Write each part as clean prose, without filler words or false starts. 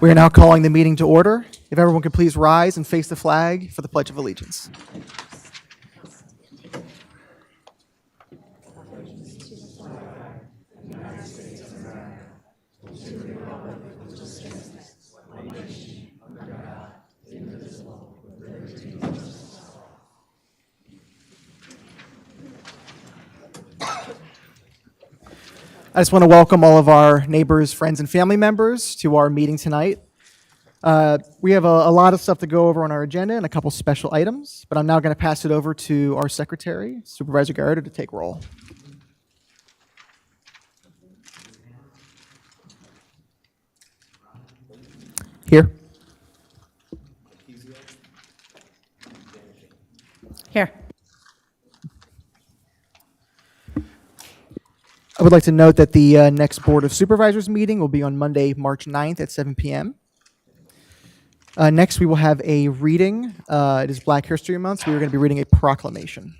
We are now calling the meeting to order. If everyone could please rise and face the flag for the Pledge of Allegiance. I just want to welcome all of our neighbors, friends, and family members to our meeting tonight. We have a lot of stuff to go over on our agenda and a couple special items, but I'm now going to pass it over to our secretary, Supervisor Garrett, to take roll. Here. Here. I would like to note that the next Board of Supervisors meeting will be on Monday, March 9th at 7 p.m. Next, we will have a reading. It is Black History Month, so we are going to be reading a proclamation.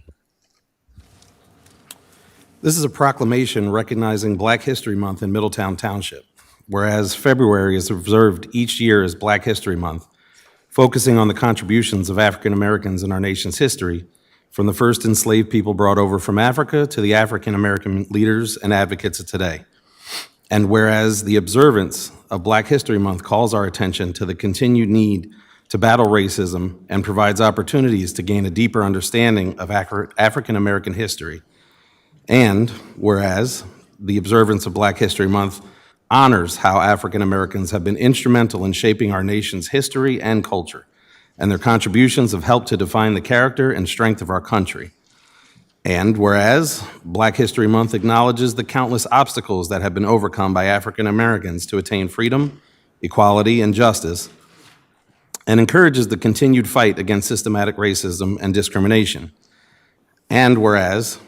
This is a proclamation recognizing Black History Month in Middletown Township. Whereas February is observed each year as Black History Month, focusing on the contributions of African Americans in our nation's history, from the first enslaved people brought over from Africa to the African American leaders and advocates of today. And whereas the observance of Black History Month calls our attention to the continued need to battle racism and provides opportunities to gain a deeper understanding of African American history. And whereas the observance of Black History Month honors how African Americans have been instrumental in shaping our nation's history and culture, and their contributions have helped to define the character and strength of our country. And whereas Black History Month acknowledges the countless obstacles that have been overcome by African Americans to attain freedom, equality, and justice, and encourages the continued fight against systematic racism and discrimination. And whereas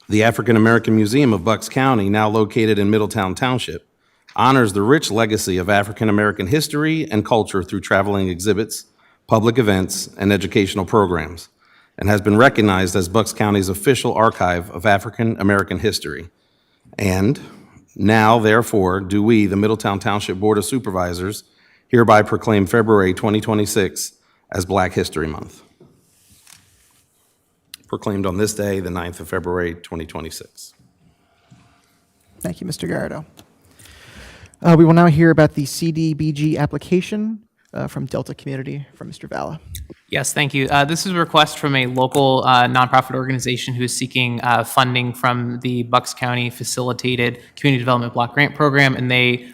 the African American Museum of Bucks County, now located in Middletown Township, honors the rich legacy of African American history and culture through traveling exhibits, public events, and educational programs, and has been recognized as Bucks County's official archive of African American history. And now, therefore, do we, the Middletown Township Board of Supervisors, hereby proclaim February 2026 as Black History Month. Proclaimed on this day, the 9th of February, 2026. Thank you, Mr. Garrido. We will now hear about the CDBG application from Delta Community from Mr. Valla. Yes, thank you. This is a request from a local nonprofit organization who is seeking funding from the Bucks County Facilitated Community Development Block Grant Program, and they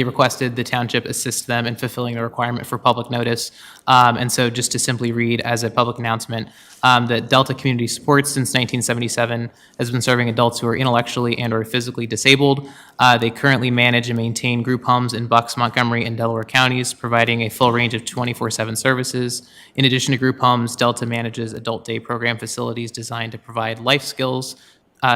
requested the township assist them in fulfilling the requirement for public notice. And so just to simply read as a public announcement, that Delta Community Supports since 1977 has been serving adults who are intellectually and or physically disabled. They currently manage and maintain group homes in Bucks, Montgomery, and Delaware counties, providing a full range of 24/7 services. In addition to group homes, Delta manages adult day program facilities designed to provide life skills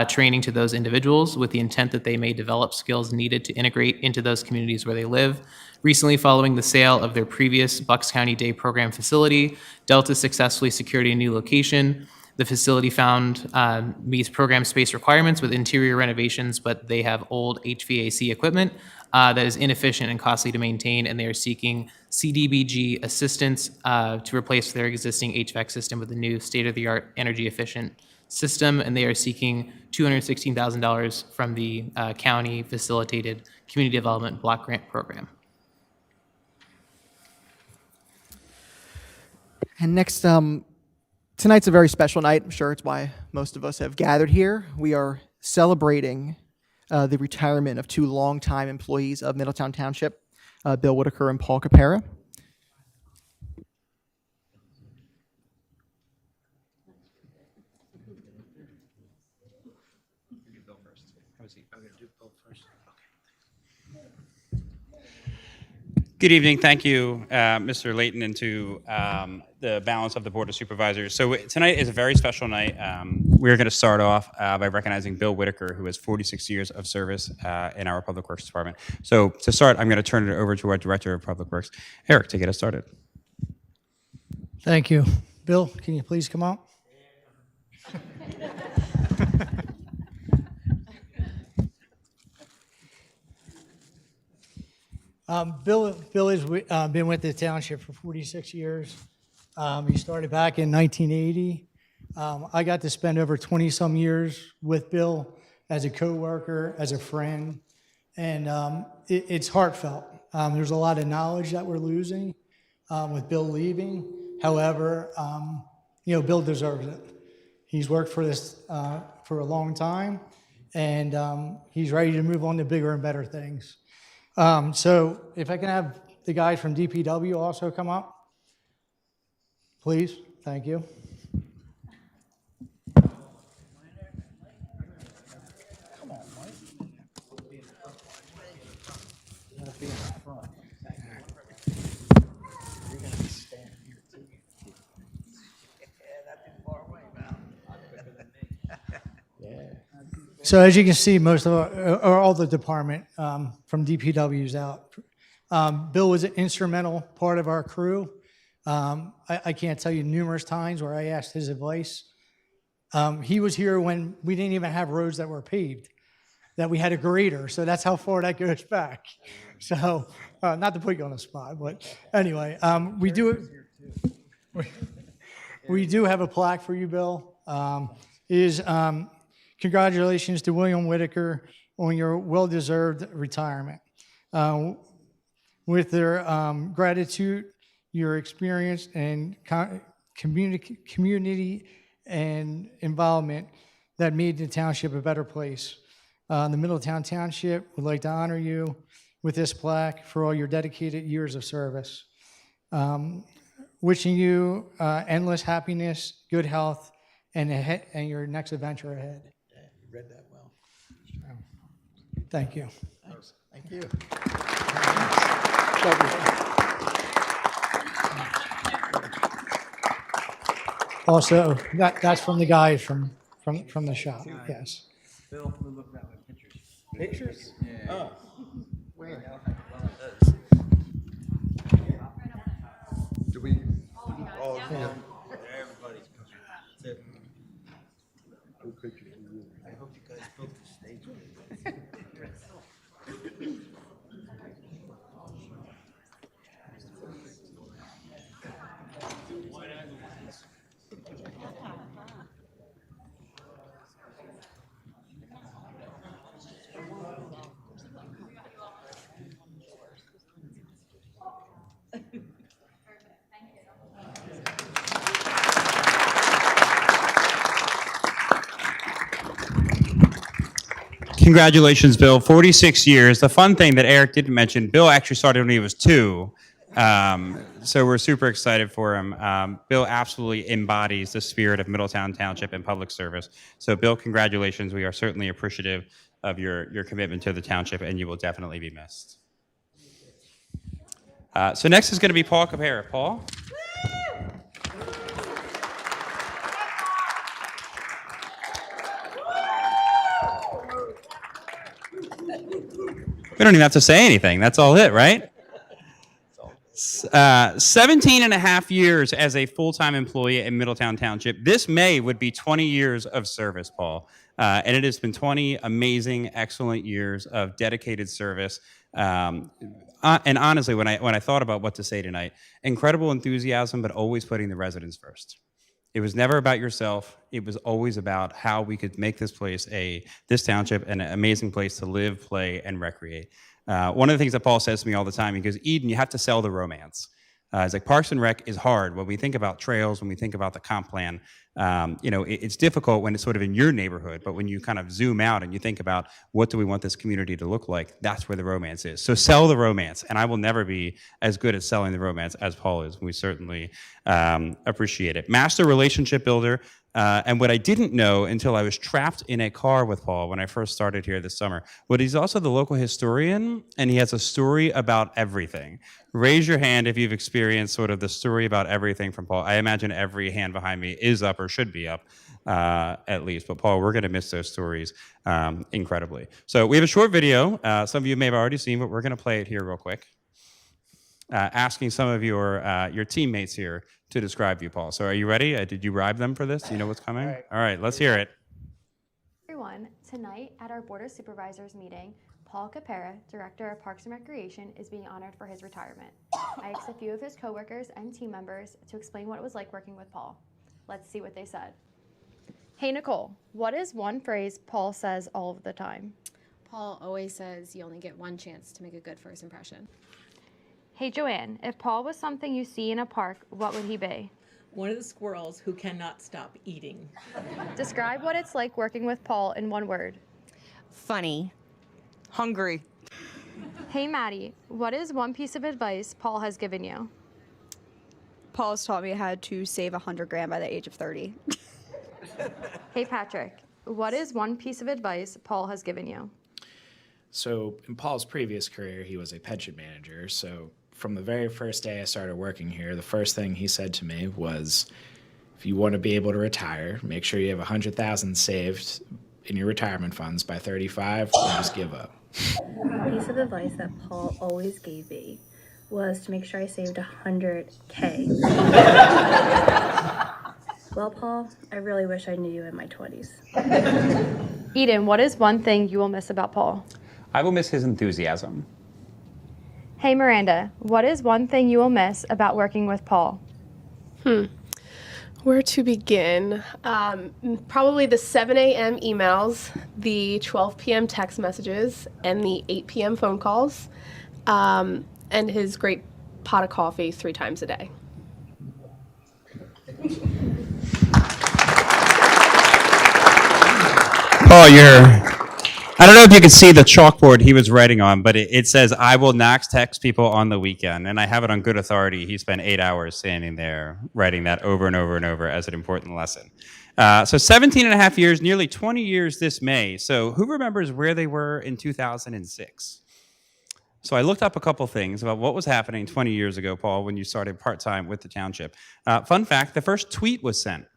training to those individuals with the intent that they may develop skills needed to integrate into those communities where they live. Recently, following the sale of their previous Bucks County Day Program facility, Delta successfully secured a new location. The facility meets program space requirements with interior renovations, but they have old HVAC equipment that is inefficient and costly to maintain, and they are seeking CDBG assistance to replace their existing HVAC system with a new state-of-the-art energy-efficient system, and they are seeking $216,000 from the county facilitated community development block grant program. And next, tonight's a very special night. I'm sure it's why most of us have gathered here. We are celebrating the retirement of two longtime employees of Middletown Township, Bill Whitaker and Paul Capera. Good evening. Thank you, Mr. Layton, and to the balance of the Board of Supervisors. So tonight is a very special night. We're going to start off by recognizing Bill Whitaker, who has 46 years of service in our Public Works Department. So to start, I'm going to turn it over to our Director of Public Works, Eric, to get us started. Thank you. Bill, can you please come out? Bill has been with the township for 46 years. He started back in 1980. I got to spend over 20-some years with Bill as a coworker, as a friend, and it's heartfelt. There's a lot of knowledge that we're losing with Bill leaving. However, Bill deserves it. He's worked for this for a long time, and he's ready to move on to bigger and better things. So if I can have the guys from DPW also come up, please. Thank you. So as you can see, most of or all the department from DPW is out. Bill was an instrumental part of our crew. I can't tell you numerous times where I asked his advice. He was here when we didn't even have roads that were paved, that we had a grader. So that's how far that goes back. So not to put you on the spot, but anyway, we do have a plaque for you, Bill. Congratulations to William Whitaker on your well-deserved retirement. With their gratitude, your experience, and community and involvement that made the township a better place. The Middletown Township would like to honor you with this plaque for all your dedicated years of service. Wishing you endless happiness, good health, and your next adventure ahead. You read that well. Thank you. Thanks. Thank you. Also, that's from the guys from the shop. Yes. Bill, we look at my pictures. Pictures? Yeah. Oh. Wait. Do we? Oh, yeah. Everybody's coming. I hope you guys built the stage. Congratulations, Bill. 46 years. The fun thing that Eric didn't mention, Bill actually started when he was 2. So we're super excited for him. Bill absolutely embodies the spirit of Middletown Township and public service. So Bill, congratulations. We are certainly appreciative of your commitment to the township, and you will definitely be missed. So next is going to be Paul Capera. Paul? We don't even have to say anything. That's all it, right? 17 and a half years as a full-time employee in Middletown Township. This May would be 20 years of service, Paul. And it has been 20 amazing, excellent years of dedicated service. And honestly, when I thought about what to say tonight, incredible enthusiasm, but always putting the residents first. It was never about yourself. It was always about how we could make this place, this township, an amazing place to live, play, and recreate. One of the things that Paul says to me all the time, he goes, Eden, you have to sell the romance. It's like Parks and Rec is hard. When we think about trails, when we think about the comp plan, it's difficult when it's sort of in your neighborhood, but when you kind of zoom out and you think about what do we want this community to look like, that's where the romance is. So sell the romance, and I will never be as good at selling the romance as Paul is. We certainly appreciate it. Master relationship builder, and what I didn't know until I was trapped in a car with Paul when I first started here this summer, but he's also the local historian, and he has a story about everything. Raise your hand if you've experienced sort of the story about everything from Paul. I imagine every hand behind me is up or should be up, at least. But Paul, we're going to miss those stories incredibly. So we have a short video. Some of you may have already seen, but we're going to play it here real quick. Asking some of your teammates here to describe you, Paul. So are you ready? Did you bribe them for this? Do you know what's coming? All right, let's hear it. Everyone, tonight at our Board of Supervisors meeting, Paul Capera, Director of Parks and Recreation, is being honored for his retirement. I asked a few of his coworkers and team members to explain what it was like working with Paul. Let's see what they said. Hey Nicole, what is one phrase Paul says all of the time? Paul always says you only get one chance to make a good first impression. Hey Joanne, if Paul was something you see in a park, what would he be? One of the squirrels who cannot stop eating. Describe what it's like working with Paul in one word. Funny. Hungry. Hey Maddie, what is one piece of advice Paul has given you? Paul's taught me how to save 100 grand by the age of 30. Hey Patrick, what is one piece of advice Paul has given you? So in Paul's previous career, he was a pension manager. So from the very first day I started working here, the first thing he said to me was, if you want to be able to retire, make sure you have 100,000 saved in your retirement funds by 35, or just give up. A piece of advice that Paul always gave me was to make sure I saved 100K. Well, Paul, I really wish I knew you in my 20s. Eden, what is one thing you will miss about Paul? I will miss his enthusiasm. Hey Miranda, what is one thing you will miss about working with Paul? Where to begin? Probably the 7 a.m. emails, the 12 p.m. text messages, and the 8 p.m. phone calls, and his great pot of coffee 3 times a day. Paul, I don't know if you can see the chalkboard he was writing on, but it says, I will not text people on the weekend. And I have it on good authority. He spent 8 hours standing there writing that over and over and over as an important lesson. So 17 and a half years, nearly 20 years this May. So who remembers where they were in 2006? So I looked up a couple things about what was happening 20 years ago, Paul, when you started part-time with the township. Fun fact, the first tweet was sent.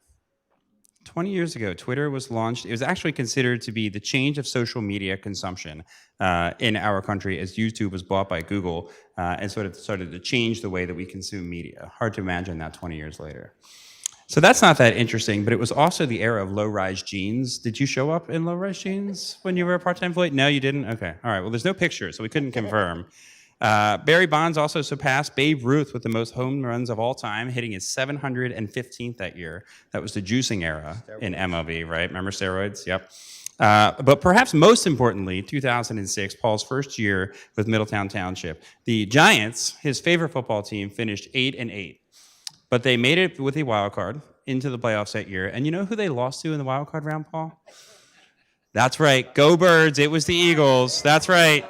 20 years ago, Twitter was launched. It was actually considered to be the change of social media consumption in our country as YouTube was bought by Google and sort of started to change the way that we consume media. Hard to imagine that 20 years later. So that's not that interesting, but it was also the era of low-rise jeans. Did you show up in low-rise jeans when you were a part-time employee? No, you didn't? Okay. All right. Well, there's no pictures, so we couldn't confirm. Barry Bonds also surpassed Babe Ruth with the most home runs of all time, hitting his 715th that year. That was the juicing era in MLB, right? Remember steroids? Yep. But perhaps most importantly, 2006, Paul's first year with Middletown Township. The Giants, his favorite football team, finished 8-8. But they made it with a wild card into the playoffs that year. And you know who they lost to in the wild card round, Paul? That's right. Go Birds. It was the Eagles. That's right.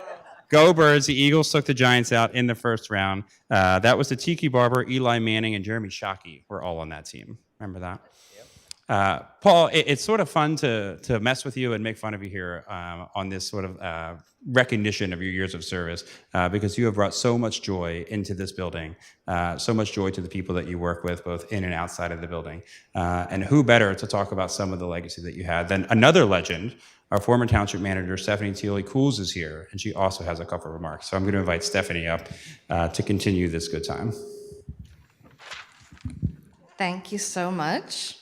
Go Birds. The Eagles took the Giants out in the first round. That was the Tiki Barber, Eli Manning, and Jeremy Shockey were all on that team. Remember that? Paul, it's sort of fun to mess with you and make fun of you here on this sort of recognition of your years of service because you have brought so much joy into this building, so much joy to the people that you work with, both in and outside of the building. And who better to talk about some of the legacy that you had than another legend. Our former township manager, Stephanie Teoli-Cools, is here, and she also has a couple of remarks. So I'm going to invite Stephanie up to continue this good time. Thank you so much.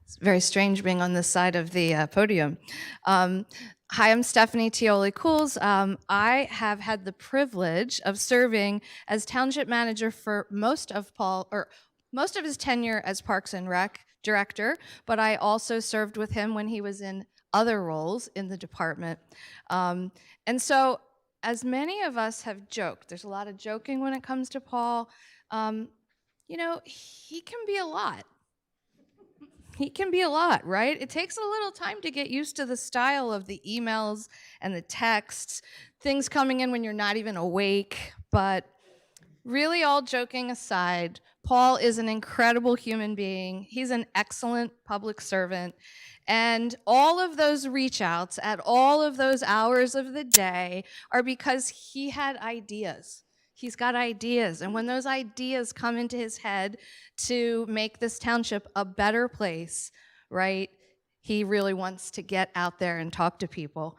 It's very strange being on this side of the podium. Hi, I'm Stephanie Teoli-Cools. I have had the privilege of serving as township manager for most of his tenure as Parks and Rec director, but I also served with him when he was in other roles in the department. And so, as many of us have joked, there's a lot of joking when it comes to Paul. You know, he can be a lot. He can be a lot, right? It takes a little time to get used to the style of the emails and the texts, things coming in when you're not even awake. But really, all joking aside, Paul is an incredible human being. He's an excellent public servant. And all of those reach outs at all of those hours of the day are because he had ideas. He's got ideas. And when those ideas come into his head to make this township a better place, right, he really wants to get out there and talk to people.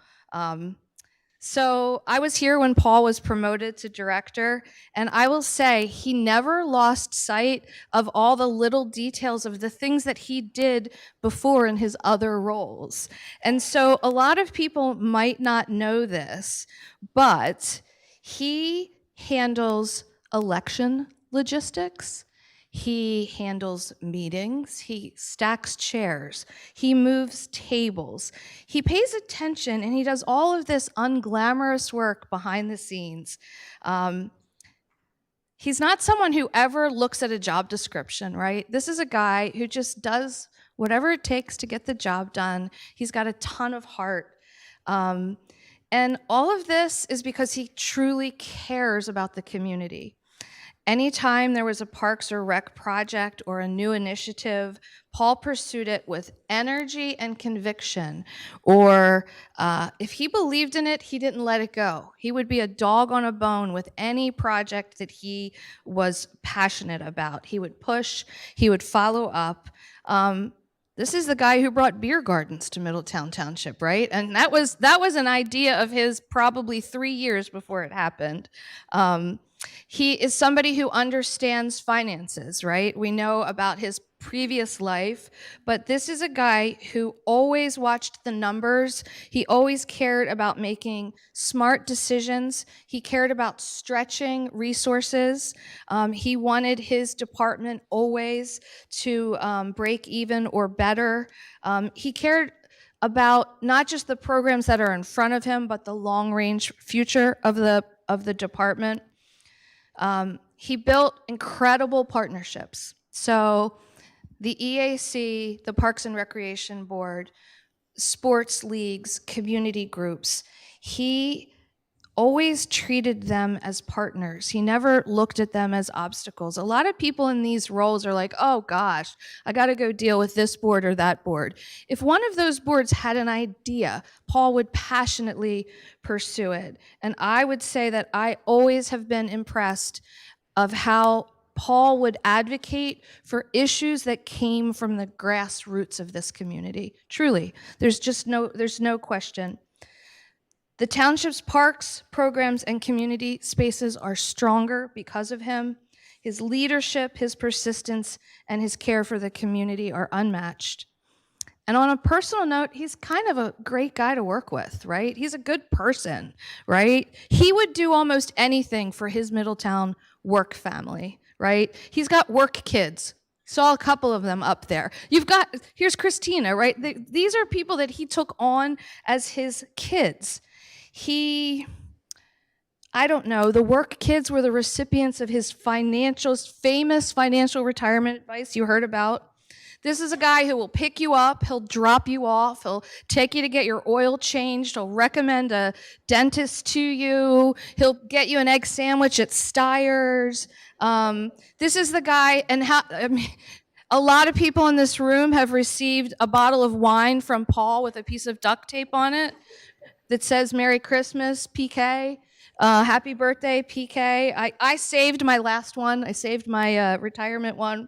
So I was here when Paul was promoted to director, and I will say he never lost sight of all the little details of the things that he did before in his other roles. And so a lot of people might not know this, but he handles election logistics. He handles meetings, he stacks chairs, he moves tables, he pays attention, and he does all of this unglamorous work behind the scenes. He's not someone who ever looks at a job description, right? This is a guy who just does whatever it takes to get the job done. He's got a ton of heart. And all of this is because he truly cares about the community. Anytime there was a Parks or Rec project or a new initiative, Paul pursued it with energy and conviction. Or if he believed in it, he didn't let it go. He would be a dog on a bone with any project that he was passionate about. He would push, he would follow up. This is the guy who brought beer gardens to Middletown Township, right? And that was an idea of his probably 3 years before it happened. He is somebody who understands finances, right? We know about his previous life, but this is a guy who always watched the numbers. He always cared about making smart decisions. He cared about stretching resources. He wanted his department always to break even or better. He cared about not just the programs that are in front of him, but the long-range future of the department. He built incredible partnerships. So the EAC, the Parks and Recreation Board, sports leagues, community groups, he always treated them as partners. He never looked at them as obstacles. A lot of people in these roles are like, oh gosh, I got to go deal with this board or that board. If one of those boards had an idea, Paul would passionately pursue it. And I would say that I always have been impressed of how Paul would advocate for issues that came from the grassroots of this community. Truly, there's no question. The township's parks, programs, and community spaces are stronger because of him. His leadership, his persistence, and his care for the community are unmatched. And on a personal note, he's kind of a great guy to work with, right? He's a good person, right? He would do almost anything for his Middletown work family, right? He's got work kids. Saw a couple of them up there. Here's Christina, right? These are people that he took on as his kids. I don't know, the work kids were the recipients of his famous financial retirement advice you heard about. This is a guy who will pick you up, he'll drop you off, he'll take you to get your oil changed, he'll recommend a dentist to you, he'll get you an egg sandwich at Steyer's. This is the guy, and a lot of people in this room have received a bottle of wine from Paul with a piece of duct tape on it that says Merry Christmas, PK. Happy birthday, PK. I saved my last one. I saved my retirement one.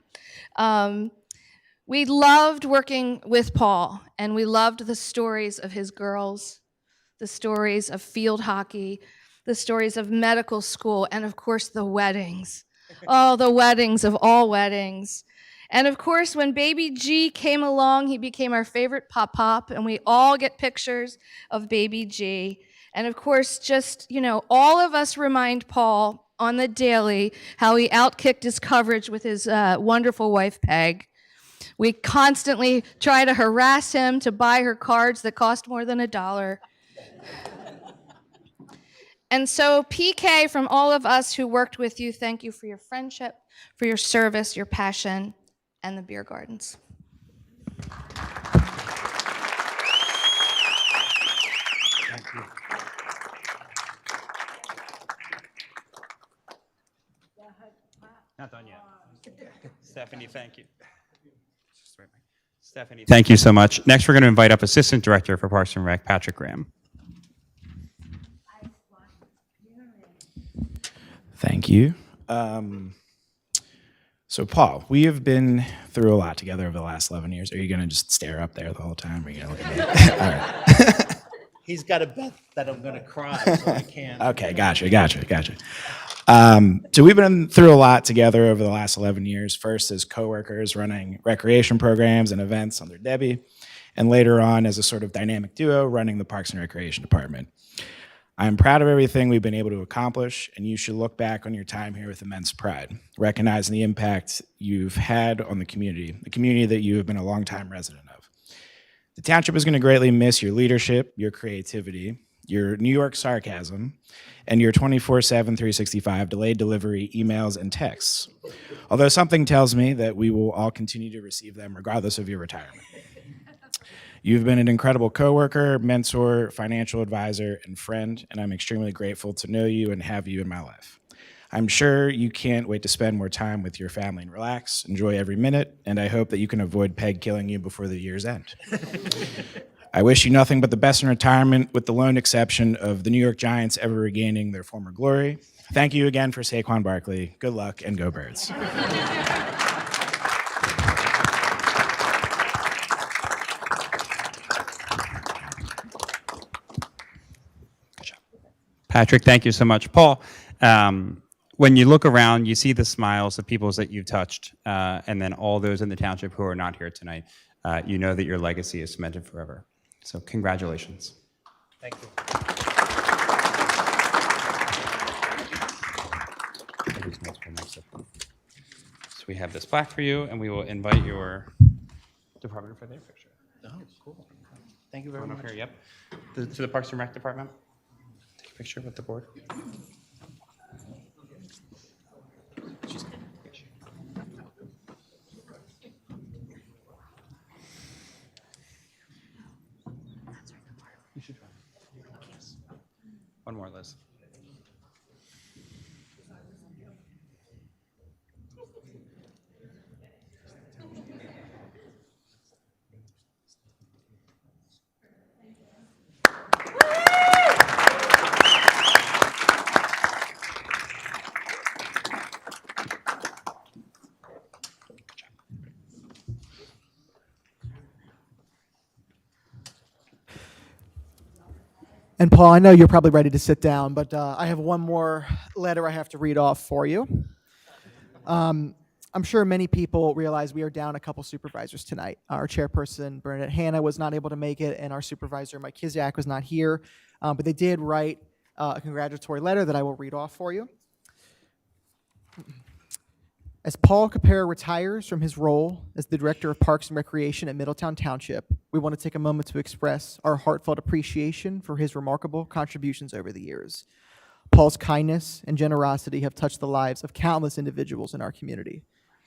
We loved working with Paul, and we loved the stories of his girls, the stories of field hockey, the stories of medical school, and of course the weddings. Oh, the weddings of all weddings. And of course, when baby G came along, he became our favorite pop-pop, and we all get pictures of baby G. And of course, just, all of us remind Paul on the daily how he outkicked his coverage with his wonderful wife, Peg. We constantly try to harass him to buy her cards that cost more than $1. And so, PK, from all of us who worked with you, thank you for your friendship, for your service, your passion, and the beer gardens. Thank you. Not done yet. Stephanie, thank you. Stephanie, thank you so much. Next, we're going to invite up Assistant Director for Parks and Rec, Patrick Graham. Thank you. So, Paul, we have been through a lot together over the last 11 years. Are you going to just stare up there the whole time? Or are you going to look at me? All right. He's got a bet that I'm going to cry, so I can't. Okay, gotcha. So we've been through a lot together over the last 11 years, first as coworkers running recreation programs and events under Debbie, and later on as a sort of dynamic duo running the Parks and Recreation Department. I'm proud of everything we've been able to accomplish, and you should look back on your time here with immense pride, recognizing the impact you've had on the community that you have been a longtime resident of. The township is going to greatly miss your leadership, your creativity, your New York sarcasm, and your 24/7, 365 delayed delivery emails and texts. Although something tells me that we will all continue to receive them regardless of your retirement. You've been an incredible coworker, mentor, financial advisor, and friend, and I'm extremely grateful to know you and have you in my life. I'm sure you can't wait to spend more time with your family and relax, enjoy every minute, and I hope that you can avoid Peg killing you before the year's end. I wish you nothing but the best in retirement, with the lone exception of the New York Giants ever regaining their former glory. Thank you again for Saquon Barkley. Good luck, and go Birds. Patrick, thank you so much. Paul, when you look around, you see the smiles of people that you've touched, and then all those in the township who are not here tonight. You know that your legacy is cemented forever. So congratulations. Thank you. So we have this plaque for you, and we will invite your department for their picture. Oh, cool. Thank you very Come much. up here, yep. To the Parks and Rec department. Take a picture with the board. You should try. One more, Liz. And Paul, I know you're probably ready to sit down, but I have one more letter I have to read off for you. I'm sure many people realize we are down a couple supervisors tonight. Our chairperson, Bernadette Hanna, was not able to make it, and our supervisor, Mike Kiziak, was not here. But they did write a congratulatory letter that I will read off for you. As Paul Capera retires from his role as the Director of Parks and Recreation at Middletown Township, we want to take a moment to express our heartfelt appreciation for his remarkable contributions over the years. Paul's kindness and generosity have touched the lives of countless individuals in our community.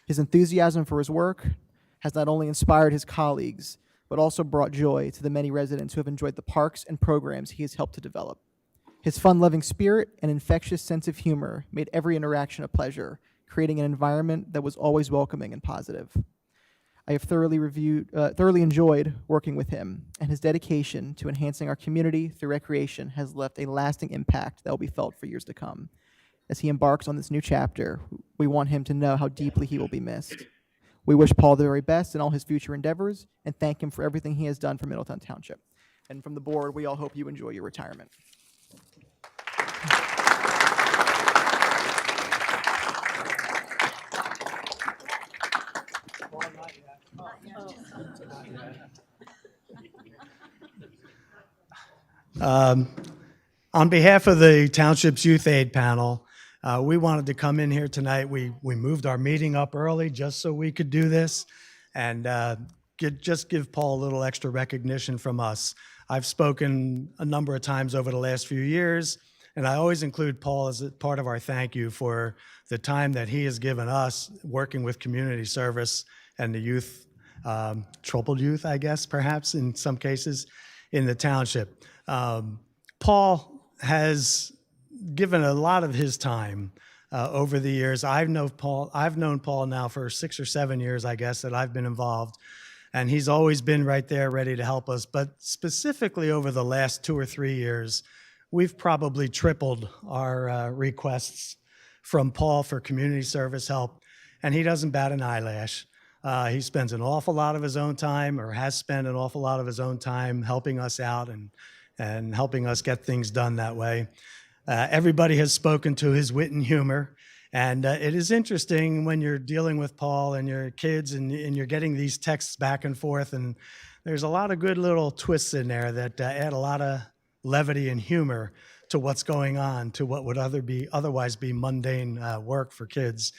His enthusiasm for his work has not only inspired his colleagues, but also brought joy to the many residents who have enjoyed the parks and programs he has helped to develop. His fun-loving spirit and infectious sense of humor made every interaction a pleasure, creating an environment that was always welcoming and positive. I have thoroughly enjoyed working with him, and his dedication to enhancing our community through recreation has left a lasting impact that will be felt for years to come. As he embarks on this new chapter, we want him to know how deeply he will be missed. We wish Paul the very best in all his future endeavors and thank him for everything he has done for Middletown Township. And from the board, we all hope you enjoy your retirement. On behalf of the Township's Youth Aid Panel, we wanted to come in here tonight. We moved our meeting up early just so we could do this and just give Paul a little extra recognition from us. I've spoken a number of times over the last few years, and I always include Paul as a part of our thank you for the time that he has given us working with community service and the youth, troubled youth, I guess, perhaps in some cases, in the township. Paul has given a lot of his time over the years. I've known Paul now for 6 or 7 years, I guess, that I've been involved, and he's always been right there ready to help us. But specifically over the last 2 or 3 years, we've probably tripled our requests from Paul for community service help, and he doesn't bat an eyelash. He spends an awful lot of his own time, or has spent an awful lot of his own time helping us out and helping us get things done that way. Everybody has spoken to his wit and humor. And it is interesting when you're dealing with Paul and your kids and you're getting these texts back and forth. And there's a lot of good little twists in there that add a lot of levity and humor to what's going on, to what would otherwise be mundane work for kids.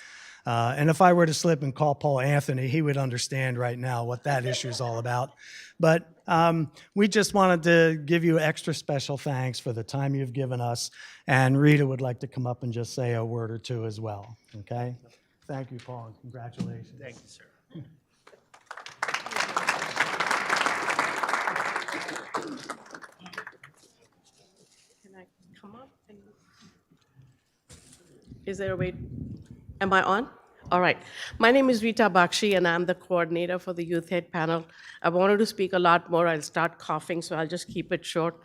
And if I were to slip and call Paul Anthony, he would understand right now what that issue is all about. But we just wanted to give you extra special thanks for the time you've given us. And Rita would like to come up and just say a word or two as well, okay? Thank you, Paul, and congratulations. Thank you, sir. Can I come up? Is there a way? Am I on? All right. My name is Rita Bakshi, and I'm the coordinator for the Youth Aid panel. I wanted to speak a lot more. I'll start coughing, so I'll just keep it short.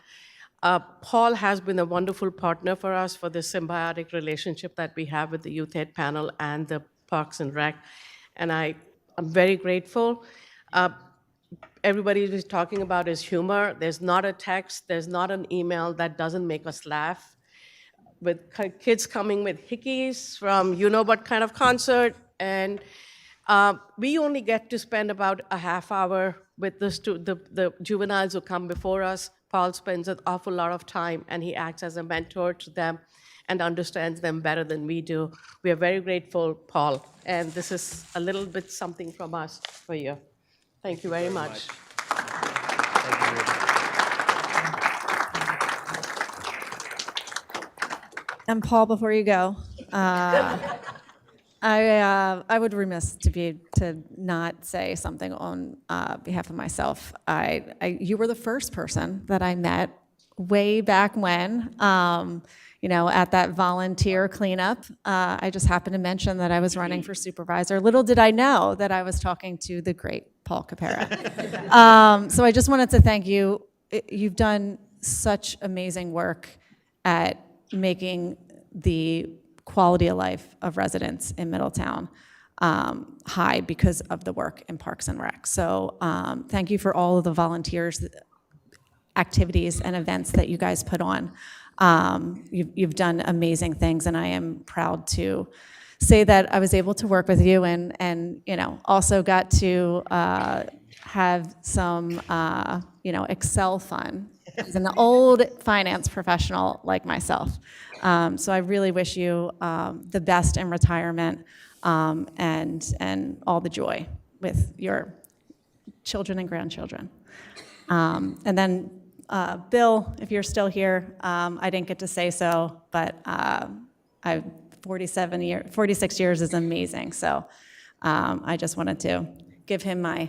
Paul has been a wonderful partner for us for this symbiotic relationship that we have with the Youth Aid panel and the Parks and Rec, and I'm very grateful. Everybody is talking about his humor. There's not a text, there's not an email that doesn't make us laugh. With kids coming with hickeys from you-know-what kind of concert, and we only get to spend about a half hour with the juveniles who come before us. Paul spends an awful lot of time, and he acts as a mentor to them and understands them better than we do. We are very grateful, Paul, and this is a little bit something from us for you. Thank you very much. And Paul, before you go, I would remiss to not say something on behalf of myself. You were the first person that I met way back when, at that volunteer cleanup. I just happened to mention that I was running for supervisor. Little did I know that I was talking to the great Paul Capera. So I just wanted to thank you. You've done such amazing work at making the quality of life of residents in Middletown high because of the work in Parks and Rec. So thank you for all of the volunteers, activities, and events that you guys put on. You've done amazing things, and I am proud to say that I was able to work with you and also got to have some Excel fun as an old finance professional like myself. So I really wish you the best in retirement and all the joy with your children and grandchildren. And then Bill, if you're still here, I didn't get to say so, but 46 years is amazing. So I just wanted to give him my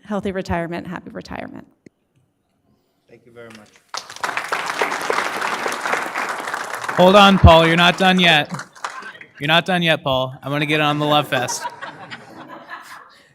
healthy retirement, happy retirement. Thank you very much. Hold on, Paul. You're not done yet. You're not done yet, Paul. I'm going to get on the Love Fest.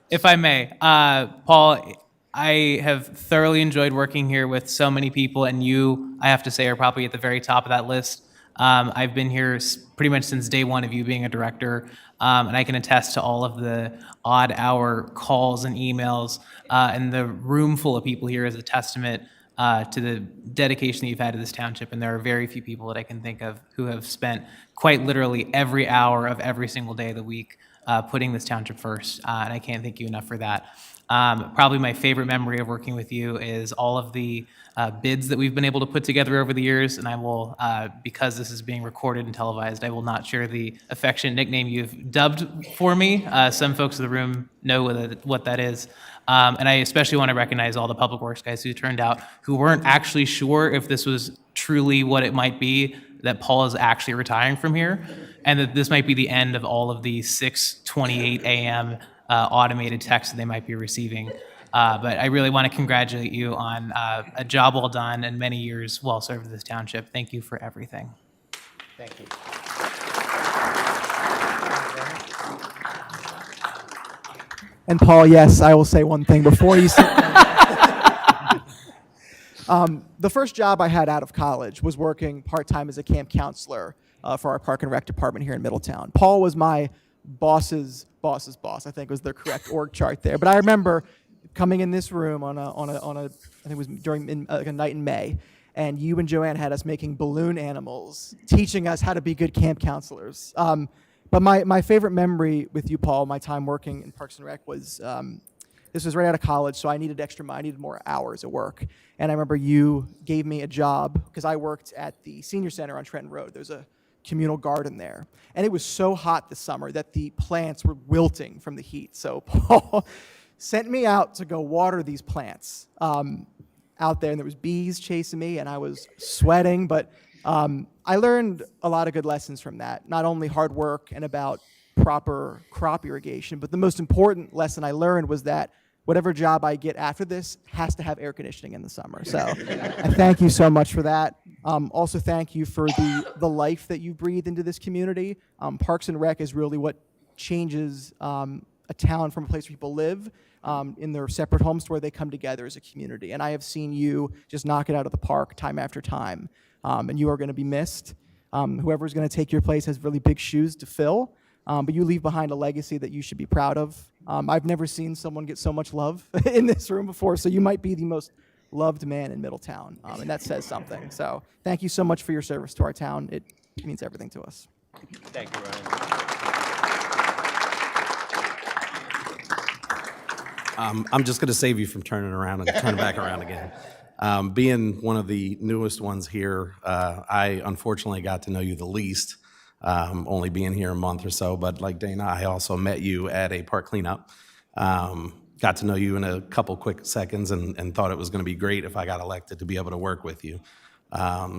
If I may. Paul, I have thoroughly enjoyed working here with so many people, and you, I have to say, are probably at the very top of that list. I've been here pretty much since day one of you being a director, and I can attest to all of the odd hour calls and emails, and the room full of people here is a testament to the dedication that you've had to this township, and there are very few people that I can think of who have spent quite literally every hour of every single day of the week putting this township first, and I can't thank you enough for that. Probably my favorite memory of working with you is all of the bids that we've been able to put together over the years, and I will, because this is being recorded and televised, I will not share the affectionate nickname you've dubbed for me. Some folks in the room know what that is. And I especially want to recognize all the public works guys who turned out, who weren't actually sure if this was truly what it might be, that Paul is actually retiring from here, and that this might be the end of all of the 6:28 a.m. Automated texts that they might be receiving. But I really want to congratulate you on a job well done and many years well served in this township. Thank you for everything. Thank you. And Paul, yes, I will say one thing before you say. The first job I had out of college was working part-time as a camp counselor for our Park and Rec department here in Middletown. Paul was my boss's boss's boss, I think was the correct org chart there. But I remember coming in this room I think it was during a night in May, and you and Joanne had us making balloon animals, teaching us how to be good camp counselors. But my favorite memory with you, Paul, my time working in Parks and Rec was, this was right out of college, so I needed I needed more hours at work. And I remember you gave me a job, because I worked at the senior center on Trenton Road. There's a communal garden there. And it was so hot this summer that the plants were wilting from the heat. So Paul sent me out to go water these plants out there, and there was bees chasing me, and I was sweating. But I learned a lot of good lessons from that, not only hard work and about proper crop irrigation, but the most important lesson I learned was that whatever job I get after this has to have air conditioning in the summer. So I thank you so much for that. Also thank you for the life that you breathed into this community. Parks and Rec is really what changes a town from a place where people live in their separate homes to where they come together as a community. And I have seen you just knock it out of the park time after time. And you are going to be missed. Whoever's going to take your place has really big shoes to fill. But you leave behind a legacy that you should be proud of. I've never seen someone get so much love in this room before, so you might be the most loved man in Middletown, and that says something. So thank you so much for your service to our town. It means everything to us. Thank you, Ryan. I'm just going to save you from turning around and turning back around again. Being one of the newest ones here, I unfortunately got to know you the least, only being here a month or so. But like Dana, I also met you at a park cleanup. Got to know you in a couple quick seconds and thought it was going to be great if I got elected to be able to work with you.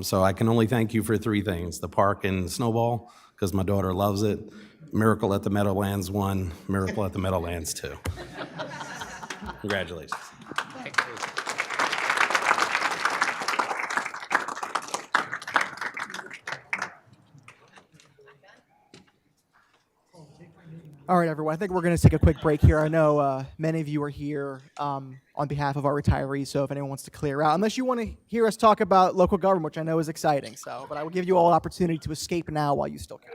So I can only thank you for three things: the park and Snowball, because my daughter loves it; Miracle at the Meadowlands 1, Miracle at the Meadowlands 2. Congratulations. All right, everyone. I think we're going to take a quick break here. I know many of you are here on behalf of our retirees, so if anyone wants to clear out, unless you want to hear us talk about local government, which I know is exciting. So, but I will give you all an opportunity to escape now while you still can.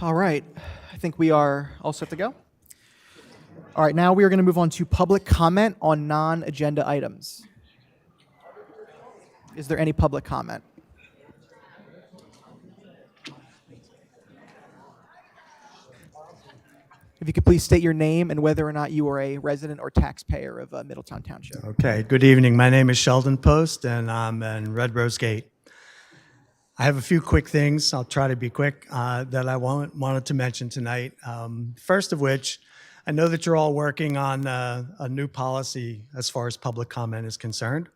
All right. I think we are all set to go. All right. Now we are going to move on to public comment on non-agenda items. Is there any public comment? If you could please state your name and whether or not you are a resident or taxpayer of Middletown Township. Okay, good evening. My name is Sheldon Post, and I'm in Red Rose Gate. I have a few quick things, I'll try to be quick, that I wanted to mention tonight. First of which, I know that you're all working on a new policy as far as public comment is concerned,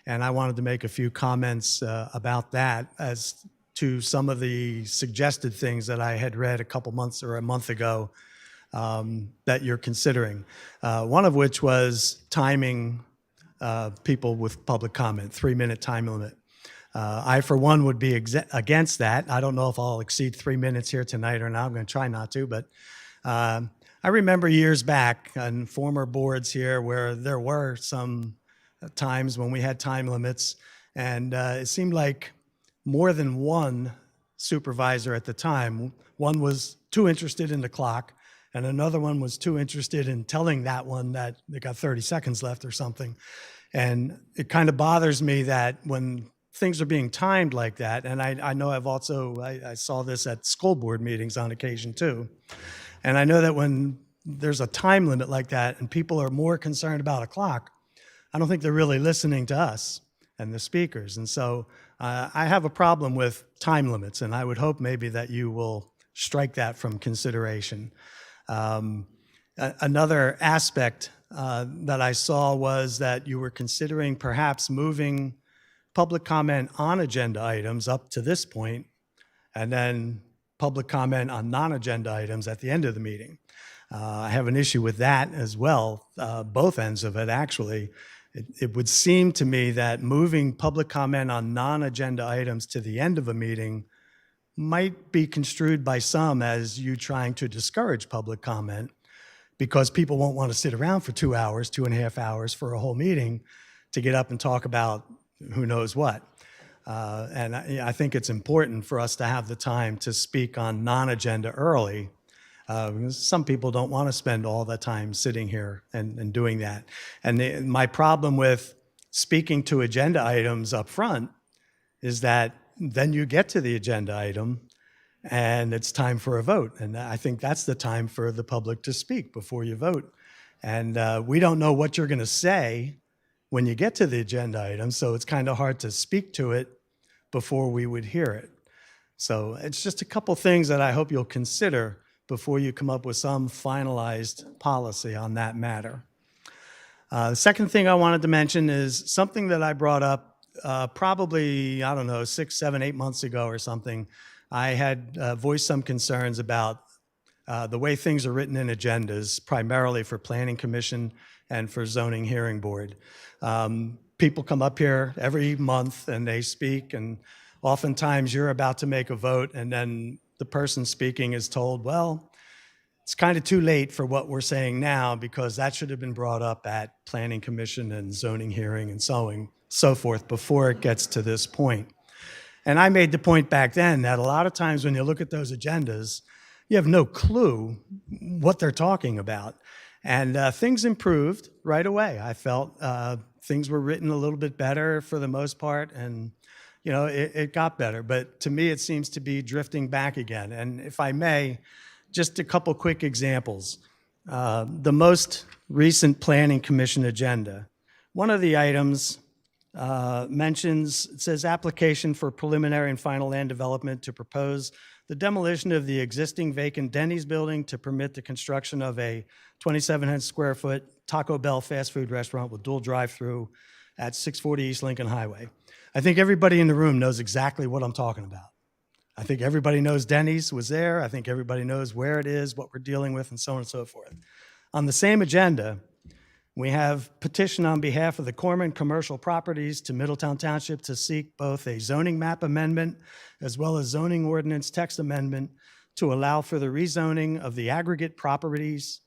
and I wanted to make a few comments about that as to some of the suggested things that I had read a couple months or a month ago that you're considering. One of which was timing people with public comment, 3-minute time limit. I, for one, would be against that. I don't know if I'll exceed 3 minutes here tonight or not. I'm going to try not to, but I remember years back on former boards here where there were some times when we had time limits, and it seemed like more than one supervisor at the time, one was too interested in the clock, and another one was too interested in telling that one that they got 30 seconds left or something. And it kind of bothers me that when things are being timed like that, and I know I saw this at school board meetings on occasion too, and I know that when there's a time limit like that and people are more concerned about a clock, I don't think they're really listening to us and the speakers. And so I have a problem with time limits, and I would hope maybe that you will strike that from consideration. Another aspect that I saw was that you were considering perhaps moving public comment on agenda items up to this point, and then public comment on non-agenda items at the end of the meeting. I have an issue with that as well, both ends of it actually. It would seem to me that moving public comment on non-agenda items to the end of a meeting might be construed by some as you trying to discourage public comment, because people won't want to sit around for 2 hours, 2.5 hours for a whole meeting to get up and talk about who knows what. And I think it's important for us to have the time to speak on non-agenda early, because some people don't want to spend all the time sitting here and doing that. And my problem with speaking to agenda items up front is that then you get to the agenda item and it's time for a vote. And I think that's the time for the public to speak before you vote. And we don't know what you're going to say when you get to the agenda item, so it's kind of hard to speak to it before we would hear it. So it's just a couple things that I hope you'll consider before you come up with some finalized policy on that matter. The second thing I wanted to mention is something that I brought up probably, I don't know, 6, 7, 8 months ago or something. I had voiced some concerns about the way things are written in agendas, primarily for Planning Commission and for Zoning Hearing Board. People come up here every month and they speak, and oftentimes you're about to make a vote and then the person speaking is told, well, it's kind of too late for what we're saying now because that should have been brought up at Planning Commission and Zoning Hearing and so forth before it gets to this point. And I made the point back then that a lot of times when you look at those agendas, you have no clue what they're talking about. And things improved right away. I felt things were written a little bit better for the most part, and you know, it got better. But to me, it seems to be drifting back again. And if I may, just a couple quick examples. The most recent Planning Commission agenda, one of the items mentions, it says application for preliminary and final land development to propose the demolition of the existing vacant Denny's building to permit the construction of a 2,700 square foot Taco Bell fast food restaurant with dual drive-through at 640 East Lincoln Highway. I think everybody in the room knows exactly what I'm talking about. I think everybody knows Denny's was there. I think everybody knows where it is, what we're dealing with, and so on and so forth. On the same agenda, we have petition on behalf of the Corman Commercial Properties to Middletown Township to seek both a zoning map amendment as well as zoning ordinance text amendment to allow for the rezoning of the aggregate properties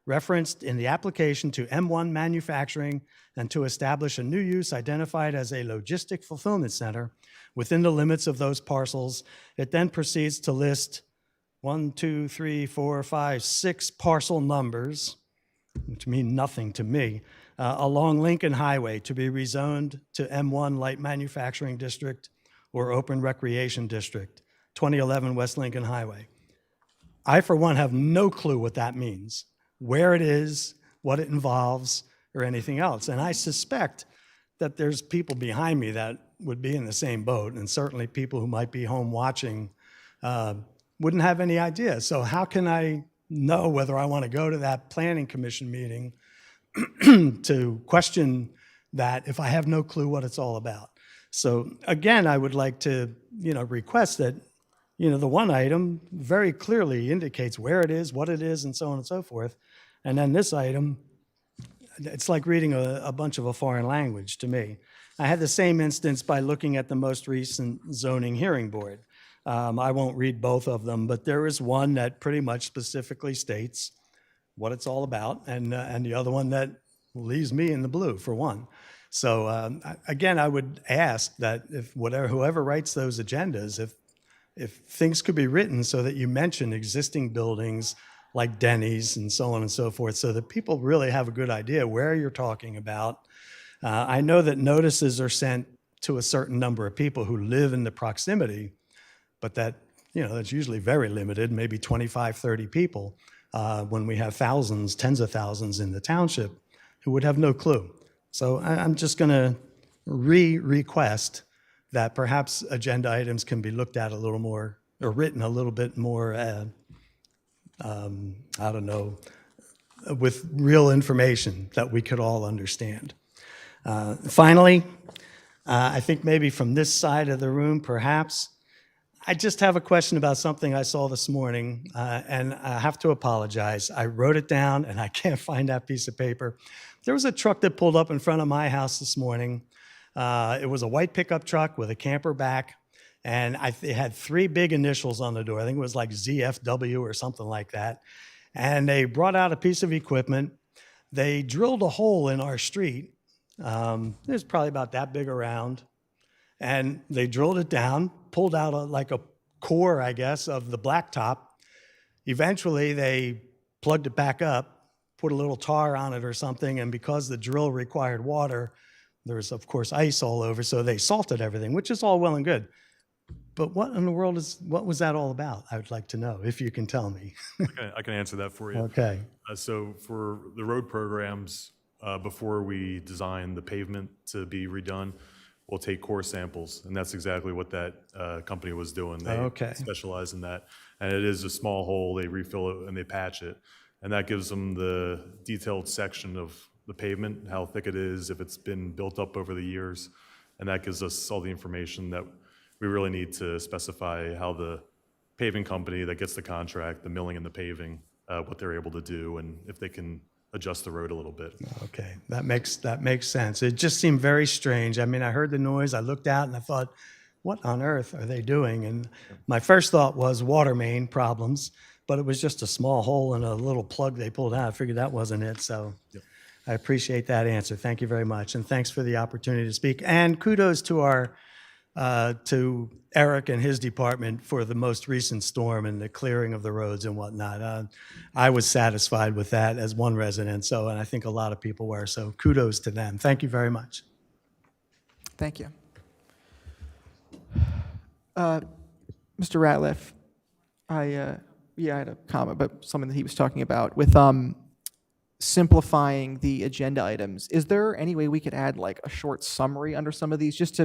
referenced in the application to M1 manufacturing and to establish a new use identified as a logistic fulfillment center within the limits of those parcels. It then proceeds to list 1, 2, 3, 4, 5, 6 parcel numbers, which mean nothing to me, along Lincoln Highway to be rezoned to M1 Light Manufacturing District or Open Recreation District, 2011 West Lincoln Highway. I, for one, have no clue what that means, where it is, what it involves, or anything else. And I suspect that there's people behind me that would be in the same boat, and certainly people who might be home watching wouldn't have any idea. So how can I know whether I want to go to that planning commission meeting to question that if I have no clue what it's all about? So again, I would like to, request that, the one item very clearly indicates where it is, what it is, and so on and so forth. And then this item, it's like reading a bunch of a foreign language to me. I had the same instance by looking at the most recent zoning hearing board. I won't read both of them, but there is one that pretty much specifically states what it's all about, and the other one that leaves me in the blue, for one. So again, I would ask that if whoever writes those agendas, if things could be written so that you mention existing buildings like Denny's and so on and so forth, so that people really have a good idea where you're talking about. I know that notices are sent to a certain number of people who live in the proximity, but that's usually very limited, maybe 25, 30 people, when we have thousands, tens of thousands in the township who would have no clue. So I'm just going to request that perhaps agenda items can be looked at a little more, or written a little bit more, with real information that we could all understand. Finally, I think maybe from this side of the room, perhaps, I just have a question about something I saw this morning, and I have to apologize. I wrote it down, and I can't find that piece of paper. There was a truck that pulled up in front of my house this morning. It was a white pickup truck with a camper back, and it had 3 big initials on the door. I think it was like ZFW or something like that. And they brought out a piece of equipment. They drilled a hole in our street. It was probably about that big around. And they drilled it down, pulled out a core, I guess, of the blacktop. Eventually, they plugged it back up, put a little tar on it or something, and because the drill required water, there was, of course, ice all over, so they salted everything, which is all well and good. But what in the world what was that all about? I would like to know, if you can tell me. I can answer that for you. Okay. So for the road programs, before we design the pavement to be redone, we'll take core samples, and that's exactly what that company was doing. They specialize in that, and it is a small hole. They refill it and they patch it, and that gives them the detailed section of the pavement, how thick it is, if it's been built up over the years, and that gives us all the information that we really need to specify how the paving company that gets the contract, the milling and the paving, what they're able to do, and if they can adjust the road a little bit. Okay, that makes sense. It just seemed very strange. I mean, I heard the noise, I looked out, and I thought, what on earth are they doing? And my first thought was water main problems, but it was just a small hole and a little plug they pulled out. I figured that wasn't it, so I appreciate that answer. Thank you very much, and thanks for the opportunity to speak. And kudos to to Eric and his department for the most recent storm and the clearing of the roads and whatnot. I was satisfied with that as one resident, and I think a lot of people were, so kudos to them. Thank you very much. Thank you. Mr. Ratliff, I had a comment about something that he was talking about with simplifying the agenda items. Is there any way we could add like a short summary under some of these just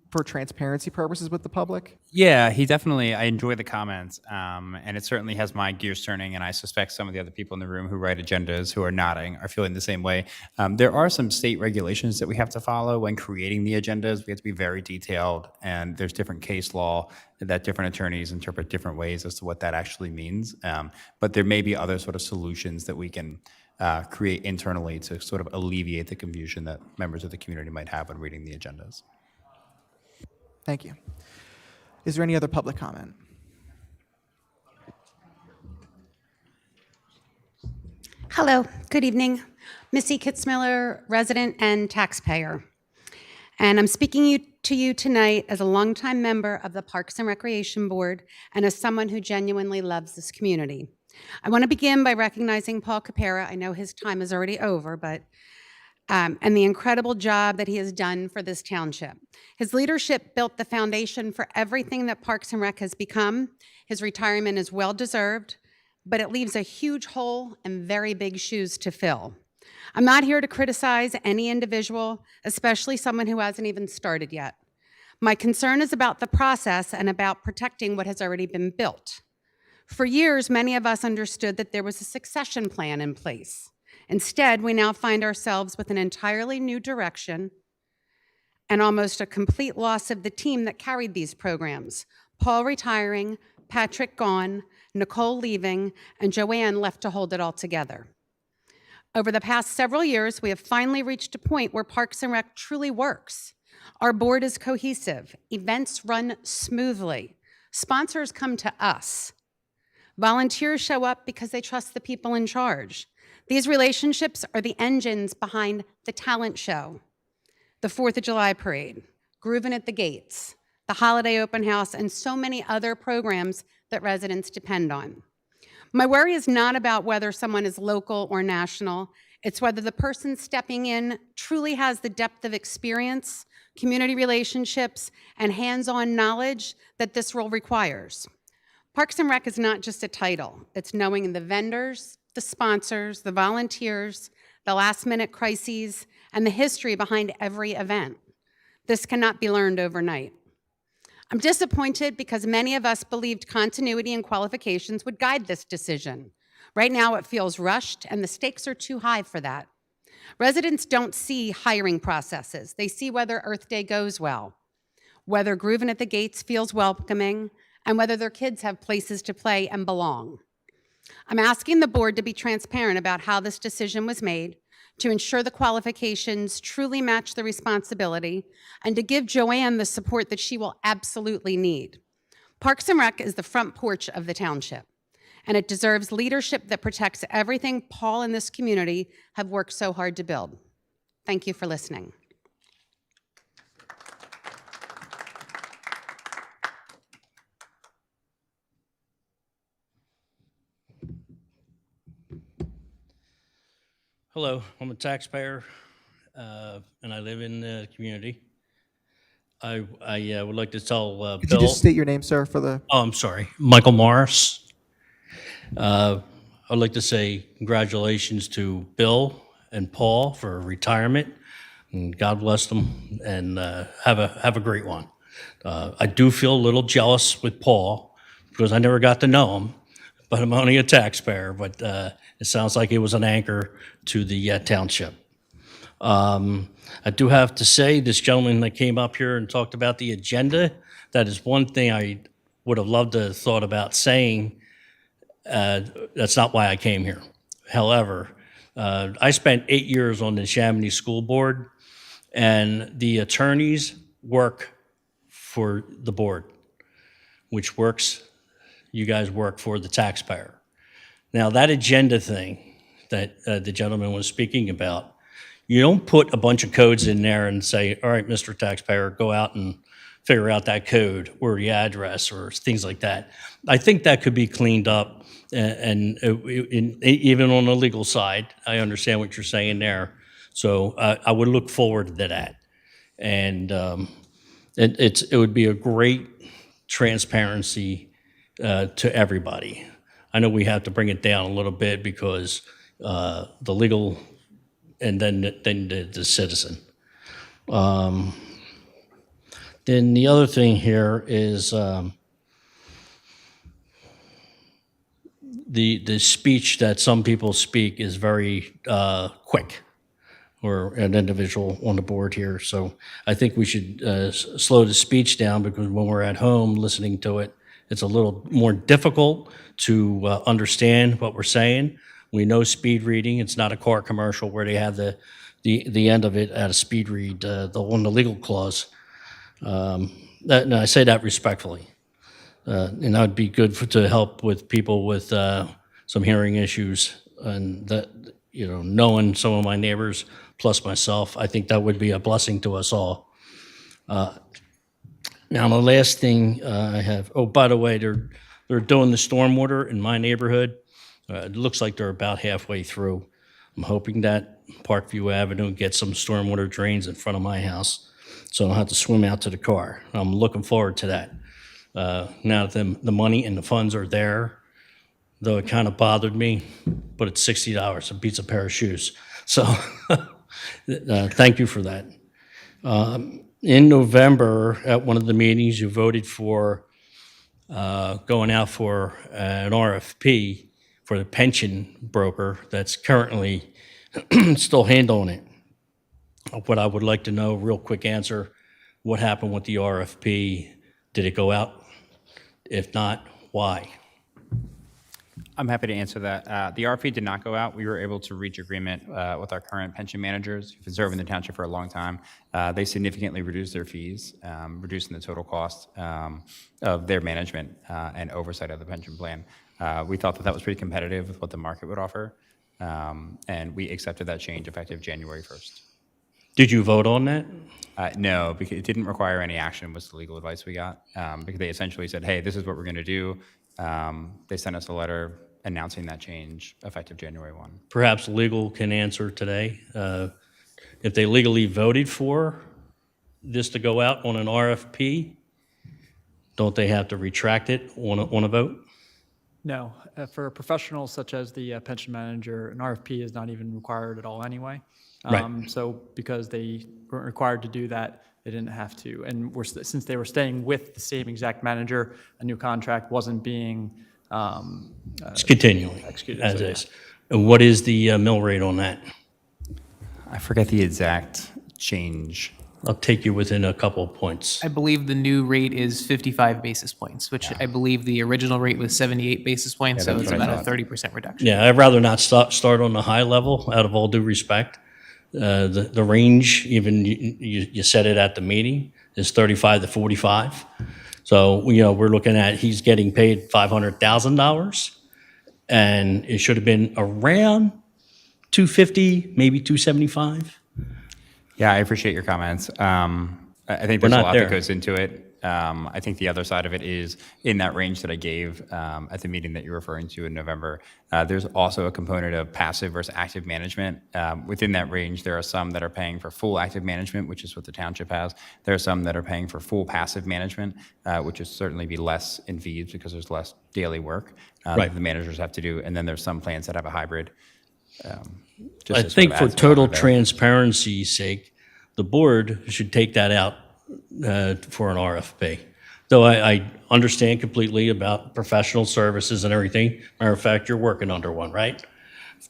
for transparency purposes with the public? Yeah, I enjoy the comments, and it certainly has my gears turning, and I suspect some of the other people in the room who write agendas who are nodding are feeling the same way. There are some state regulations that we have to follow when creating the agendas. We have to be very detailed, and there's different case law that different attorneys interpret different ways as to what that actually means. But there may be other sort of solutions that we can create internally to sort of alleviate the confusion that members of the community might have when reading the agendas. Thank you. Is there any other public comment? Hello, good evening. Missy Kitzmiller, resident and taxpayer. And I'm speaking to you tonight as a longtime member of the Parks and Recreation Board and as someone who genuinely loves this community. I want to begin by recognizing Paul Capera. I know his time is already over, but and the incredible job that he has done for this township. His leadership built the foundation for everything that Parks and Rec has become. His retirement is well-deserved, but it leaves a huge hole and very big shoes to fill. I'm not here to criticize any individual, especially someone who hasn't even started yet. My concern is about the process and about protecting what has already been built. For years, many of us understood that there was a succession plan in place. Instead, we now find ourselves with an entirely new direction and almost a complete loss of the team that carried these programs. Paul retiring, Patrick gone, Nicole leaving, and Joanne left to hold it all together. Over the past several years, we have finally reached a point where Parks and Rec truly works. Our board is cohesive, events run smoothly, sponsors come to us. Volunteers show up because they trust the people in charge. These relationships are the engines behind the talent show, the 4th of July parade, Groovin' at the Gates, the holiday open house, and so many other programs that residents depend on. My worry is not about whether someone is local or national. It's whether the person stepping in truly has the depth of experience, community relationships, and hands-on knowledge that this role requires. Parks and Rec is not just a title. It's knowing the vendors, the sponsors, the volunteers, the last-minute crises, and the history behind every event. This cannot be learned overnight. I'm disappointed because many of us believed continuity and qualifications would guide this decision. Right now, it feels rushed, and the stakes are too high for that. Residents don't see hiring processes. They see whether Earth Day goes well, whether Groovin' at the Gates feels welcoming, and whether their kids have places to play and belong. I'm asking the board to be transparent about how this decision was made, to ensure the qualifications truly match the responsibility, and to give Joanne the support that she will absolutely need. Parks and Rec is the front porch of the township, and it deserves leadership that protects everything Paul and this community have worked so hard to build. Thank you for listening. Hello, I'm a taxpayer, and I live in the community. I would like to tell Could Bill. you just state your name, sir, for the... Oh, I'm sorry, Michael Morris. I'd like to say congratulations to Bill and Paul for retirement, and God bless them, and have a great one. I do feel a little jealous with Paul because I never got to know him, but I'm only a taxpayer. But it sounds like it was an anchor to the township. I do have to say, this gentleman that came up here and talked about the agenda, that is one thing I would have loved to have thought about saying. That's not why I came here. However, I spent 8 years on the Chamonix School Board, and the attorneys work for the board, which works, you guys work for the taxpayer. Now, that agenda thing that the gentleman was speaking about, you don't put a bunch of codes in there and say, all right, Mr. Taxpayer, go out and figure out that code or the address or things like that. I think that could be cleaned up, and even on the legal side, I understand what you're saying there. So I would look forward to that. And it would be a great transparency to everybody. I know we have to bring it down a little bit because the legal and then the citizen. Then the other thing here is the speech that some people speak is very quick, or an individual on the board here. So I think we should slow the speech down, because when we're at home listening to it, it's a little more difficult to understand what we're saying. We know speed reading. It's not a car commercial where they have the end of it at a speed read on the legal clause. And I say that respectfully. And that would be good to help with people with some hearing issues, and that, you know, knowing some of my neighbors plus myself, I think that would be a blessing to us all. Now, the last thing I have, oh, by the way, they're doing the stormwater in my neighborhood. It looks like they're about halfway through. I'm hoping that Parkview Avenue gets some stormwater drains in front of my house, so I don't have to swim out to the car. I'm looking forward to that. Now that the money and the funds are there, though it kind of bothered me, but it's $60. It beats a pair of shoes. So thank you for that. In November, at one of the meetings, you voted for going out for an RFP for the pension broker that's currently still handling it. What I would like to know, real quick answer, what happened with the RFP? Did it go out? If not, why? I'm happy to answer that. The RFP did not go out. We were able to reach agreement with our current pension managers who've been serving the township for a long time. They significantly reduced their fees, reducing the total cost of their management and oversight of the pension plan. We thought that that was pretty competitive with what the market would offer, and we accepted that change effective January 1st. Did you vote on that? No, because it didn't require any action was the legal advice we got, because they essentially said, hey, this is what we're going to do. They sent us a letter announcing that change effective January 1. Perhaps legal can answer today. If they legally voted for this to go out on an RFP, don't they have to retract it on a vote? No, for professionals such as the pension manager, an RFP is not even required at all anyway. Right. So because they weren't required to do that, they didn't have to. And since they were staying with the same exact manager, a new contract wasn't being It's continuing executed. as So, is. And what is the mill rate on that? I forget the exact change. I'll take you within a couple of points. I believe the new rate is 55 basis points, which I believe the original rate was 78 basis points, Yeah, so that's it's what I about a thought. 30% reduction. Yeah, I'd rather not start on the high level, out of all due respect. The range, even you said it at the meeting, is 35 to 45. So, we're looking at, he's getting paid $500,000, and it should have been around 250, maybe 275. Yeah, I appreciate your comments. I think We're there's a not lot there. that goes into it. I think the other side of it is in that range that I gave at the meeting that you're referring to in November. There's also a component of passive versus active management. Within that range, there are some that are paying for full active management, which is what the township has. There are some that are paying for full passive management, which is certainly be less in fees because there's less daily work Right. that the managers have to do. And then there's some plans that have a hybrid. I think for total transparency's sake, the board should take that out for an RFP. Though I understand completely about professional services and everything. Matter of fact, you're working under one, right?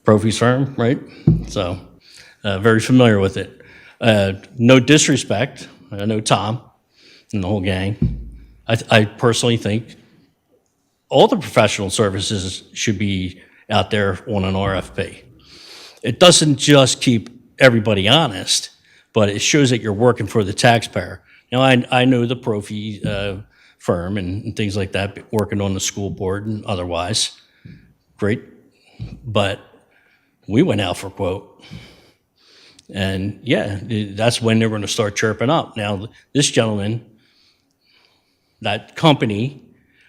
Profi's firm, right? So very familiar with it. No disrespect. I know Tom and the whole gang. I personally think all the professional services should be out there on an RFP. It doesn't just keep everybody honest, but it shows that you're working for the taxpayer. Now, I know the Profi firm and things like that, working on the school board and otherwise. Great. But we went out for quote. And yeah, that's when they're going to start chirping up. Now, this gentleman, that company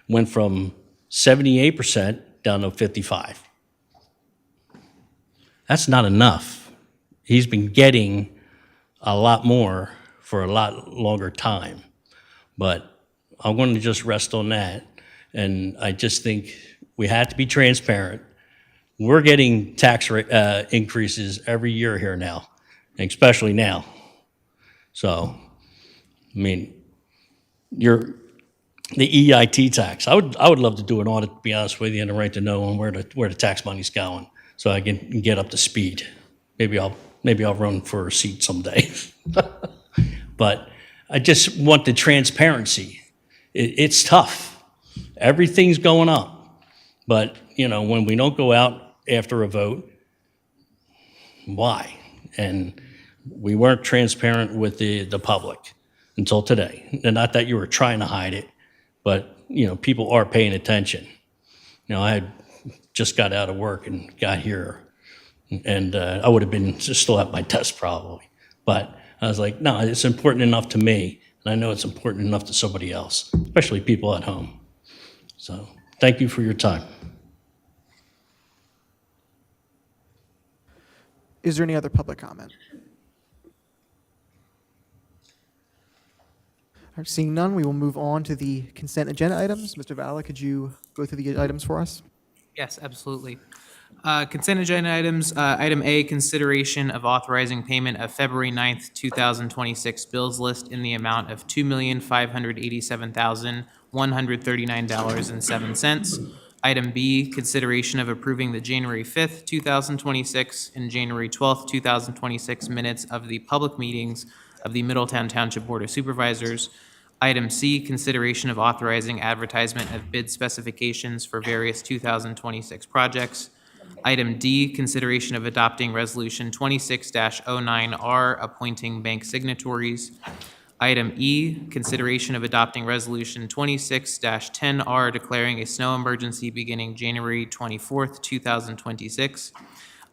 went from 78% down to 55. That's not enough. He's been getting a lot more for a lot longer time. But I'm going to just rest on that. And I just think we have to be transparent. We're getting tax increases every year here now, and especially now. So, I mean, the EIT tax. I would love to do an audit, to be honest with you, and a right to know on where the tax money's going, so I can get up to speed. Maybe I'll run for a seat someday. But I just want the transparency. It's tough. Everything's going up. But, when we don't go out after a vote, why? And we weren't transparent with the public until today. And not that you were trying to hide it, but, people are paying attention. I had just got out of work and got here, and I would have been still at my desk probably. But I was like, no, it's important enough to me, and I know it's important enough to somebody else, especially people at home. So thank you for your time. Is there any other public comment? All right, seeing none, we will move on to the consent agenda items. Mr. Valla, could you go through the items for us? Yes, absolutely. Consent agenda items. Item A, consideration of authorizing payment of February 9th, 2026 bills list in the amount of $2,587,139.07. Item B, consideration of approving the January 5th, 2026 and January 12th, 2026 minutes of the public meetings of the Middletown Township Board of Supervisors. Item C, consideration of authorizing advertisement of bid specifications for various 2026 projects. Item D, consideration of adopting Resolution 26-09R, appointing bank signatories. Item E, consideration of adopting Resolution 26-10R, declaring a snow emergency beginning January 24th, 2026.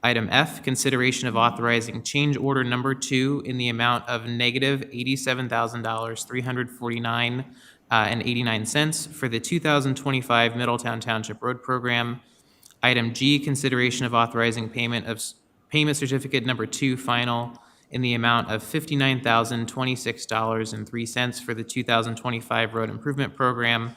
Item F, consideration of authorizing change order number 2 in the amount of negative $87,349 and 89 cents for the 2025 Middletown Township Road Program. Item G, consideration of authorizing payment certificate number 2 final in the amount of $59,026.03 for the 2025 Road Improvement Program.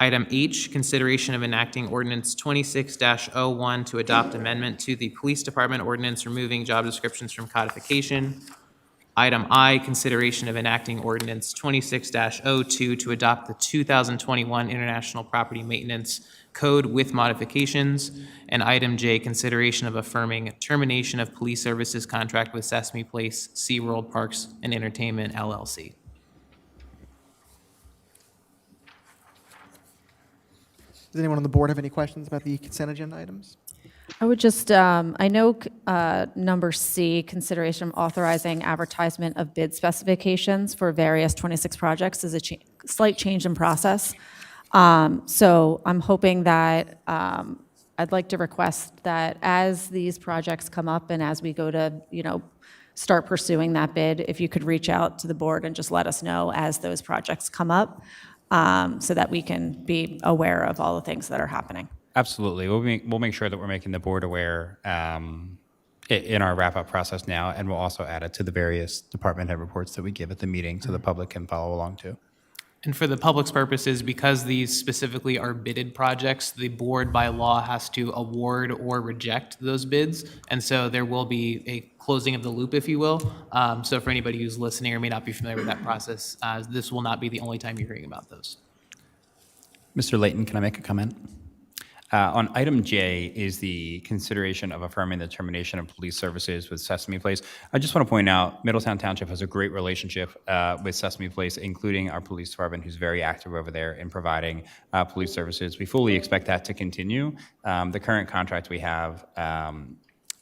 Item H, consideration of enacting ordinance 26-01 to adopt amendment to the Police Department ordinance removing job descriptions from codification. Item I, consideration of enacting ordinance 26-02 to adopt the 2021 International Property Maintenance Code with modifications. And item J, consideration of affirming termination of police services contract with Sesame Place, SeaWorld Parks and Entertainment, LLC. Does anyone on the board have any questions about the consent agenda items? I would just, I know number C, consideration of authorizing advertisement of bid specifications for various 26 projects is a slight change in process. So I'm hoping that I'd like to request that as these projects come up and as we go to, start pursuing that bid, if you could reach out to the board and just let us know as those projects come up, so that we can be aware of all the things that are happening. Absolutely. We'll make sure that we're making the board aware in our wrap-up process now, and we'll also add it to the various department head reports that we give at the meeting so the public can follow along too. And for the public's purposes, because these specifically are bidded projects, the board by law has to award or reject those bids. And so there will be a closing of the loop, if you will. So for anybody who's listening or may not be familiar with that process, this will not be the only time you're hearing about those. Mr. Layton, can I make a comment? On item J is the consideration of affirming the termination of police services with Sesame Place. I just want to point out Middletown Township has a great relationship with Sesame Place, including our police department, who's very active over there in providing police services. We fully expect that to continue. The current contract we have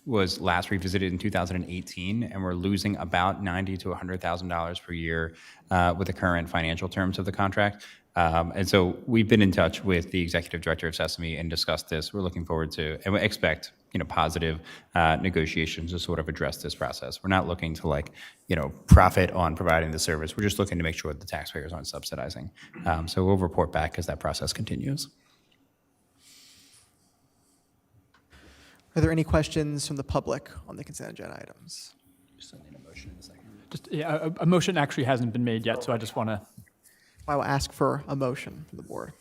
was last revisited in 2018, and we're losing about $90,000 to $100,000 per year with the current financial terms of the contract. And so we've been in touch with the executive director of Sesame and discussed this. We're looking forward to, and we expect, positive negotiations to sort of address this process. We're not looking to profit on providing the service. We're just looking to make sure that the taxpayers aren't subsidizing. So we'll report back as that process continues. Are there any questions from the public on the consent agenda items? Just sending a motion in a second. A motion actually hasn't been made yet, so I just want to. I will ask for a motion from the board.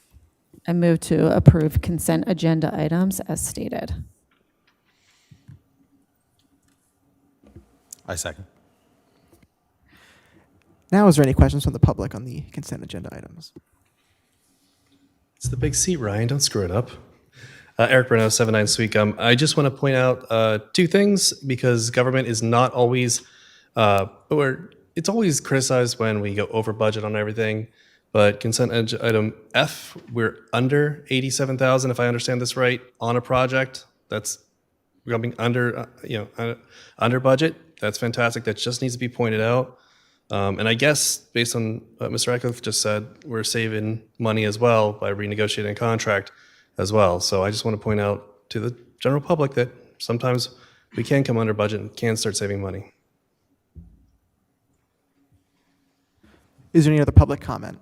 I move to approve consent agenda items as stated. I second. Now, is there any questions from the public on the consent agenda items? It's the big seat, Ryan. Don't screw it up. Eric Bruno, 79 Sweetgum. I just want to point out two things, because government is not always, or it's always criticized when we go over budget on everything. But consent item F, we're under 87,000, if I understand this right, on a project. We're going under, under budget. That's fantastic. That just needs to be pointed out. And I guess based on what Mr. Eckhoff just said, we're saving money as well by renegotiating a contract as well. So I just want to point out to the general public that sometimes we can come under budget and can start saving money. Is there any other public comment?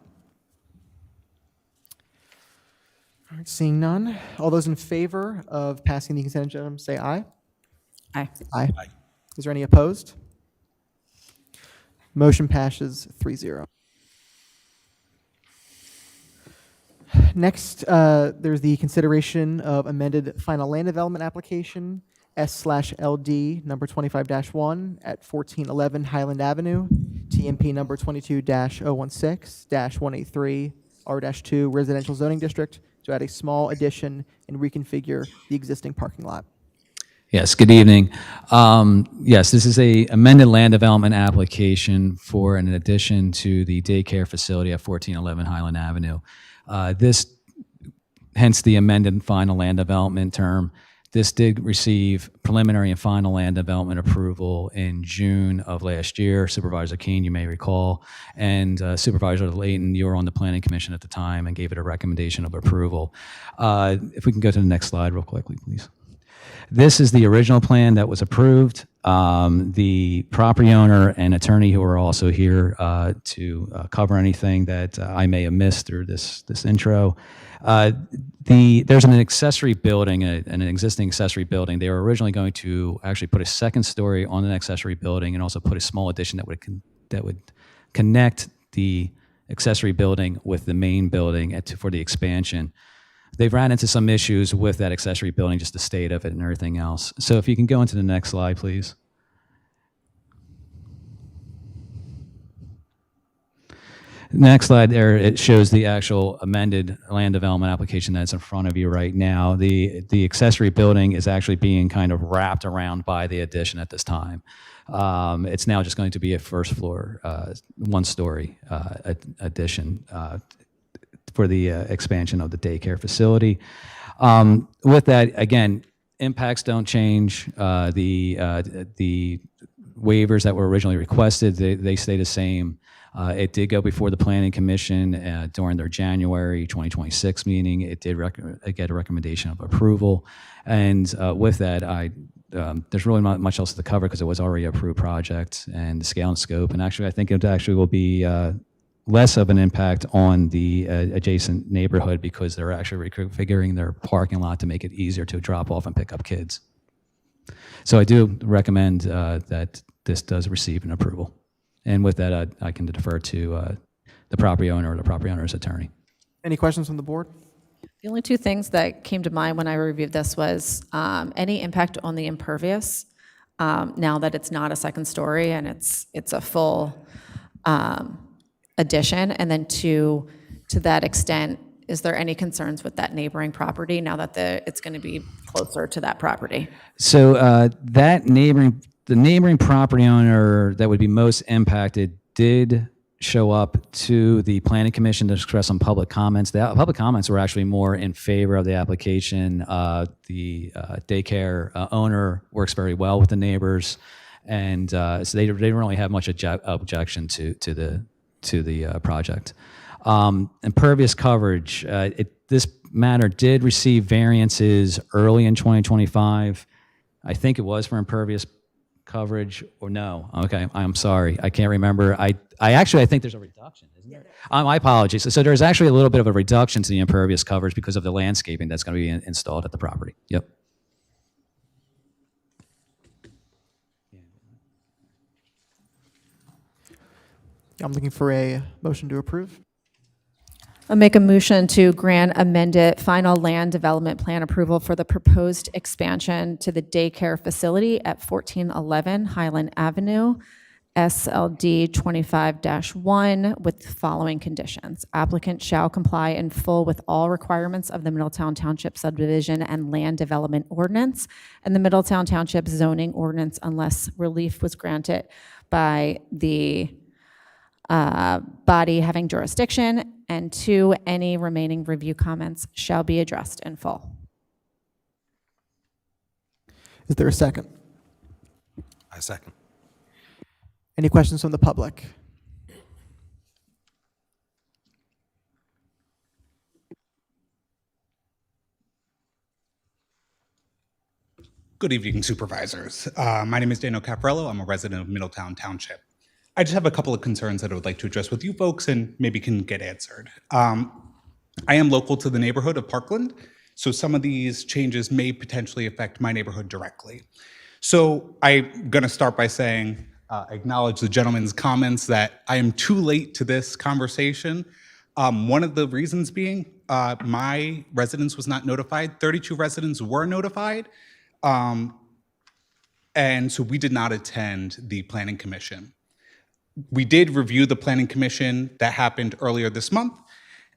All right, seeing none. All those in favor of passing the consent agenda, say aye. Aye. Aye. Is there any opposed? Motion passes 3-0. Next, there's the consideration of amended final land development application, S/LD number 25-1 at 1411 Highland Avenue, TMP number 22-016-183 R-2 Residential Zoning District to add a small addition and reconfigure the existing parking lot. Yes, good evening. Yes, this is a amended land development application for an addition to the daycare facility at 1411 Highland Avenue. Hence the amended final land development term. This did receive preliminary and final land development approval in June of last year. Supervisor Keene, you may recall, and Supervisor Layton, you were on the Planning Commission at the time and gave it a recommendation of approval. If we can go to the next slide real quickly, please. This is the original plan that was approved. The property owner and attorney who are also here to cover anything that I may have missed through this intro. There's an accessory building, an existing accessory building. They were originally going to actually put a second story on an accessory building and also put a small addition that would connect the accessory building with the main building for the expansion. They've ran into some issues with that accessory building, just the state of it and everything else. So if you can go into the next slide, please. Next slide there, it shows the actual amended land development application that's in front of you right now. The accessory building is actually being kind of wrapped around by the addition at this time. It's now just going to be a first floor, one-story addition for the expansion of the daycare facility. With that, again, impacts don't change. The waivers that were originally requested, they stay the same. It did go before the Planning Commission during their January 2026 meeting. It did get a recommendation of approval. And with that, there's really not much else to cover because it was already an approved project and the scale and scope. And actually, I think it actually will be less of an impact on the adjacent neighborhood because they're actually reconfiguring their parking lot to make it easier to drop off and pick up kids. So I do recommend that this does receive an approval. And with that, I can defer to the property owner or the property owner's attorney. Any questions from the board? The only two things that came to mind when I reviewed this was any impact on the impervious now that it's not a second story and it's a full addition, and then to that extent, is there any concerns with that neighboring property now that it's going to be closer to that property? So the neighboring property owner that would be most impacted did show up to the Planning Commission to express some public comments. The public comments were actually more in favor of the application. The daycare owner works very well with the neighbors, and so they didn't really have much objection to the project. Impervious coverage. This matter did receive variances early in 2025. I think it was for impervious coverage or no. Okay, I'm sorry. I can't remember. I think there's a reduction, isn't there? My apologies. So there's actually a little bit of a reduction to the impervious coverage because of the landscaping that's going to be installed at the property. Yep. I'm looking for a motion to approve. I'll make a motion to grant amended final land development plan approval for the proposed expansion to the daycare facility at 1411 Highland Avenue, SLD 25-1, with the following conditions. Applicant shall comply in full with all requirements of the Middletown Township subdivision and land development ordinance and the Middletown Township zoning ordinance unless relief was granted by the body having jurisdiction, and 2, any remaining review comments shall be addressed in full. Is there a second? I second. Any questions from the public? Good evening, Supervisors. My name is Daniel Caprello. I'm a resident of Middletown Township. I just have a couple of concerns that I would like to address with you folks and maybe can get answered. I am local to the neighborhood of Parkland, so some of these changes may potentially affect my neighborhood directly. So I'm gonna start by saying, acknowledge the gentleman's comments that I am too late to this conversation. One of the reasons being my residence was not notified. 32 residents were notified. And so we did not attend the Planning Commission. We did review the Planning Commission that happened earlier this month,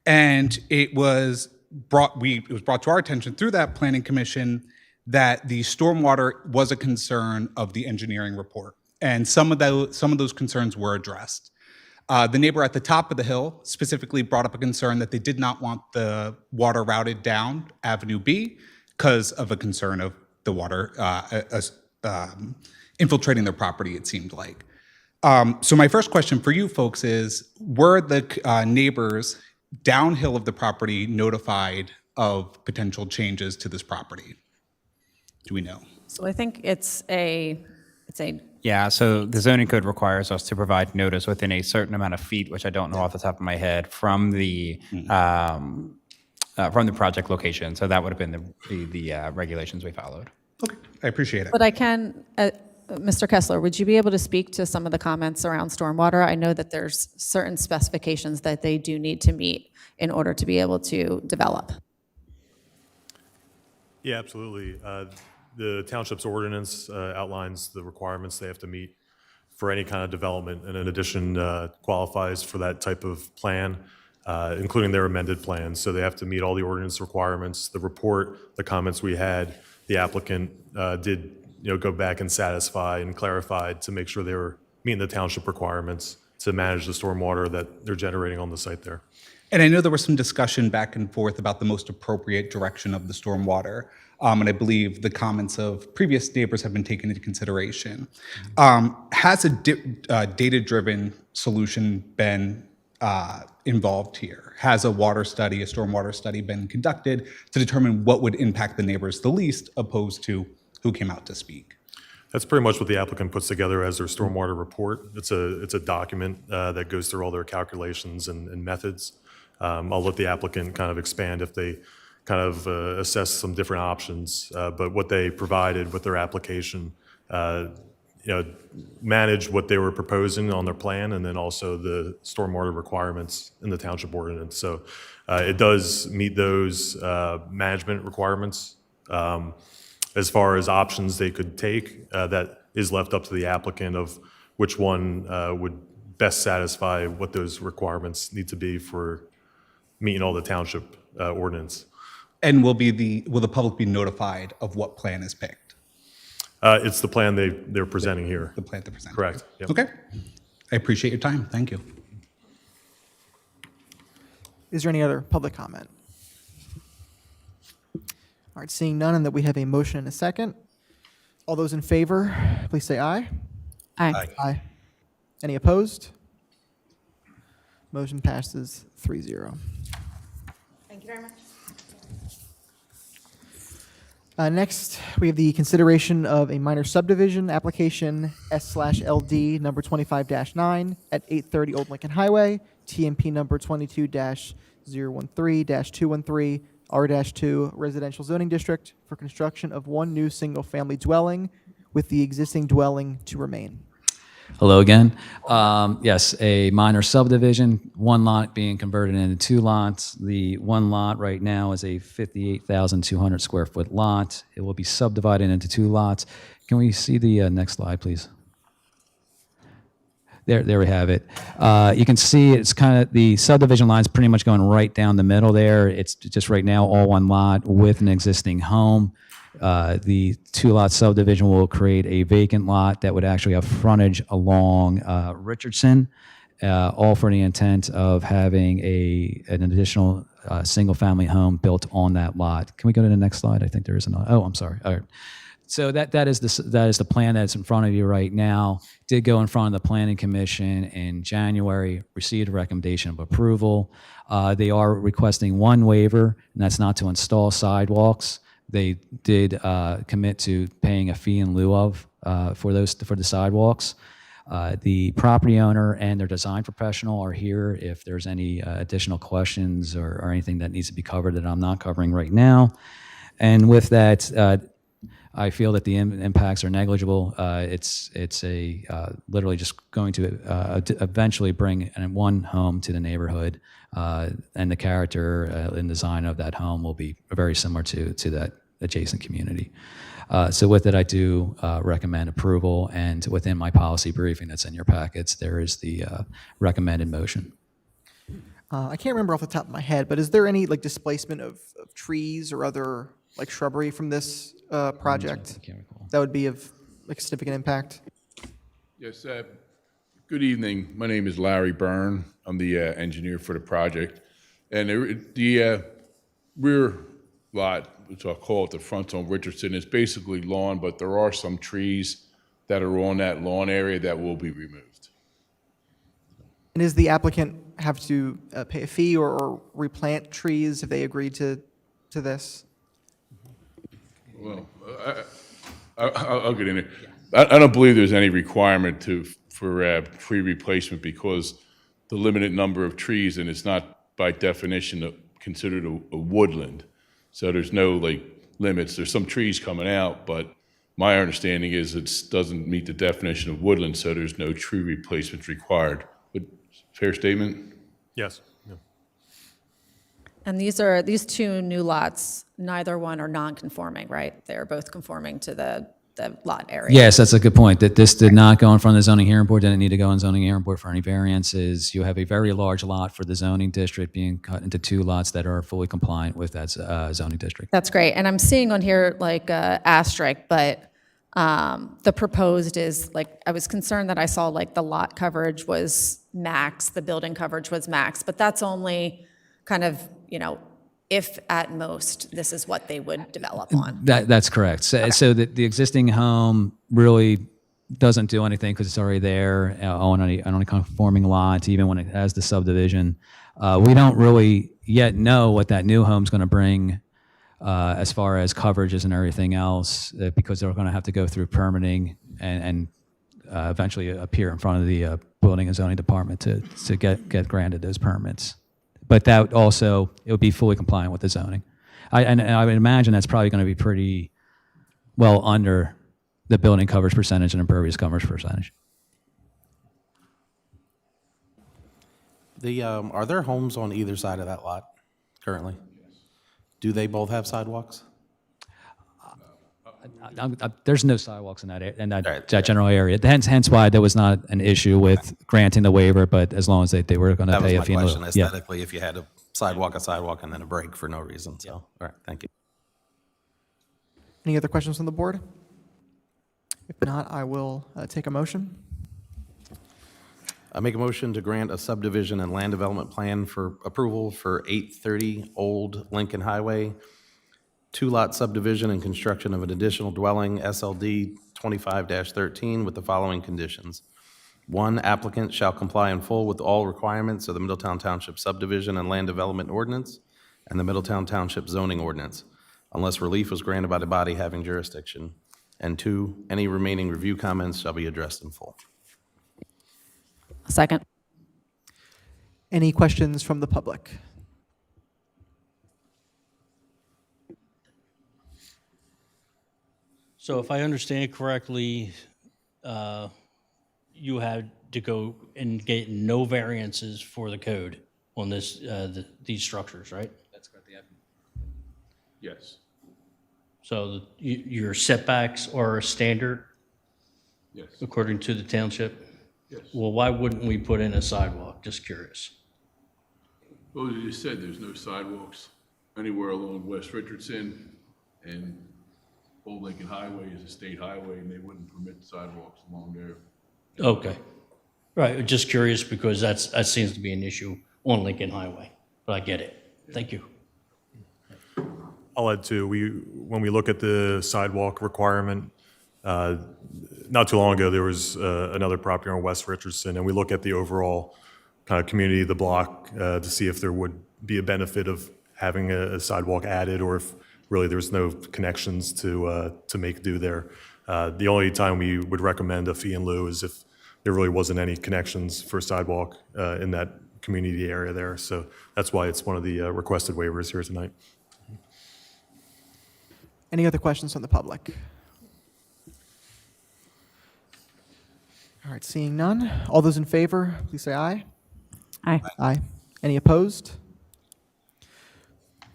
and it was brought to our attention through that Planning Commission that the stormwater was a concern of the engineering report, and some of those concerns were addressed. The neighbor at the top of the hill specifically brought up a concern that they did not want the water routed down Avenue B because of a concern of the water infiltrating their property, it seemed like. So my first question for you folks is, were the neighbors downhill of the property notified of potential changes to this property? Do we know? So I think it's a Yeah, so the zoning code requires us to provide notice within a certain amount of feet, which I don't know off the top of my head, from the project location. So that would have been the regulations we followed. Okay, I appreciate it. But I can, Mr. Kessler, would you be able to speak to some of the comments around stormwater? I know that there's certain specifications that they do need to meet in order to be able to develop. Yeah, absolutely. The township's ordinance outlines the requirements they have to meet for any kind of development, and in addition, qualifies for that type of plan, including their amended plans. So they have to meet all the ordinance requirements. The report, the comments we had, the applicant did go back and satisfy and clarify to make sure they were meeting the township requirements to manage the stormwater that they're generating on the site there. And I know there was some discussion back and forth about the most appropriate direction of the stormwater. And I believe the comments of previous neighbors have been taken into consideration. Has a data-driven solution been involved here? Has a water study, a stormwater study been conducted to determine what would impact the neighbors the least, opposed to who came out to speak? That's pretty much what the applicant puts together as their stormwater report. It's a document that goes through all their calculations and methods. I'll let the applicant kind of expand if they kind of assess some different options. But what they provided with their application, managed what they were proposing on their plan, and then also the stormwater requirements in the township ordinance. So it does meet those management requirements. As far as options they could take, that is left up to the applicant of which one would best satisfy what those requirements need to be for meeting all the township ordinance. And will the public be notified of what plan is picked? It's the plan they're presenting here. The plan they're presenting. Correct. Yep. Okay. I appreciate your time. Thank you. Is there any other public comment? All right, seeing none and that we have a motion and a second. All those in favor, please say aye. Aye. Aye. Any opposed? Motion passes 3-0. Thank you very much. Next, we have the consideration of a minor subdivision application S/LD number 25-9 at 830 Old Lincoln Highway, TMP number 22-013-213, R-2 Residential Zoning District for construction of one new single-family dwelling with the existing dwelling to remain. Hello again. Yes, a minor subdivision, one lot being converted into two lots. The one lot right now is a 58,200 square foot lot. It will be subdivided into two lots. Can we see the next slide, please? There we have it. You can see it's kind of, the subdivision line's pretty much going right down the middle there. It's just right now all one lot with an existing home. The two-lot subdivision will create a vacant lot that would actually have frontage along Richardson, all for the intent of having an additional single-family home built on that lot. Can we go to the next slide? I think there is another. Oh, I'm sorry. All right. So that is the plan that's in front of you right now. Did go in front of the Planning Commission in January, received a recommendation of approval. They are requesting one waiver, and that's not to install sidewalks. They did commit to paying a fee in lieu of for the sidewalks. The property owner and their design professional are here if there's any additional questions or anything that needs to be covered that I'm not covering right now. And with that, I feel that the impacts are negligible. It's literally just going to eventually bring one home to the neighborhood, and the character and design of that home will be very similar to that adjacent community. So with it, I do recommend approval, and within my policy briefing that's in your packets, there is the recommended motion. I can't remember off the top of my head, but is there any like displacement of trees or other like shrubbery from this project that would be of like significant impact? Yes, good evening. My name is Larry Byrne. I'm the engineer for the project. And the rear lot, which I'll call it the front on Richardson, is basically lawn, but there are some trees that are on that lawn area that will be removed. And does the applicant have to pay a fee or replant trees if they agree to this? Well, I'll get in there. I don't believe there's any requirement for tree replacement because the limited number of trees, and it's not by definition considered a woodland. So there's no like limits. There's some trees coming out, but my understanding is it doesn't meet the definition of woodland, so there's no tree replacement required. But fair statement? Yes. Yeah. And these two new lots, neither one are non-conforming, right? They're both conforming to the lot area. Yes, that's a good point. That this did not go in front of the zoning hearing board, didn't need to go in zoning hearing board for any variances. You have a very large lot for the zoning district being cut into two lots that are fully compliant with that zoning district. That's great. And I'm seeing on here like asterisk, but the proposed is like, I was concerned that I saw like the lot coverage was max, the building coverage was max, but that's only kind of, if at most, this is what they would develop on. That's correct. So the existing home really doesn't do anything because it's already there on a conforming lot, even when it has the subdivision. We don't really yet know what that new home's going to bring as far as coverages and everything else, because they're going to have to go through permitting and eventually appear in front of the building and zoning department to get granted those permits. But that also, it would be fully compliant with the zoning. And I would imagine that's probably going to be pretty well under the building coverage percentage and impervious coverage percentage. Are there homes on either side of that lot currently? Do they both have sidewalks? There's no sidewalks in that general area. Hence why there was not an issue with granting the waiver, but as long as they were going to pay a fee. That was my question, aesthetically, if you had a sidewalk, and then a break for no reason. So, all right, thank you. Any other questions from the board? If not, I will take a motion. I make a motion to grant a subdivision and land development plan for approval for 830 Old Lincoln Highway, two-lot subdivision and construction of an additional dwelling, SLD 25-13, with the following conditions. 1, applicant shall comply in full with all requirements of the Middletown Township subdivision and land development ordinance and the Middletown Township zoning ordinance, unless relief was granted by the body having jurisdiction. And 2, any remaining review comments shall be addressed in full. Second. Any questions from the public? So if I understand correctly, you had to go and get no variances for the code on this, these structures, right? That's correct. Yes. So your setbacks are standard? Yes. According to the township? Yes. Well, why wouldn't we put in a sidewalk? Just curious. Well, as you said, there's no sidewalks anywhere along West Richardson, and Old Lincoln Highway is a state highway, and they wouldn't permit sidewalks along there. Okay. Right, just curious because that seems to be an issue on Lincoln Highway, but I get it. Thank you. I'll add too, when we look at the sidewalk requirement, not too long ago, there was another property on West Richardson, and we look at the overall kind of community of the block to see if there would be a benefit of having a sidewalk added, or if really there's no connections to make do there. The only time we would recommend a fee in lieu is if there really wasn't any connections for sidewalk in that community area there. So that's why it's one of the requested waivers here tonight. Any other questions from the public? All right, seeing none. All those in favor, please say aye. Aye. Aye. Any opposed?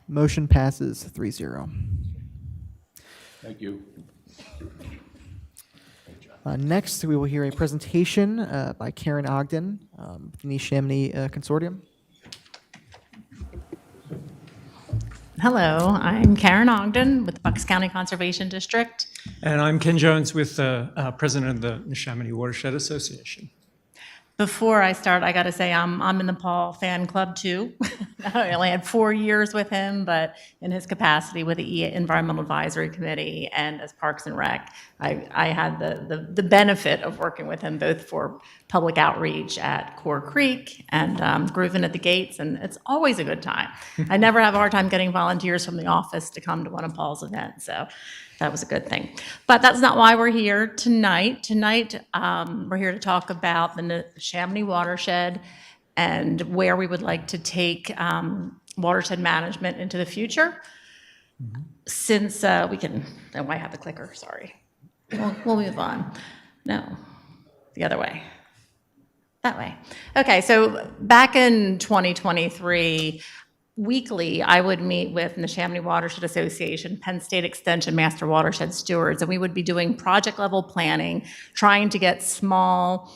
Motion passes 3-0. Thank you. Next, we will hear a presentation by Karen Ogden, from the Chamonix Consortium. Hello, I'm Karen Ogden with the Bucks County Conservation District. And I'm Ken Jones with the president of the Neshaminy Watershed Association. Before I start, I got to say I'm in the Paul fan club too. I only had 4 years with him, but in his capacity with the Environmental Advisory Committee and as Parks and Rec, I had the benefit of working with him both for public outreach at Core Creek and Groovin at the Gates, and it's always a good time. I never have a hard time getting volunteers from the office to come to one of Paul's events, so that was a good thing. But that's not why we're here tonight. Tonight, we're here to talk about the Chamonix watershed and where we would like to take watershed management into the future. Since we can, oh, I have the clicker, sorry. We'll move on. No, the other way. That way. Okay, so back in 2023, weekly, I would meet with the Chamonix Watershed Association, Penn State Extension Master Watershed Stewards, and we would be doing project level planning, trying to get small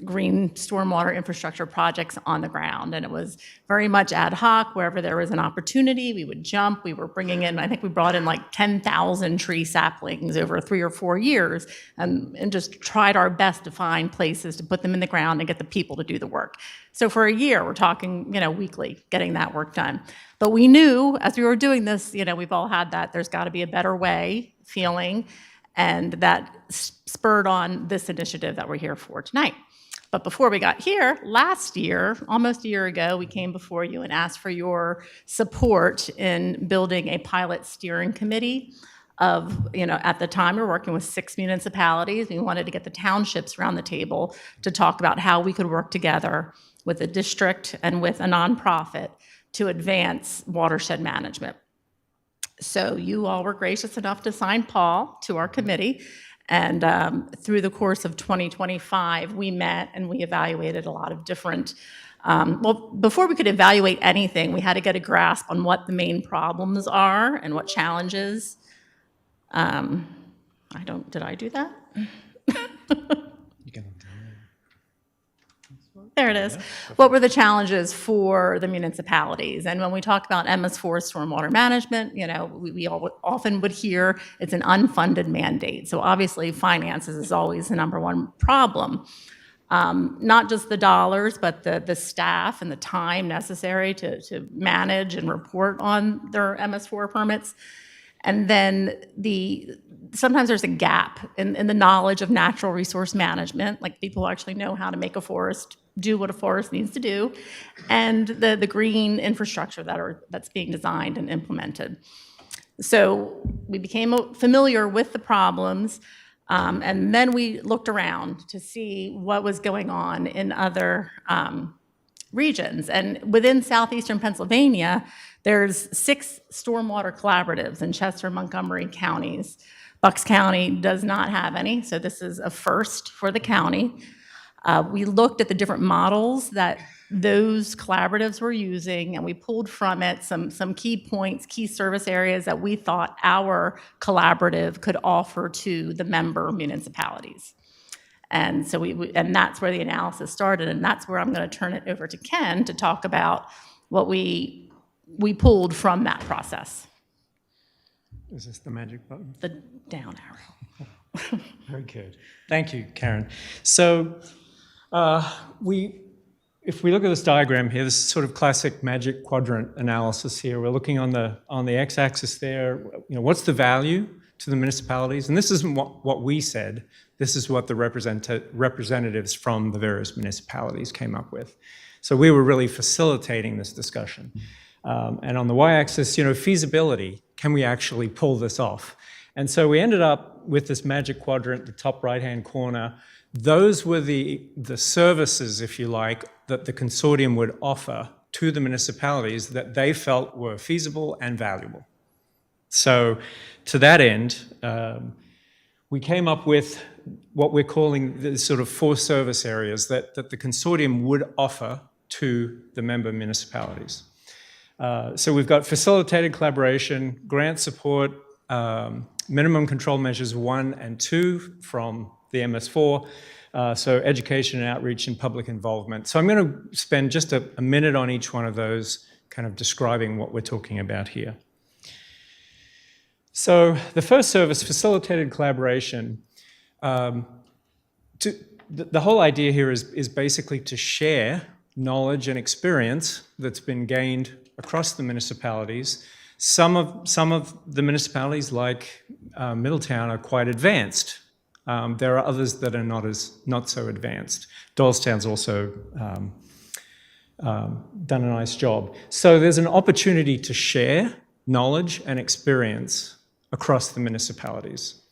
green stormwater infrastructure projects on the ground. And it was very much ad hoc. Wherever there was an opportunity, we would jump. We were bringing in, I think we brought in like 10,000 tree saplings over 3 or 4 years and just tried our best to find places to put them in the ground and get the people to do the work. So for a year, we're talking, weekly, getting that work done. But we knew as we were doing this, we've all had that there's got to be a better way feeling, and that spurred on this initiative that we're here for tonight. But before we got here, last year, almost a year ago, we came before you and asked for your support in building a pilot steering committee of, at the time we were working with 6 municipalities. We wanted to get the townships around the table to talk about how we could work together with a district and with a nonprofit to advance watershed management. So you all were gracious enough to sign Paul to our committee. And through the course of 2025, we met and we evaluated a lot of different, before we could evaluate anything, we had to get a grasp on what the main problems are and what challenges. Did I do that? There it is. What were the challenges for the municipalities? And when we talk about MS4 stormwater management, we often would hear it's an unfunded mandate. So obviously finances is always the #1 problem. Not just the dollars, but the staff and the time necessary to manage and report on their MS4 permits. And then sometimes there's a gap in the knowledge of natural resource management, like people actually know how to make a forest do what a forest needs to do, and the green infrastructure that's being designed and implemented. So we became familiar with the problems, and then we looked around to see what was going on in other regions. And within southeastern Pennsylvania, there's 6 stormwater collaboratives in Chester and Montgomery counties. Bucks County does not have any, so this is a first for the county. We looked at the different models that those collaboratives were using, and we pulled from it some key points, key service areas that we thought our collaborative could offer to the member municipalities. And so and that's where the analysis started, and that's where I'm going to turn it over to Ken to talk about what we pulled from that process. Is this the magic button? The down arrow. Very good. Thank you, Karen. So if we look at this diagram here, this is sort of classic magic quadrant analysis here. We're looking on the x-axis there, what's the value to the municipalities? And this isn't what we said. This is what the representatives from the various municipalities came up with. So we were really facilitating this discussion. And on the y-axis, feasibility, can we actually pull this off? And so we ended up with this magic quadrant, the top right-hand corner. Those were the services, if you like, that the consortium would offer to the municipalities that they felt were feasible and valuable. So to that end, we came up with what we're calling the sort of 4 service areas that the consortium would offer to the member municipalities. So we've got facilitated collaboration, grant support, minimum control measures 1 and 2 from the MS4, so education and outreach and public involvement. So I'm going to spend just a minute on each one of those, kind of describing what we're talking about here. So the first service, facilitated collaboration, the whole idea here is basically to share knowledge and experience that's been gained across the municipalities. Some of the municipalities, like Middletown, are quite advanced. There are others that are not so advanced. Doylestown's also done a nice job. So there's an opportunity to share knowledge and experience across the municipalities.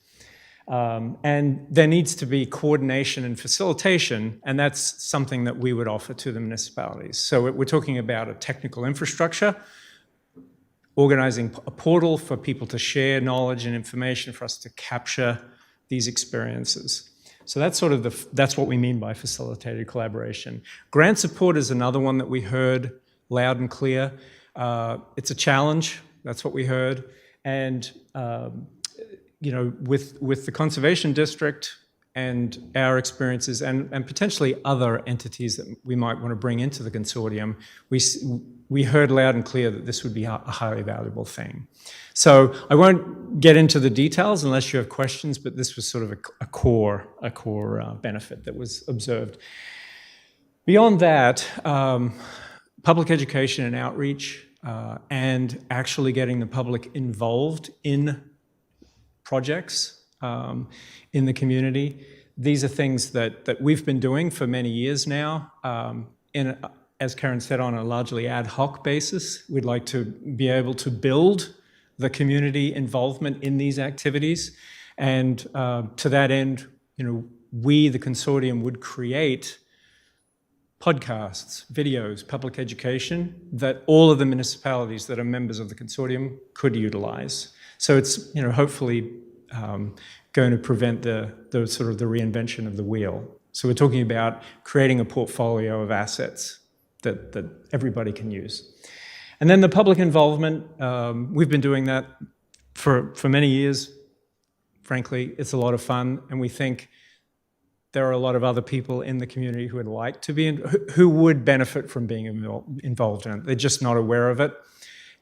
And there needs to be coordination and facilitation, and that's something that we would offer to the municipalities. So we're talking about a technical infrastructure, organizing a portal for people to share knowledge and information for us to capture these experiences. So that's sort of that's what we mean by facilitated collaboration. Grant support is another one that we heard loud and clear. It's a challenge, that's what we heard. And you know, with the Conservation District and our experiences and potentially other entities that we might want to bring into the consortium, we heard loud and clear that this would be a highly valuable thing. So I won't get into the details unless you have questions, but this was sort of a core benefit that was observed. Beyond that, public education and outreach and actually getting the public involved in projects in the community. These are things that we've been doing for many years now, as Karen said, on a largely ad hoc basis. We'd like to be able to build the community involvement in these activities. And to that end, you know, we, the consortium, would create podcasts, videos, public education that all of the municipalities that are members of the consortium could utilize. So it's, you know, hopefully going to prevent the sort of the reinvention of the wheel. So we're talking about creating a portfolio of assets that everybody can use. And then the public involvement, we've been doing that for many years. Frankly, it's a lot of fun, and we think there are a lot of other people in the community who would like to be who would benefit from being involved in it. They're just not aware of it.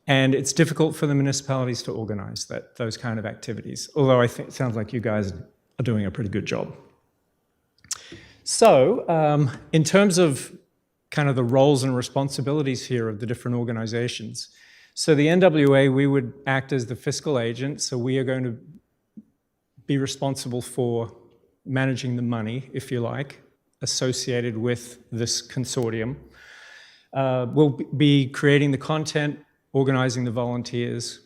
And it's difficult for the municipalities to organize those kind of activities, although I think it sounds like you guys are doing a pretty good job. So in terms of kind of the roles and responsibilities here of the different organizations, so the NWA, we would act as the fiscal agent, so we are going to be responsible for managing the money, if you like, associated with this consortium. We'll be creating the content, organizing the volunteers.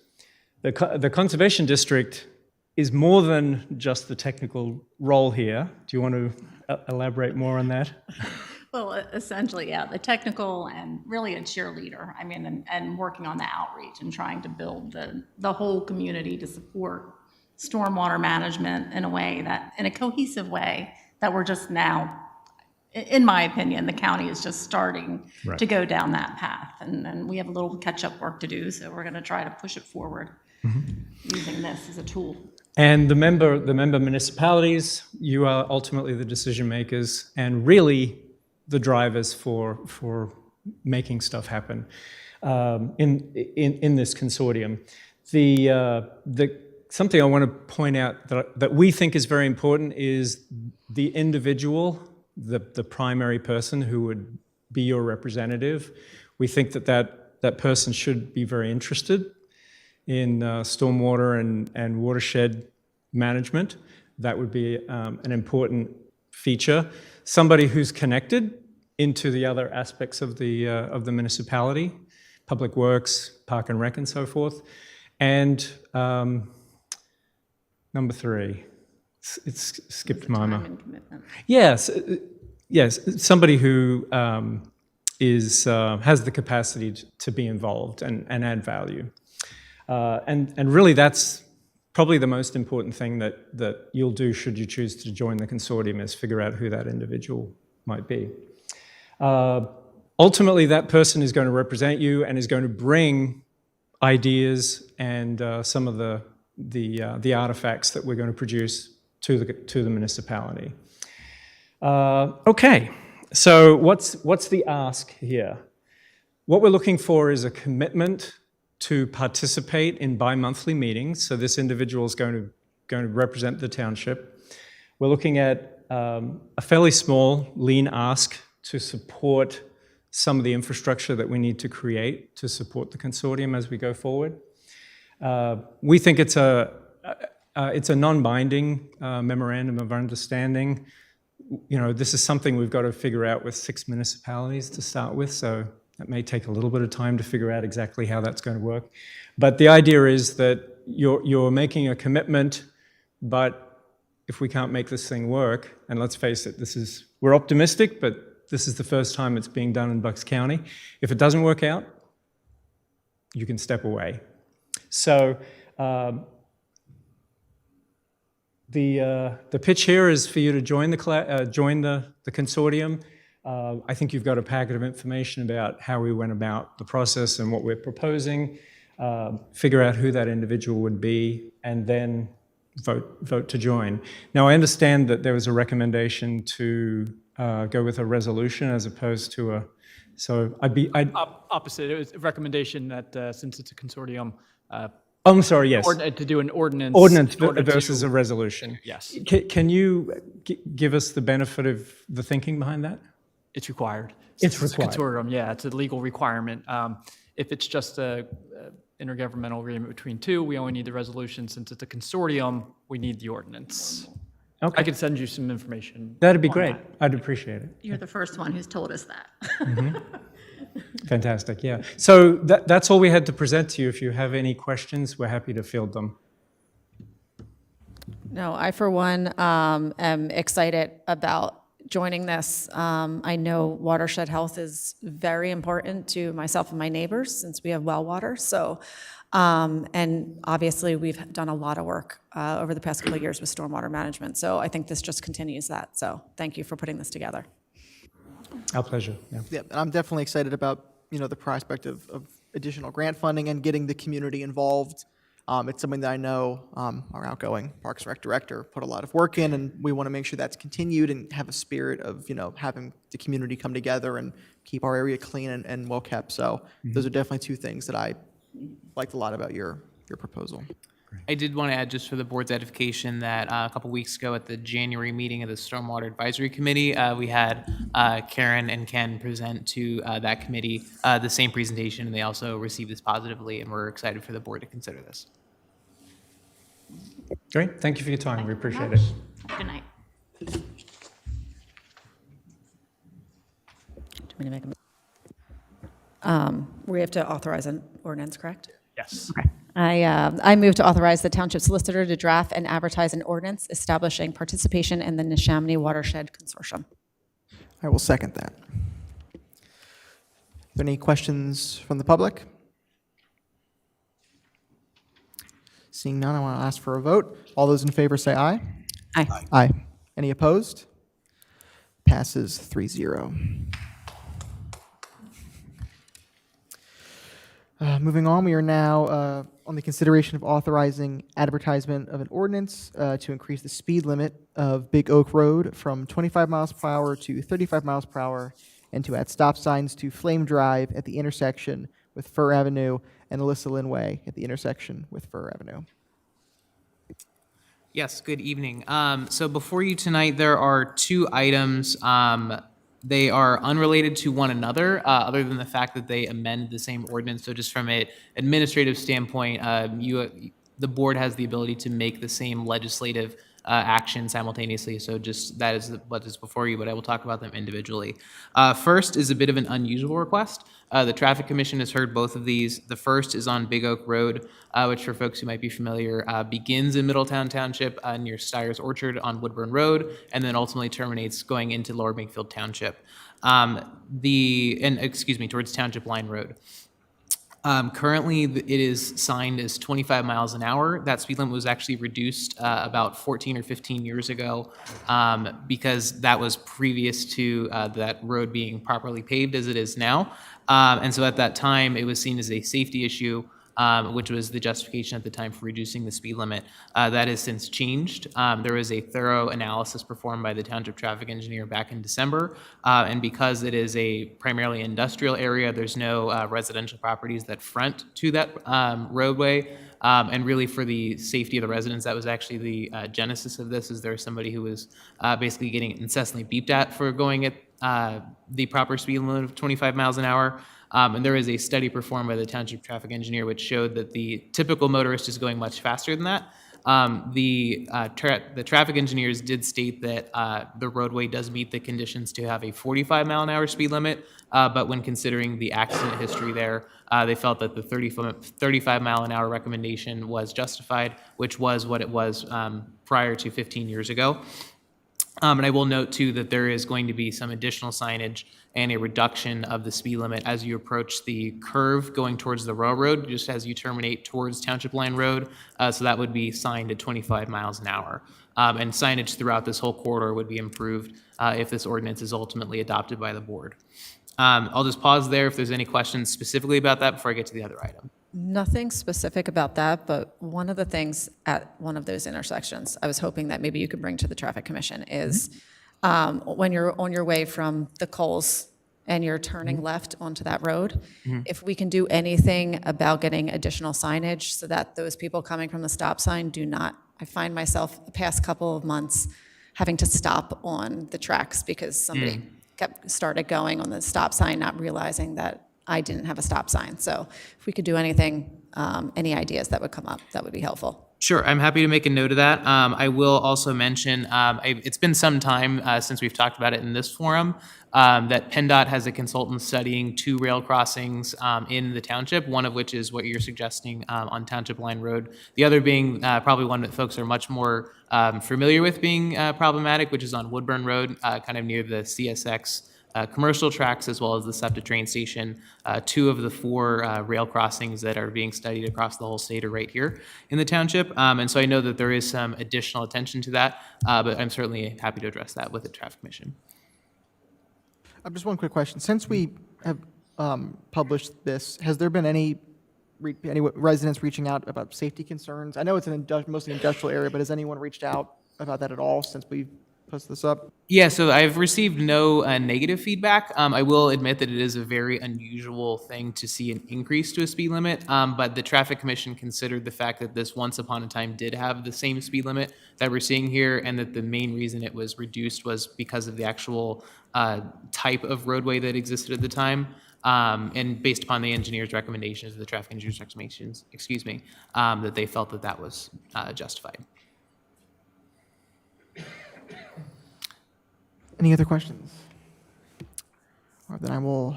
The Conservation District is more than just the technical role here. Do you want to elaborate more on that? Well, essentially, yeah, the technical and really a cheerleader. I mean, and working on the outreach and trying to build the whole community to support stormwater management in a way that, in a cohesive way, that we're just now, in my opinion, the county is just starting to go down that path. And we have a little catch-up work to do, so we're going to try to push it forward using this as a tool. And the member municipalities, you are ultimately the decision makers and really the drivers for making stuff happen in this consortium. Something I want to point out that we think is very important is the individual, the primary person who would be your representative. We think that person should be very interested in stormwater and watershed management. That would be an important feature. Somebody who's connected into the other aspects of the municipality, public works, park and rec, and so forth. And number 3, it's skipped my mind. Time and commitment. Yes, somebody who has the capacity to be involved and add value. And really that's probably the most important thing that you'll do should you choose to join the consortium is figure out who that individual might be. Ultimately, that person is going to represent you and is going to bring ideas and some of the artifacts that we're going to produce to the municipality. Okay, so what's the ask here? What we're looking for is a commitment to participate in bi-monthly meetings. So this individual is going to represent the township. We're looking at a fairly small, lean ask to support some of the infrastructure that we need to create to support the consortium as we go forward. We think it's a non-binding memorandum of understanding. You know, this is something we've got to figure out with 6 municipalities to start with, so that may take a little bit of time to figure out exactly how that's going to work. But the idea is that you're making a commitment, but if we can't make this thing work, and let's face it, we're optimistic, but this is the first time it's being done in Bucks County. If it doesn't work out, you can step away. So the pitch here is for you to join the consortium. I think you've got a packet of information about how we went about the process and what we're proposing, figure out who that individual would be, and then vote to join. Now, I understand that there was a recommendation to go with a resolution as opposed to a, so Opposite, it was a recommendation that since it's a consortium, I'm sorry, yes. To do an ordinance. Ordinance versus a resolution. Yes. Can you give us the benefit of the thinking behind that? It's required. It's required. a consortium, yeah, it's a legal requirement. If it's just a intergovernmental agreement between two, we only need the resolution. Since it's a consortium, we need the ordinance. Okay. I can send you some information. That'd be on great. that. I'd appreciate it. You're the first one who's told us that. Fantastic, yeah. So that's all we had to present to you. If you have any questions, we're happy to field them. No, I, for one, am excited about joining this. I know watershed health is very important to myself and my neighbors since we have well water. So, and obviously we've done a lot of work over the past couple of years with stormwater management. So I think this just continues that. So thank you for putting this together. Our pleasure, yeah. Yeah, and I'm definitely excited about, the prospect of additional grant funding and getting the community involved. It's something that I know our outgoing Parks and Rec director put a lot of work in, and we want to make sure that's continued and have a spirit of, having the community come together and keep our area clean and well kept. So those are definitely two things that I liked a lot about your proposal. I did want to add, just for the board's edification, that a couple weeks ago at the January meeting of the Stormwater Advisory Committee, we had Karen and Ken present to that committee the same presentation, and they also received this positively, and we're excited for the board to consider this. Great. Thank you for your time. We appreciate it. Good night. Do you want me to make we have to authorize an ordinance, correct? Yes. Okay. I move to authorize the township solicitor to draft and advertise an ordinance establishing participation in the Neshaminy Watershed Consortium. I will second that. Are there any questions from the public? Seeing none, I want to ask for a vote. All those in favor say aye. Aye. Aye. Any opposed? Passes 3-0. Moving on, we are now on the consideration of authorizing advertisement of an ordinance to increase the speed limit of Big Oak Road from 25 miles per hour to 35 miles per hour, and to add stop signs to Flame Drive at the intersection with Fir Avenue and Alyssa Lynn Way at the intersection with Fir Avenue. Yes, good evening. So before you tonight, there are two items. They are unrelated to one another, other than the fact that they amend the same ordinance. So just from an administrative standpoint, the board has the ability to make the same legislative action simultaneously. So just that is what is before you, but I will talk about them individually. First is a bit of an unusual request. The Traffic Commission has heard both of these. The first is on Big Oak Road, which for folks who might be familiar, begins in Middletown Township near Steyer's Orchard on Woodburn Road, and then ultimately terminates going into Lower Makefield Township. Towards Township Line Road. Currently, it is signed as 25 miles an hour. That speed limit was actually reduced about 14 or 15 years ago because that was previous to that road being properly paved as it is now. And so at that time, it was seen as a safety issue, which was the justification at the time for reducing the speed limit. That has since changed. There was a thorough analysis performed by the township traffic engineer back in December, and because it is a primarily industrial area, there's no residential properties that front to that roadway. And really for the safety of the residents, that was actually the genesis of this, is there was somebody who was basically getting incessantly beeped at for going at the proper speed limit of 25 miles an hour. And there is a study performed by the township traffic engineer which showed that the typical motorist is going much faster than that. The traffic engineers did state that the roadway does meet the conditions to have a 45 mile an hour speed limit, but when considering the accident history there, they felt that the 35 mile an hour recommendation was justified, which was what it was prior to 15 years ago. And I will note too that there is going to be some additional signage and a reduction of the speed limit as you approach the curve going towards the railroad, just as you terminate towards Township Line Road. So that would be signed at 25 miles an hour. And signage throughout this whole corridor would be improved if this ordinance is ultimately adopted by the board. I'll just pause there if there's any questions specifically about that before I get to the other item. Nothing specific about that, but one of the things at one of those intersections, I was hoping that maybe you could bring to the Traffic Commission is when you're on your way from the Coles and you're turning left onto that road, if we can do anything about getting additional signage so that those people coming from the stop sign do not, I find myself the past couple of months having to stop on the tracks because somebody started going on the stop sign, not realizing that I didn't have a stop sign. So if we could do anything, any ideas that would come up, that would be helpful. Sure, I'm happy to make a note of that. I will also mention, it's been some time since we've talked about it in this forum, that PennDOT has a consultant studying 2 rail crossings in the township, one of which is what you're suggesting on Township Line Road. The other being probably one that folks are much more familiar with being problematic, which is on Woodburn Road, kind of near the CSX commercial tracks as well as the SEPTA train station. 2 of the 4 rail crossings that are being studied across the whole state are right here in the township. And so I know that there is some additional attention to that, but I'm certainly happy to address that with the Traffic Commission. Just one quick question. Since we have published this, has there been any residents reaching out about safety concerns? I know it's mostly industrial area, but has anyone reached out about that at all since we posted this up? Yeah, so I've received no negative feedback. I will admit that it is a very unusual thing to see an increase to a speed limit, but the Traffic Commission considered the fact that this once upon a time did have the same speed limit that we're seeing here, and that the main reason it was reduced was because of the actual type of roadway that existed at the time. And based upon the engineer's recommendations, the traffic engineer's recommendations, that they felt that that was justified. Any other questions? All right, then I will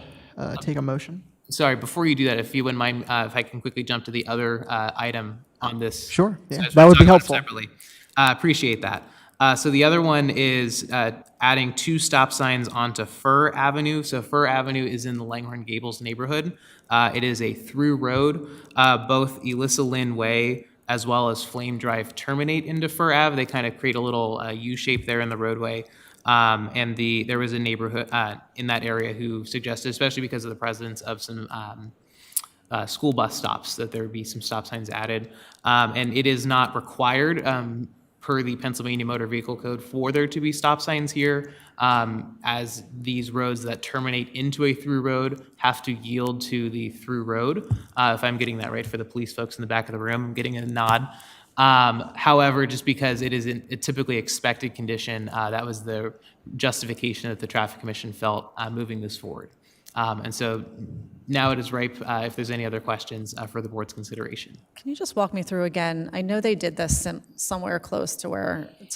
take a motion. Sorry, before you do that, if you wouldn't mind, if I can quickly jump to the other item on this. Sure, yeah, So that would be talk about it helpful. Separately. Appreciate that. So the other one is adding 2 stop signs onto Fir Avenue. So Fir Avenue is in the Langhorne Gables neighborhood. It is a through road. Both Elissa Lynn Way as well as Flame Drive terminate into Fir Ave. They kind of create a little U shape there in the roadway. And there was a neighborhood in that area who suggested, especially because of the presence of some school bus stops, that there would be some stop signs added. And it is not required per the Pennsylvania Motor Vehicle Code for there to be stop signs here, as these roads that terminate into a through road have to yield to the through road. If I'm getting that right for the police folks in the back of the room, I'm getting a nod. However, just because it is a typically expected condition, that was the justification that the Traffic Commission felt moving this forward. And so now it is ripe if there's any other questions for the board's consideration. Can you just walk me through again? I know they did this somewhere close to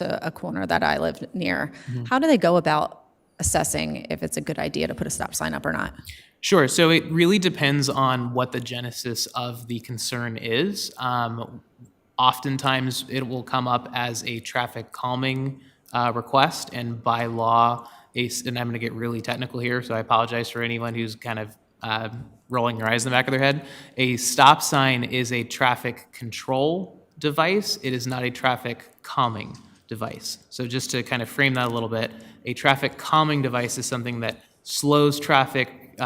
a corner that I lived near. How do they go about assessing if it's a good idea to put a stop sign up or not? Sure. So it really depends on what the genesis of the concern is. Oftentimes, it will come up as a traffic calming request, and by law, and I'm going to get really technical here, so I apologize for anyone who's kind of rolling their eyes in the back of their head. A stop sign is a traffic control device. It is not a traffic calming device. So just to kind of frame that a little bit, a traffic calming device is something that slows traffic,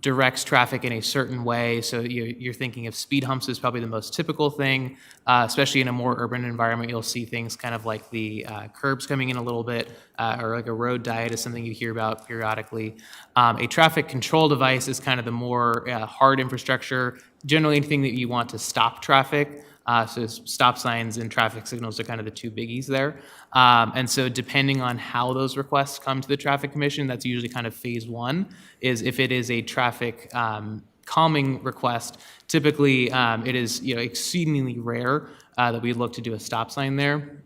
directs traffic in a certain way. So you're thinking of speed humps is probably the most typical thing, especially in a more urban environment. You'll see things kind of like the curbs coming in a little bit, or like a road diet is something you hear about periodically. A traffic control device is kind of the more hard infrastructure, generally anything that you want to stop traffic. So stop signs and traffic signals are kind of the two biggies there. And so depending on how those requests come to the Traffic Commission, that's usually kind of phase one, is if it is a traffic calming request, typically it is exceedingly rare that we look to do a stop sign there.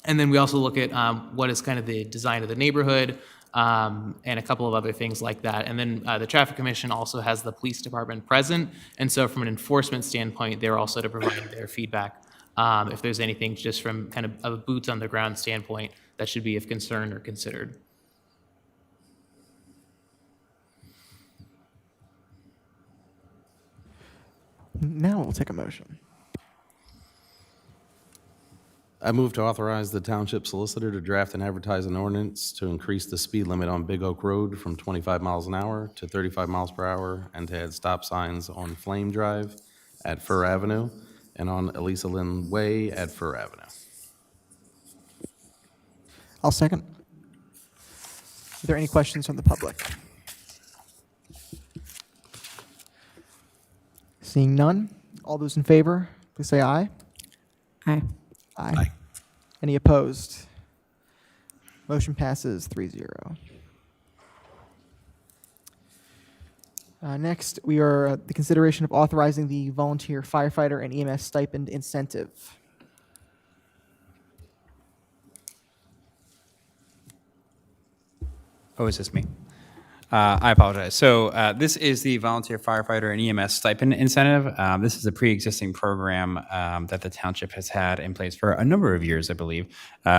And then we also look at what is kind of the design of the neighborhood, and a couple of other things like that. And then the Traffic Commission also has the police department present. And so from an enforcement standpoint, they're also to provide their feedback if there's anything just from kind of a boots on the ground standpoint that should be of concern or considered. Now we'll take a motion. I move to authorize the township solicitor to draft and advertise an ordinance to increase the speed limit on Big Oak Road from 25 miles an hour to 35 miles per hour, and to add stop signs on Flame Drive at Fir Avenue and on Elisa Lynn Way at Fir Avenue. I'll second. Are there any questions from the public? Seeing none, all those in favor, please say aye. Aye. Aye. Any opposed? Motion passes 3-0. Next, we are at the consideration of authorizing the volunteer firefighter and EMS stipend incentive. Oh, is this me? I apologize. So this is the volunteer firefighter and EMS stipend incentive. This is a pre-existing program that the township has had in place for a number of years, I believe.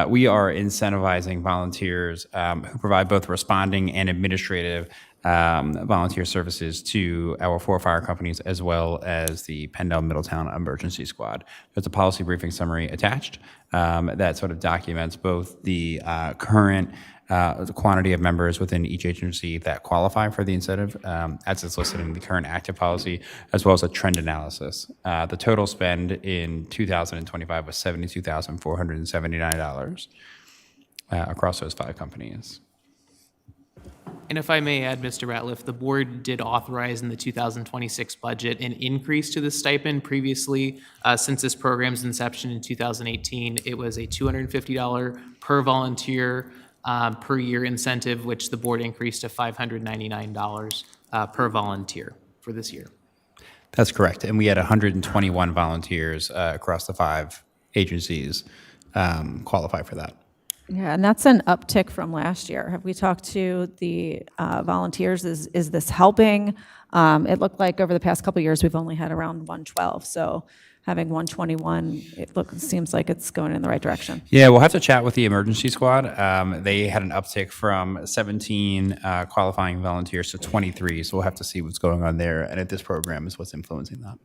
We are incentivizing volunteers who provide both responding and administrative volunteer services to our 4 fire companies, as well as the Pendle Middletown Emergency Squad. There's a policy briefing summary attached that sort of documents both the current the quantity of members within each agency that qualify for the incentive, as it's listed in the current active policy, as well as a trend analysis. The total spend in 2025 was $72,479 across those 5 companies. And if I may add, Mr. Ratliff, the board did authorize in the 2026 budget an increase to the stipend. Previously, since this program's inception in 2018, it was a $250 per volunteer per year incentive, which the board increased to $599 per volunteer for this year. That's correct. And we had 121 volunteers across the 5 agencies qualify for that. Yeah, and that's an uptick from last year. Have we talked to the volunteers? Is this helping? It looked like over the past couple of years, we've only had around 112. So having 121, seems like it's going in the right direction. Yeah, we'll have to chat with the emergency squad. They had an uptick from 17 qualifying volunteers to 23. So we'll have to see what's going on there. And if this program is what's influencing that.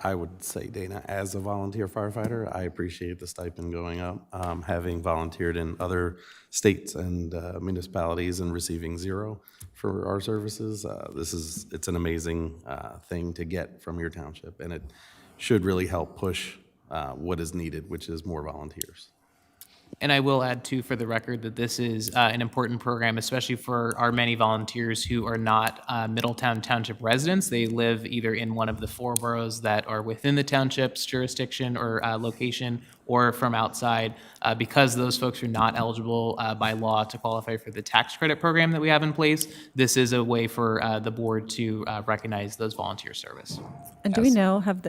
I would say, Dana, as a volunteer firefighter, I appreciate the stipend going up. Having volunteered in other states and municipalities and receiving 0 for our services, it's an amazing thing to get from your township, and it should really help push what is needed, which is more volunteers. And I will add, too, for the record, that this is an important program, especially for our many volunteers who are not Middletown Township residents. They live either in one of the 4 boroughs that are within the township's jurisdiction or location, or from outside. Because those folks are not eligible by law to qualify for the tax credit program that we have in place, this is a way for the board to recognize those volunteer service. And do we know, have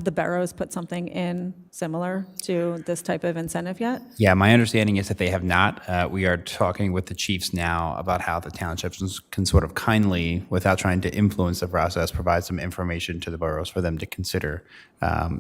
the boroughs put something in similar to this type of incentive yet? Yeah, my understanding is that they have not. We are talking with the chiefs now about how the townships can sort of kindly, without trying to influence the process, provide some information to the boroughs for them to consider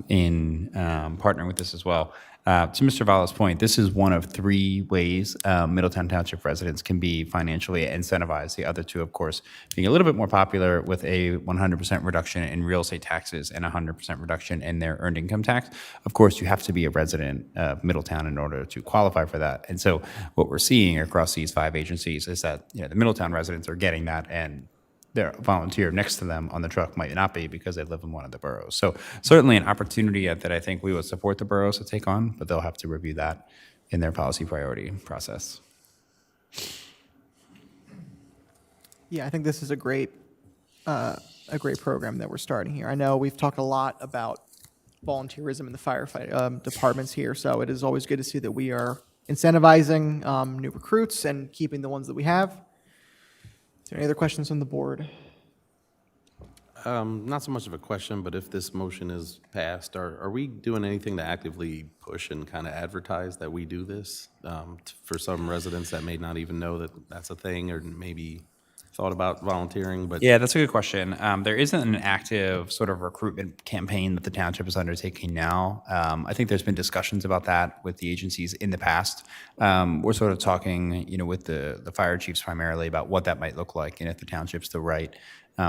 in partnering with this as well. To Mr. Vala's point, this is one of 3 ways Middletown Township residents can be financially incentivized. The other 2, of course, being a little bit more popular with a 100% reduction in real estate taxes and 100% reduction in their earned income tax. Of course, you have to be a resident of Middletown in order to qualify for that. And so what we're seeing across these 5 agencies is that the Middletown residents are getting that, and their volunteer next to them on the truck might not be because they live in one of the boroughs. So certainly an opportunity that I think we would support the boroughs to take on, but they'll have to review that in their policy priority process. Yeah, I think this is a great program that we're starting here. I know we've talked a lot about volunteerism in the firefight departments here, so it is always good to see that we are incentivizing new recruits and keeping the ones that we have. Is there any other questions on the board? Not so much of a question, but if this motion is passed, are we doing anything to actively push and kind of advertise that we do this for some residents that may not even know that that's a thing or maybe thought about volunteering? But Yeah, that's a good question. There isn't an active sort of recruitment campaign that the township is undertaking now. I think there's been discussions about that with the agencies in the past. We're sort of talking, with the fire chiefs primarily about what that might look like and if the township's the right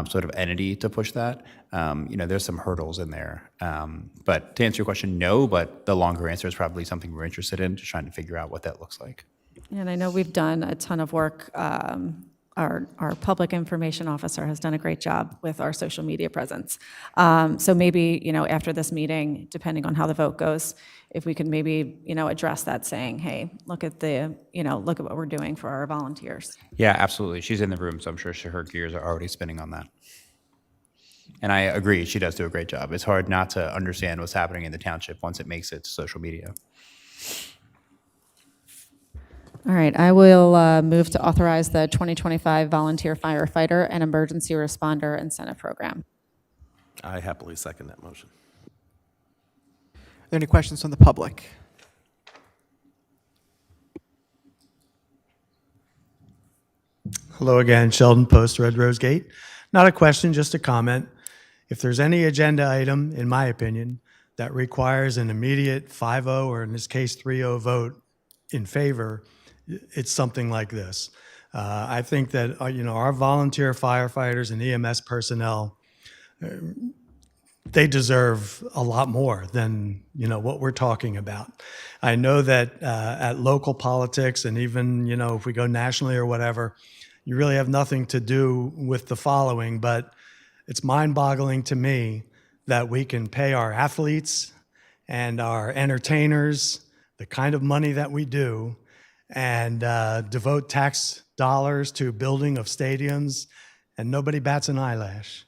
sort of entity to push that. There's some hurdles in there. But to answer your question, no, but the longer answer is probably something we're interested in, just trying to figure out what that looks like. And I know we've done a ton of work. Our public information officer has done a great job with our social media presence. So maybe, after this meeting, depending on how the vote goes, if we could maybe, address that saying, hey, look at what we're doing for our volunteers. Yeah, absolutely. She's in the room, so I'm sure her gears are already spinning on that. And I agree, she does do a great job. It's hard not to understand what's happening in the township once it makes it to social media. All right, I will move to authorize the 2025 Volunteer Firefighter and Emergency Responder Incentive Program. I happily second that motion. Are there any questions from the public? Hello again, Sheldon Post, Red Rose Gate. Not a question, just a comment. If there's any agenda item, in my opinion, that requires an immediate 5-0, or in this case 3-0 vote in favor, it's something like this. I think that our volunteer firefighters and EMS personnel, they deserve a lot more than what we're talking about. I know that at local politics and even if we go nationally or whatever, you really have nothing to do with the following, but it's mind-boggling to me that we can pay our athletes and our entertainers the kind of money that we do and devote tax dollars to building of stadiums, and nobody bats an eyelash.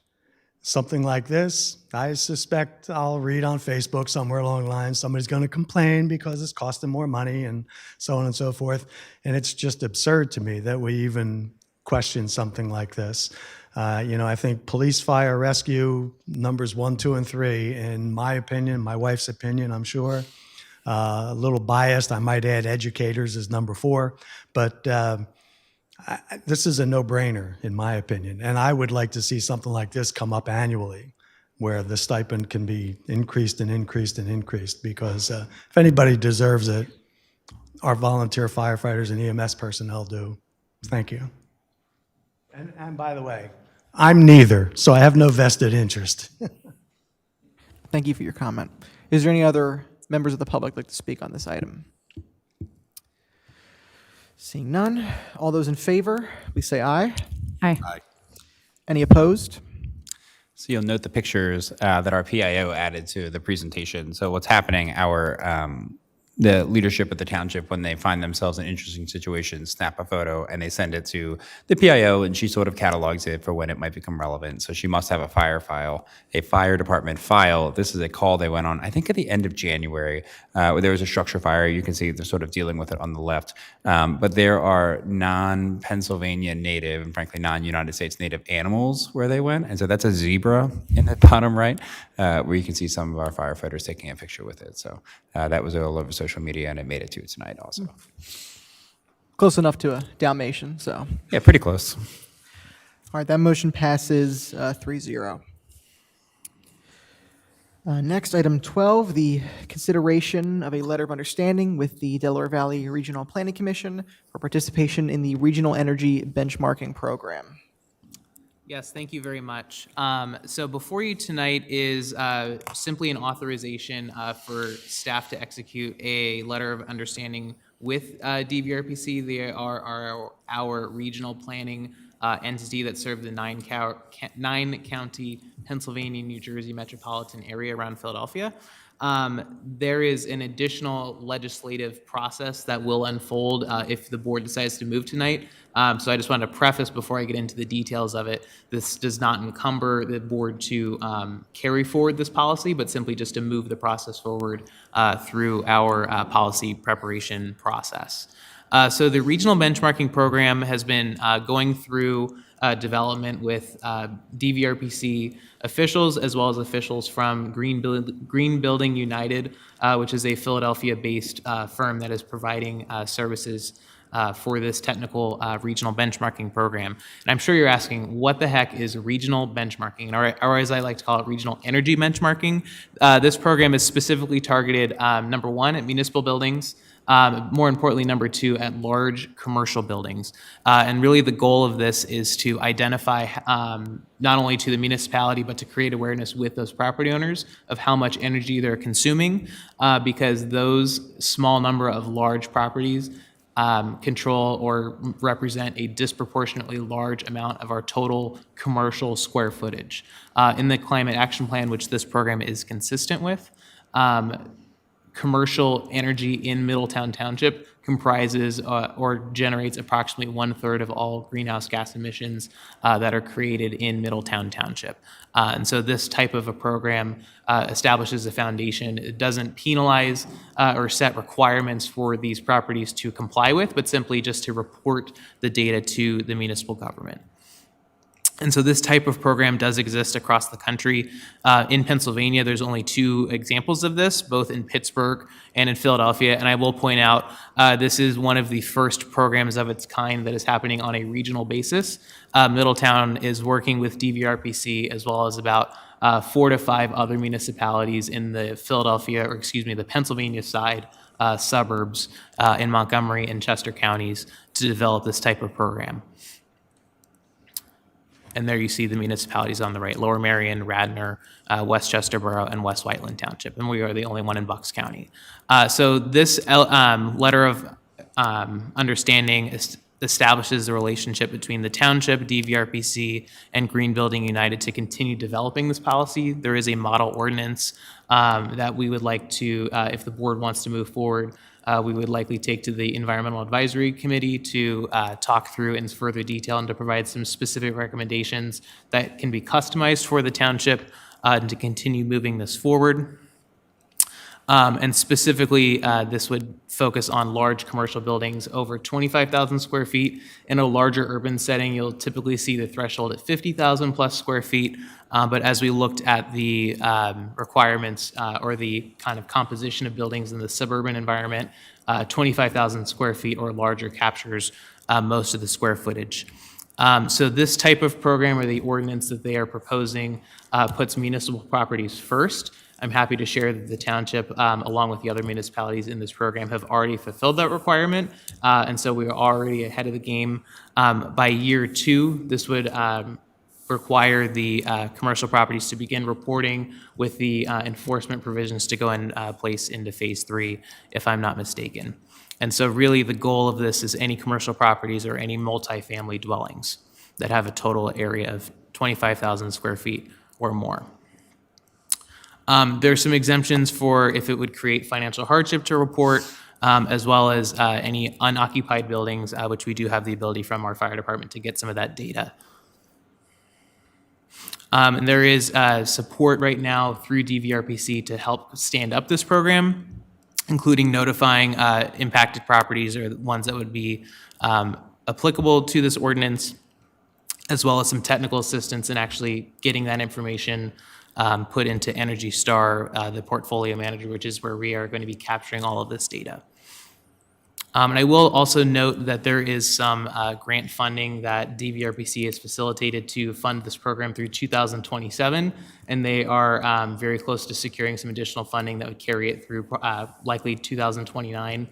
Something like this, I suspect I'll read on Facebook somewhere along the line, somebody's going to complain because it's costing more money and so on and so forth. And it's just absurd to me that we even question something like this. I think police, fire, rescue, numbers 1, 2, and 3, in my opinion, my wife's opinion, I'm sure. A little biased, I might add educators as number 4, but this is a no-brainer in my opinion. And I would like to see something like this come up annually where the stipend can be increased and increased and increased, because if anybody deserves it, our volunteer firefighters and EMS personnel do. Thank you. And by the way, I'm neither, so I have no vested interest. Thank you for your comment. Is there any other members of the public like to speak on this item? Seeing none, all those in favor, please say aye. Aye. Aye. Any opposed? So you'll note the pictures that our PIO added to the presentation. So what's happening, the leadership of the township, when they find themselves in interesting situations, snap a photo and they send it to the PIO, and she sort of catalogs it for when it might become relevant. So she must have a fire department file. This is a call they went on, I think at the end of January, where there was a structure fire. You can see they're sort of dealing with it on the left. But there are non-Pennsylvania native and frankly non-United States native animals where they went. And so that's a zebra in the bottom right, where you can see some of our firefighters taking a picture with it. So that was all over social media, and it made it to tonight also. Close enough to a Dalmatian, so. Yeah, pretty close. All right, that motion passes 3-0. Next, item 12, the consideration of a letter of understanding with the Delaware Valley Regional Planning Commission for participation in the Regional Energy Benchmarking Program. Yes, thank you very much. So before you tonight is simply an authorization for staff to execute a letter of understanding with DVRPC. They are our regional planning entity that serve the nine-county Pennsylvania, New Jersey metropolitan area around Philadelphia. There is an additional legislative process that will unfold if the board decides to move tonight. So I just wanted to preface before I get into the details of it, this does not encumber the board to carry forward this policy, but simply just to move the process forward through our policy preparation process. So the regional benchmarking program has been going through development with DVRPC officials as well as officials from Green Building United, which is a Philadelphia-based firm that is providing services for this technical regional benchmarking program. And I'm sure you're asking, what the heck is regional benchmarking? Or as I like to call it, regional energy benchmarking. This program is specifically targeted, number one, at municipal buildings, more importantly, number two, at large commercial buildings. And really the goal of this is to identify not only to the municipality, but to create awareness with those property owners of how much energy they're consuming, because those small number of large properties control or represent a disproportionately large amount of our total commercial square footage. In the Climate Action Plan, which this program is consistent with, commercial energy in Middletown Township comprises or generates approximately 1/3 of all greenhouse gas emissions that are created in Middletown Township. And so this type of a program establishes a foundation. It doesn't penalize or set requirements for these properties to comply with, but simply just to report the data to the municipal government. And so this type of program does exist across the country. In Pennsylvania, there's only 2 examples of this, both in Pittsburgh and in Philadelphia. And I will point out, this is one of the first programs of its kind that is happening on a regional basis. Middletown is working with DVRPC as well as about 4 to 5 other municipalities in the the Pennsylvania side suburbs in Montgomery and Chester counties to develop this type of program. And there you see the municipalities on the right: Lower Merion, Radnor, Westchester Borough, and West Whiteland Township. And we are the only one in Bucks County. So this letter of understanding establishes the relationship between the township, DVRPC, and Green Building United to continue developing this policy. There is a model ordinance that we would like to, if the board wants to move forward, we would likely take to the Environmental Advisory Committee to talk through in further detail and to provide some specific recommendations that can be customized for the township and to continue moving this forward. And specifically, this would focus on large commercial buildings over 25,000 square feet. In a larger urban setting, you'll typically see the threshold at 50,000 plus square feet. But as we looked at the requirements or the kind of composition of buildings in the suburban environment, 25,000 square feet or larger captures most of the square footage. So this type of program, or the ordinance that they are proposing, puts municipal properties first. I'm happy to share that the township, along with the other municipalities in this program, have already fulfilled that requirement. And so we are already ahead of the game. By year 2, this would require the commercial properties to begin reporting, with the enforcement provisions to go in place into phase 3, if I'm not mistaken. And so really the goal of this is any commercial properties or any multifamily dwellings that have a total area of 25,000 square feet or more. There's some exemptions for if it would create financial hardship to report, as well as any unoccupied buildings, which we do have the ability from our fire department to get some of that data. And there is support right now through DVRPC to help stand up this program, including notifying impacted properties or the ones that would be applicable to this ordinance, as well as some technical assistance in actually getting that information put into Energy Star, the portfolio manager, which is where we are going to be capturing all of this data. And I will also note that there is some grant funding that DVRPC has facilitated to fund this program through 2027, and they are very close to securing some additional funding that would carry it through likely 2029.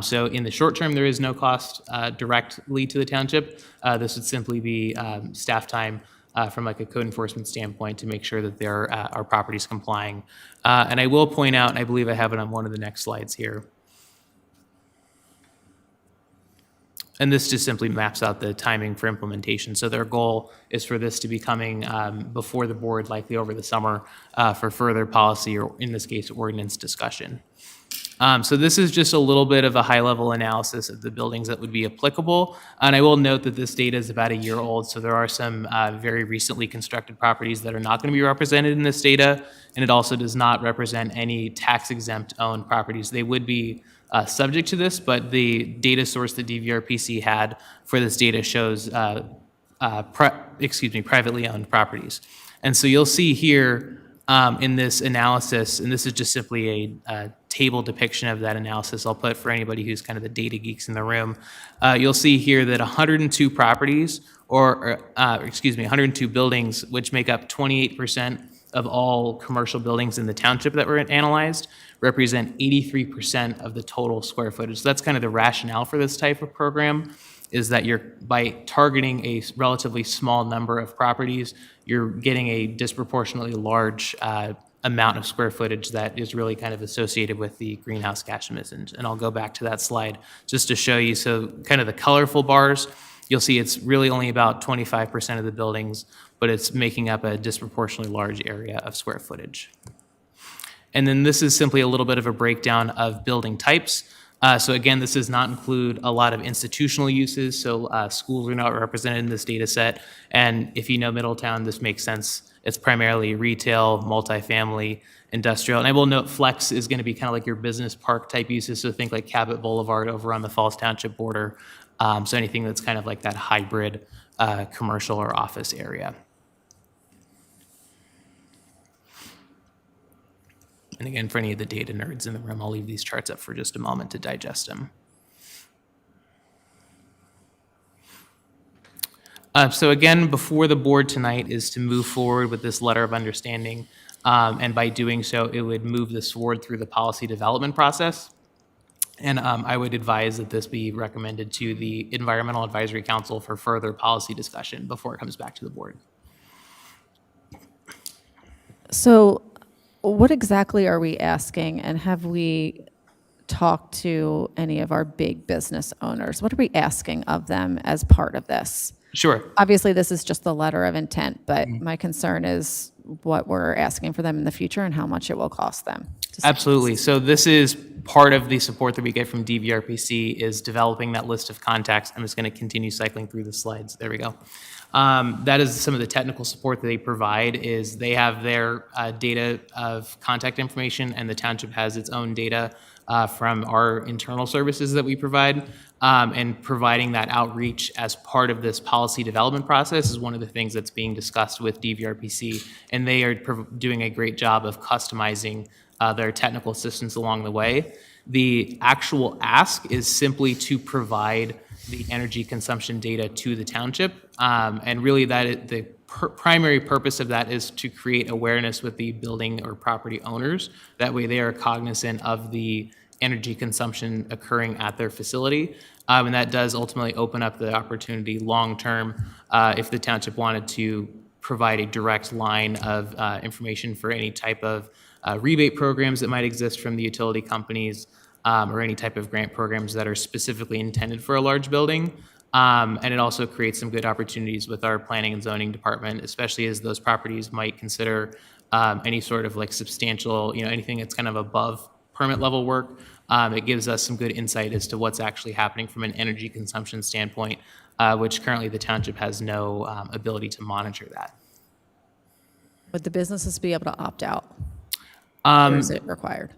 So in the short term, there is no cost directly to the township. This would simply be staff time from like a code enforcement standpoint to make sure that our properties complying. And I will point out, and I believe I have it on one of the next slides here. And this just simply maps out the timing for implementation. So their goal is for this to be coming before the board, likely over the summer, for further policy, or in this case, ordinance discussion. So this is just a little bit of a high-level analysis of the buildings that would be applicable. And I will note that this data is about a year old, so there are some very recently constructed properties that are not going to be represented in this data, and it also does not represent any tax-exempt owned properties. They would be subject to this, but the data source that DVRPC had for this data shows privately owned properties. And so you'll see here in this analysis, and this is just simply a table depiction of that analysis I'll put for anybody who's kind of the data geeks in the room. You'll see here that 102 properties, 102 buildings, which make up 28% of all commercial buildings in the township that were analyzed, represent 83% of the total square footage. So that's kind of the rationale for this type of program, is that by targeting a relatively small number of properties, you're getting a disproportionately large amount of square footage that is really kind of associated with the greenhouse gas emissions. And I'll go back to that slide just to show you. So kind of the colorful bars, you'll see it's really only about 25% of the buildings, but it's making up a disproportionately large area of square footage. And then this is simply a little bit of a breakdown of building types. So again, this does not include a lot of institutional uses, so schools are not represented in this data set. And if you know Middletown, this makes sense. It's primarily retail, multifamily, industrial. And I will note flex is going to be kind of like your business park type uses, so think like Cabot Boulevard over on the Falls Township border. So anything that's kind of like that hybrid commercial or office area. And again, for any of the data nerds in the room, I'll leave these charts up for just a moment to digest them. So again, before the board tonight is to move forward with this letter of understanding. And by doing so, it would move this forward through the policy development process. And I would advise that this be recommended to the Environmental Advisory Council for further policy discussion before it comes back to the board. So what exactly are we asking, and have we talked to any of our big business owners? What are we asking of them as part of this? Sure. Obviously, this is just the letter of intent, but my concern is what we're asking for them in the future and how much it will cost them. Absolutely. So this is part of the support that we get from DVRPC, is developing that list of contacts. I'm just going to continue cycling through the slides. There we go. That is some of the technical support that they provide. Is they have their data of contact information, and the township has its own data from our internal services that we provide. And providing that outreach as part of this policy development process is one of the things that's being discussed with DVRPC, and they are doing a great job of customizing their technical assistance along the way. The actual ask is simply to provide the energy consumption data to the township, and really the primary purpose of that is to create awareness with the building or property owners. That way they are cognizant of the energy consumption occurring at their facility. And that does ultimately open up the opportunity long-term if the township wanted to provide a direct line of information for any type of rebate programs that might exist from the utility companies, or any type of grant programs that are specifically intended for a large building. And it also creates some good opportunities with our planning and zoning department, especially as those properties might consider any sort of like substantial, anything that's kind of above permit level work. It gives us some good insight as to what's actually happening from an energy consumption standpoint, which currently the township has no ability to monitor that. Would the businesses be able to opt out? Or is it required?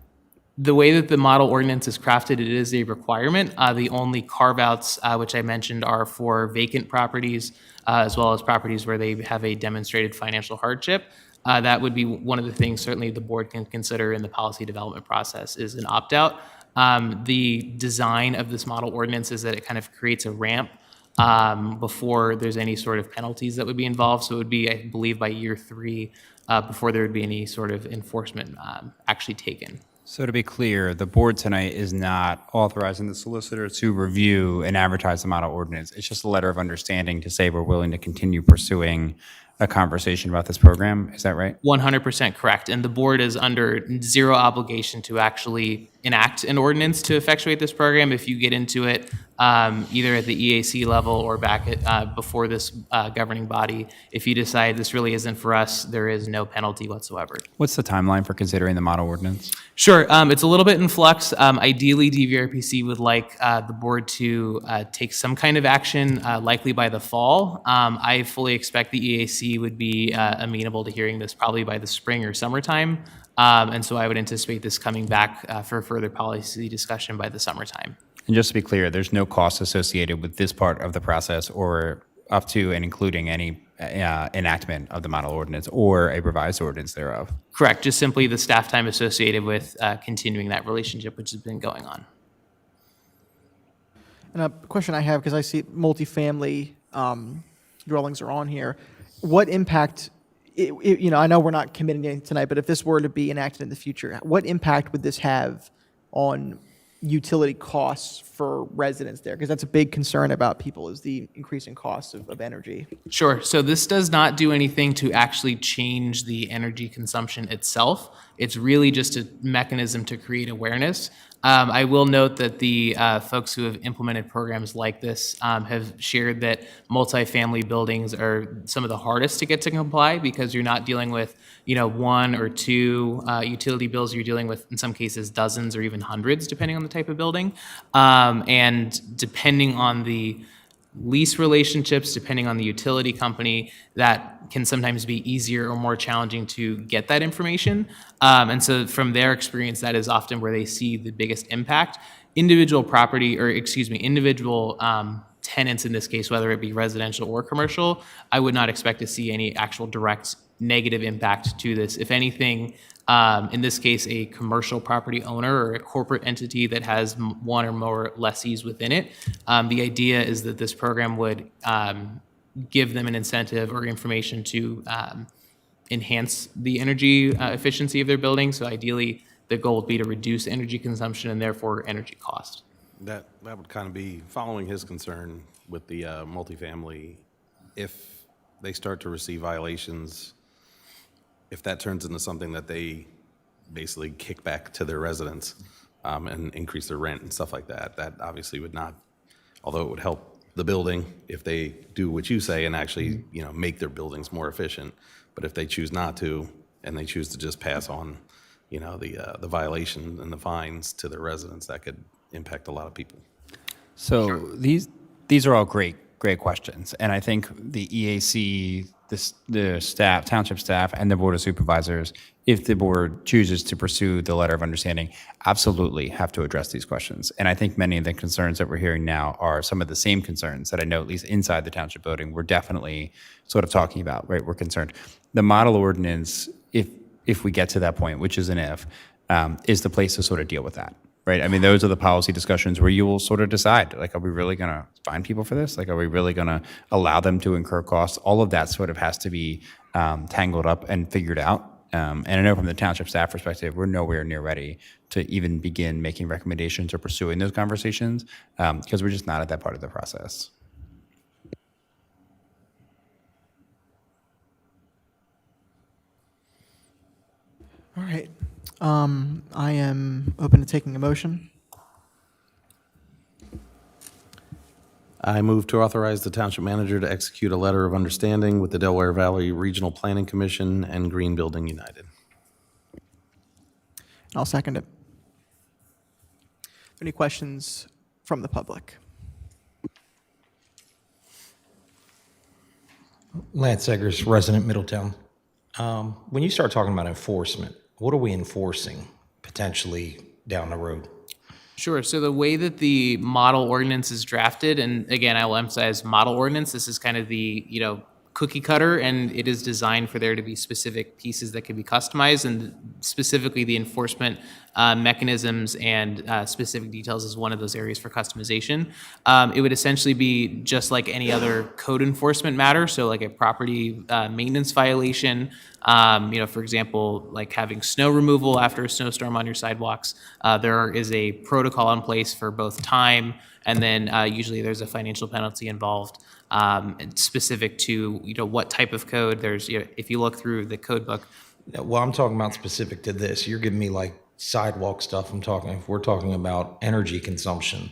The way that the model ordinance is crafted, it is a requirement. The only carve-outs, which I mentioned, are for vacant properties, as well as properties where they have a demonstrated financial hardship. That would be one of the things certainly the board can consider in the policy development process, is an opt-out. The design of this model ordinance is that it kind of creates a ramp before there's any sort of penalties that would be involved. So it would be, I believe, by year 3 before there would be any sort of enforcement actually taken. So to be clear, the board tonight is not authorizing the solicitor to review and advertise the model ordinance. It's just a letter of understanding to say we're willing to continue pursuing a conversation about this program. Is that right? 100% correct. And the board is under zero obligation to actually enact an ordinance to effectuate this program. If you get into it either at the EAC level or back at before this governing body, if you decide this really isn't for us, there is no penalty whatsoever. What's the timeline for considering the model ordinance? Sure. It's a little bit in flux. Ideally, DVRPC would like the board to take some kind of action, likely by the fall. I fully expect the EAC would be amenable to hearing this probably by the spring or summertime. And so I would anticipate this coming back for further policy discussion by the summertime. And just to be clear, there's no cost associated with this part of the process or up to and including any enactment of the model ordinance or a revised ordinance thereof. Correct. Just simply the staff time associated with continuing that relationship, which has been going on. And a question I have, because I see multifamily dwellings are on here. What impact, I know we're not committing anything tonight, but if this were to be enacted in the future, what impact would this have on utility costs for residents there? Because that's a big concern about people, is the increasing costs of energy. Sure. So this does not do anything to actually change the energy consumption itself. It's really just a mechanism to create awareness. I will note that the folks who have implemented programs like this have shared that multifamily buildings are some of the hardest to get to comply because you're not dealing with, 1 or 2 utility bills. You're dealing with, in some cases, dozens or even hundreds, depending on the type of building. And depending on the lease relationships, depending on the utility company, that can sometimes be easier or more challenging to get that information. And so from their experience, that is often where they see the biggest impact. Individual tenants in this case, whether it be residential or commercial, I would not expect to see any actual direct negative impact to this. If anything, in this case, a commercial property owner or a corporate entity that has 1 or more lessees within it, the idea is that this program would give them an incentive or information to enhance the energy efficiency of their building. So ideally, the goal would be to reduce energy consumption and therefore energy cost. That would kind of be following his concern with the multifamily. If they start to receive violations, if that turns into something that they basically kick back to their residents and increase their rent and stuff like that, that obviously would not, although it would help the building if they do what you say and actually, make their buildings more efficient. But if they choose not to, and they choose to just pass on, the violation and the fines to their residents, that could impact a lot of people. So these are all great questions. And I think the EAC, the staff, township staff, and the Board of Supervisors, if the board chooses to pursue the letter of understanding, absolutely have to address these questions. And I think many of the concerns that we're hearing now are some of the same concerns that I know, at least inside the township building, we're definitely sort of talking about, right? We're concerned. The model ordinance, if we get to that point, which is an if, is the place to sort of deal with that. Right. I mean, those are the policy discussions where you will sort of decide, like, are we really going to fine people for this? Like, are we really going to allow them to incur costs? All of that sort of has to be tangled up and figured out. And I know from the township staff perspective, we're nowhere near ready to even begin making recommendations or pursuing those conversations because we're just not at that part of the process. All right. I am open to taking a motion. I move to authorize the township manager to execute a letter of understanding with the Delaware Valley Regional Planning Commission and Green Building United. I'll second it. Any questions from the public? Lance Eggers, resident Middletown. When you start talking about enforcement, what are we enforcing potentially down the road? Sure. So the way that the model ordinance is drafted, and again, I will emphasize model ordinance, this is kind of the, cookie cutter, and it is designed for there to be specific pieces that can be customized, and specifically the enforcement mechanisms and specific details is one of those areas for customization. It would essentially be just like any other code enforcement matter, so like a property maintenance violation, for example, like having snow removal after a snowstorm on your sidewalks. There is a protocol in place for both time, and then usually there's a financial penalty involved. Specific to what type of code. There's if you look through the code book. Well, I'm talking about specific to this. You're giving me like sidewalk stuff. If we're talking about energy consumption,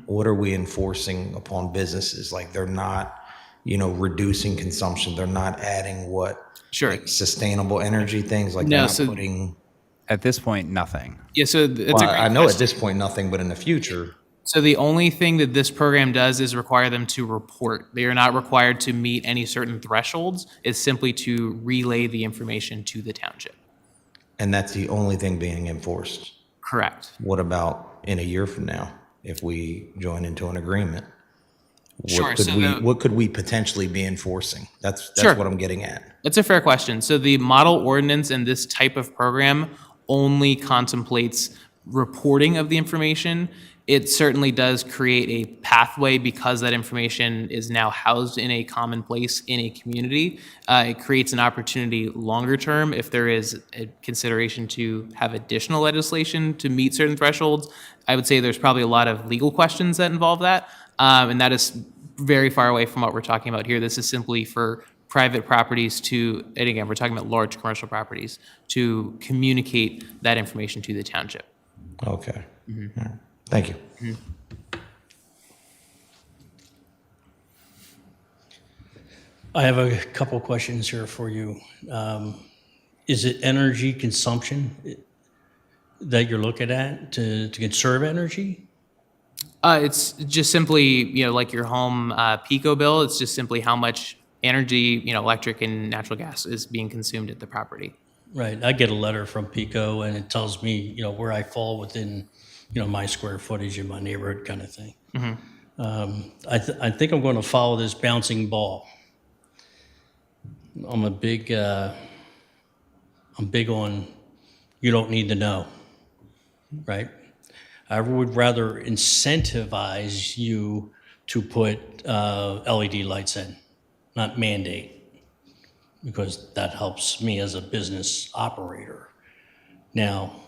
what are we enforcing upon businesses? Like they're not, reducing consumption. They're not adding like sustainable energy things. Like they're not putting. At this point, nothing. Yeah, so it's a great I know question. at this point nothing, but in the future. So the only thing that this program does is require them to report. They are not required to meet any certain thresholds. It's simply to relay the information to the township. And that's the only thing being enforced. Correct. What about in a year from now, if we join into an agreement? Sure. What could we potentially be enforcing? That's Sure. what I'm getting at. That's a fair question. So the model ordinance and this type of program only contemplates reporting of the information. It certainly does create a pathway because that information is now housed in a common place in a community. It creates an opportunity longer term if there is a consideration to have additional legislation to meet certain thresholds. I would say there's probably a lot of legal questions that involve that, and that is very far away from what we're talking about here. This is simply for private properties to, and again, we're talking about large commercial properties, to communicate that information to the township. Okay. All right. Thank you. I have a couple questions here for you. Is it energy consumption that you're looking at to conserve energy? It's just simply, like your home PICO bill. It's just simply how much energy, electric and natural gas is being consumed at the property. Right. I get a letter from PICO and it tells me, where I fall within, my square footage in my neighborhood kind of thing. I think I'm going to follow this bouncing ball. I'm big on you don't need to know, right? I would rather incentivize you to put LED lights in, not mandate, because that helps me as a business operator. Now,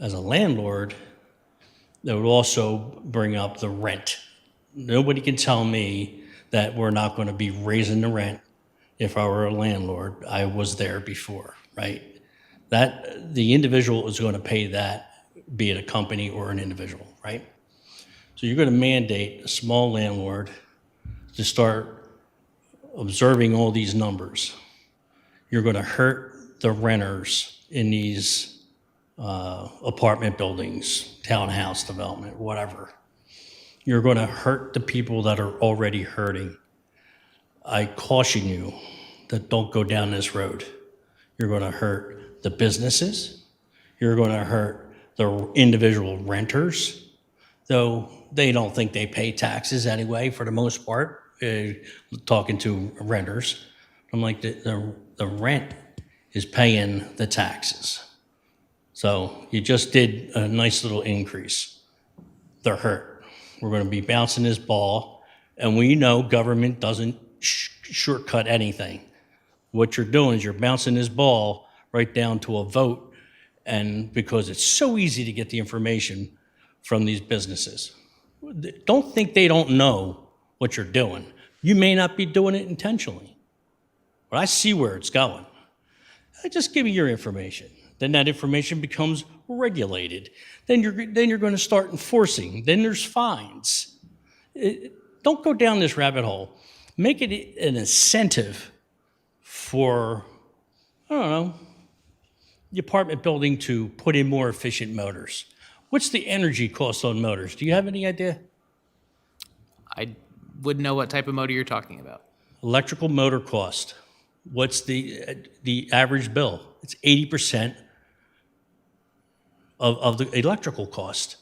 as a landlord, that would also bring up the rent. Nobody can tell me that we're not going to be raising the rent if I were a landlord. I was there before, right? That the individual is going to pay that, be it a company or an individual, right? So you're going to mandate a small landlord to start observing all these numbers. You're going to hurt the renters in these apartment buildings, townhouse development, whatever. You're going to hurt the people that are already hurting. I caution you that don't go down this road. You're going to hurt the businesses. You're going to hurt the individual renters, though they don't think they pay taxes anyway for the most part. Talking to renters, I'm like, the rent is paying the taxes. So you just did a nice little increase. They're hurt. We're going to be bouncing this ball, and we know government doesn't shortcut anything. What you're doing is you're bouncing this ball right down to a vote, and because it's so easy to get the information from these businesses. Don't think they don't know what you're doing. You may not be doing it intentionally, but I see where it's going. Just give me your information. Then that information becomes regulated. Then you're going to start enforcing. Then there's fines. Don't go down this rabbit hole. Make it an incentive for, I don't know, the apartment building to put in more efficient motors. What's the energy cost on motors? Do you have any idea? I wouldn't know what type of motor you're talking about. Electrical motor cost. What's the average bill? It's 80% of the electrical cost.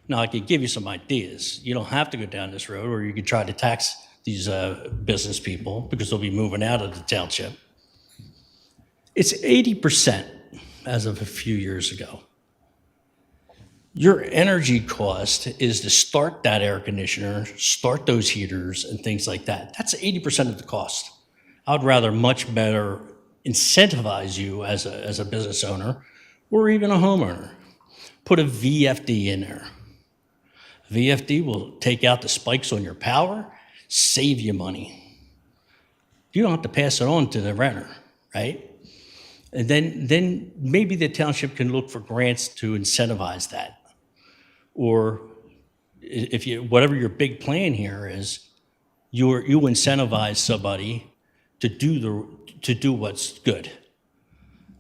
Now, I could give you some ideas. You don't have to go down this road, or you could try to tax these business people, because they'll be moving out of the township. It's 80% as of a few years ago. Your energy cost is to start that air conditioner, start those heaters and things like that. That's 80% of the cost. I'd rather much better incentivize you as a business owner or even a homeowner. Put a VFD in there. VFD will take out the spikes on your power, save you money. You don't have to pass it on to the renter, right? And then maybe the township can look for grants to incentivize that. Or if you, whatever your big plan here is, you incentivize somebody to do what's good.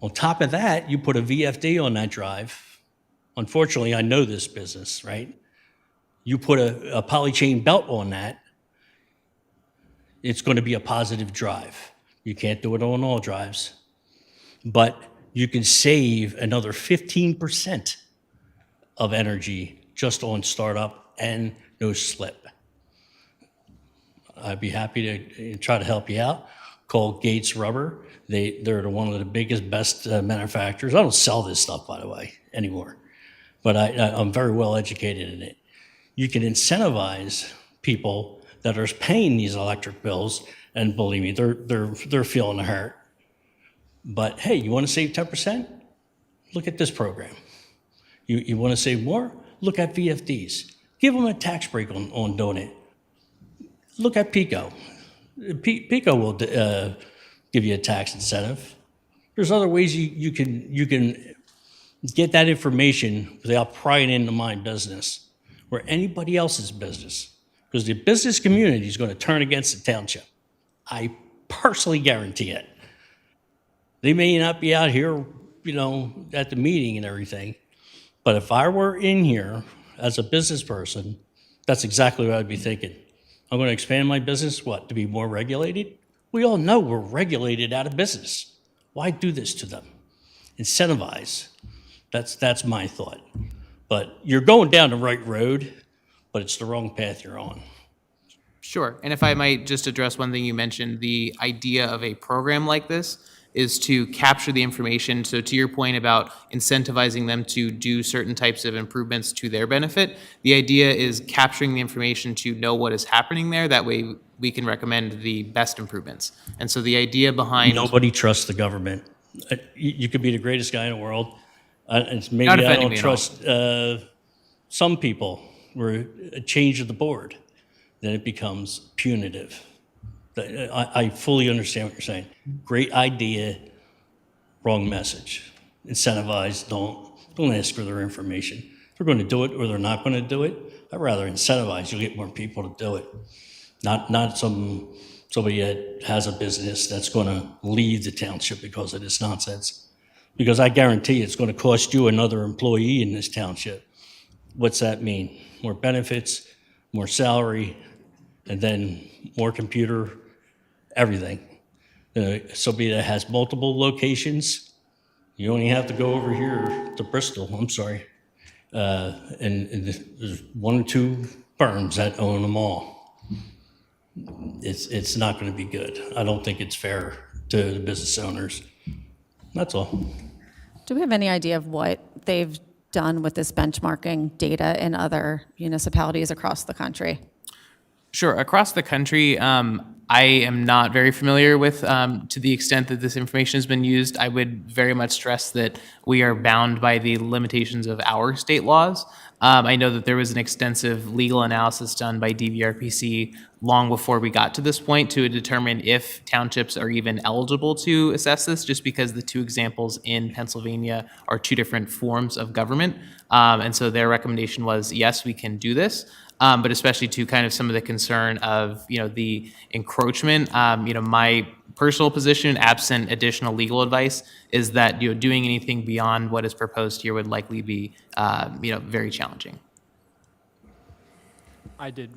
On top of that, you put a VFD on that drive. Unfortunately, I know this business, right? You put a polychain belt on that, it's going to be a positive drive. You can't do it on all drives, but you can save another 15% of energy just on startup and no slip. I'd be happy to try to help you out. Call Gates Rubber. They're one of the biggest, best manufacturers. I don't sell this stuff, by the way, anymore, but I'm very well educated in it. You can incentivize people that are paying these electric bills, and believe me, they're feeling the hurt. But hey, you want to save 10%? Look at this program. You want to save more? Look at VFDs. Give them a tax break on doing it. Look at PICO. PICO will give you a tax incentive. There's other ways you can get that information without prying into my business or anybody else's business, because the business community is going to turn against the township. I personally guarantee it. They may not be out here, at the meeting and everything, but if I were in here as a business person, that's exactly what I'd be thinking. I'm going to expand my business, to be more regulated? We all know we're regulated out of business. Why do this to them? Incentivize. That's my thought. But you're going down the right road, but it's the wrong path you're on. Sure. And if I might just address one thing you mentioned, the idea of a program like this is to capture the information. So to your point about incentivizing them to do certain types of improvements to their benefit, the idea is capturing the information to know what is happening there. That way we can recommend the best improvements. And so the idea behind... Nobody trusts the government. You could be the greatest guy in the world. Maybe Not I offending don't me at all. trust some people. Where a change of the board, then it becomes punitive. I fully understand what you're saying. Great idea, wrong message. Incentivize, don't ask for their information. If they're going to do it or they're not going to do it, I'd rather incentivize. You'll get more people to do it. Not somebody that has a business that's going to leave the township because of this nonsense. Because I guarantee it's going to cost you another employee in this township. What's that mean? More benefits, more salary, and then more computer, everything. Somebody that has multiple locations, you only have to go over here to Bristol, I'm sorry. And there's one or two firms that own them all. It's not going to be good. I don't think it's fair to the business owners. That's all. Do we have any idea of what they've done with this benchmarking data in other municipalities across the country? Sure. Across the country, I am not very familiar with, to the extent that this information has been used. I would very much stress that we are bound by the limitations of our state laws. I know that there was an extensive legal analysis done by DVRPC long before we got to this point to determine if townships are even eligible to assess this, just because the two examples in Pennsylvania are two different forms of government. And so their recommendation was, yes, we can do this. But especially to kind of some of the concern of, the encroachment, my personal position, absent additional legal advice, is that, doing anything beyond what is proposed here would likely be, very challenging. I did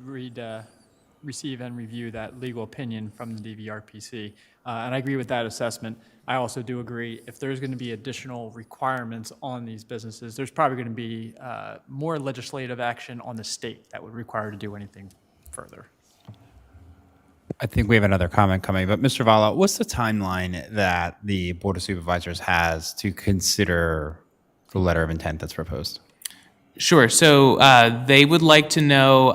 receive and review that legal opinion from the DVRPC, and I agree with that assessment. I also do agree if there's going to be additional requirements on these businesses, there's probably going to be more legislative action on the state that would require to do anything further. I think we have another comment coming, but Mr. Vala, what's the timeline that the Board of Supervisors has to consider the letter of intent that's proposed? Sure. So they would like to know,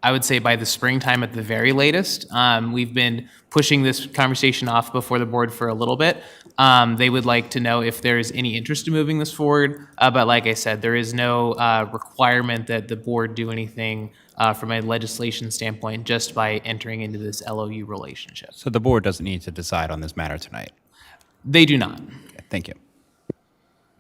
I would say by the springtime at the very latest. We've been pushing this conversation off before the board for a little bit. They would like to know if there's any interest in moving this forward. But like I said, there is no requirement that the board do anything from a legislation standpoint just by entering into this LOU relationship. So the board doesn't need to decide on this matter tonight? They do not. Okay, thank you.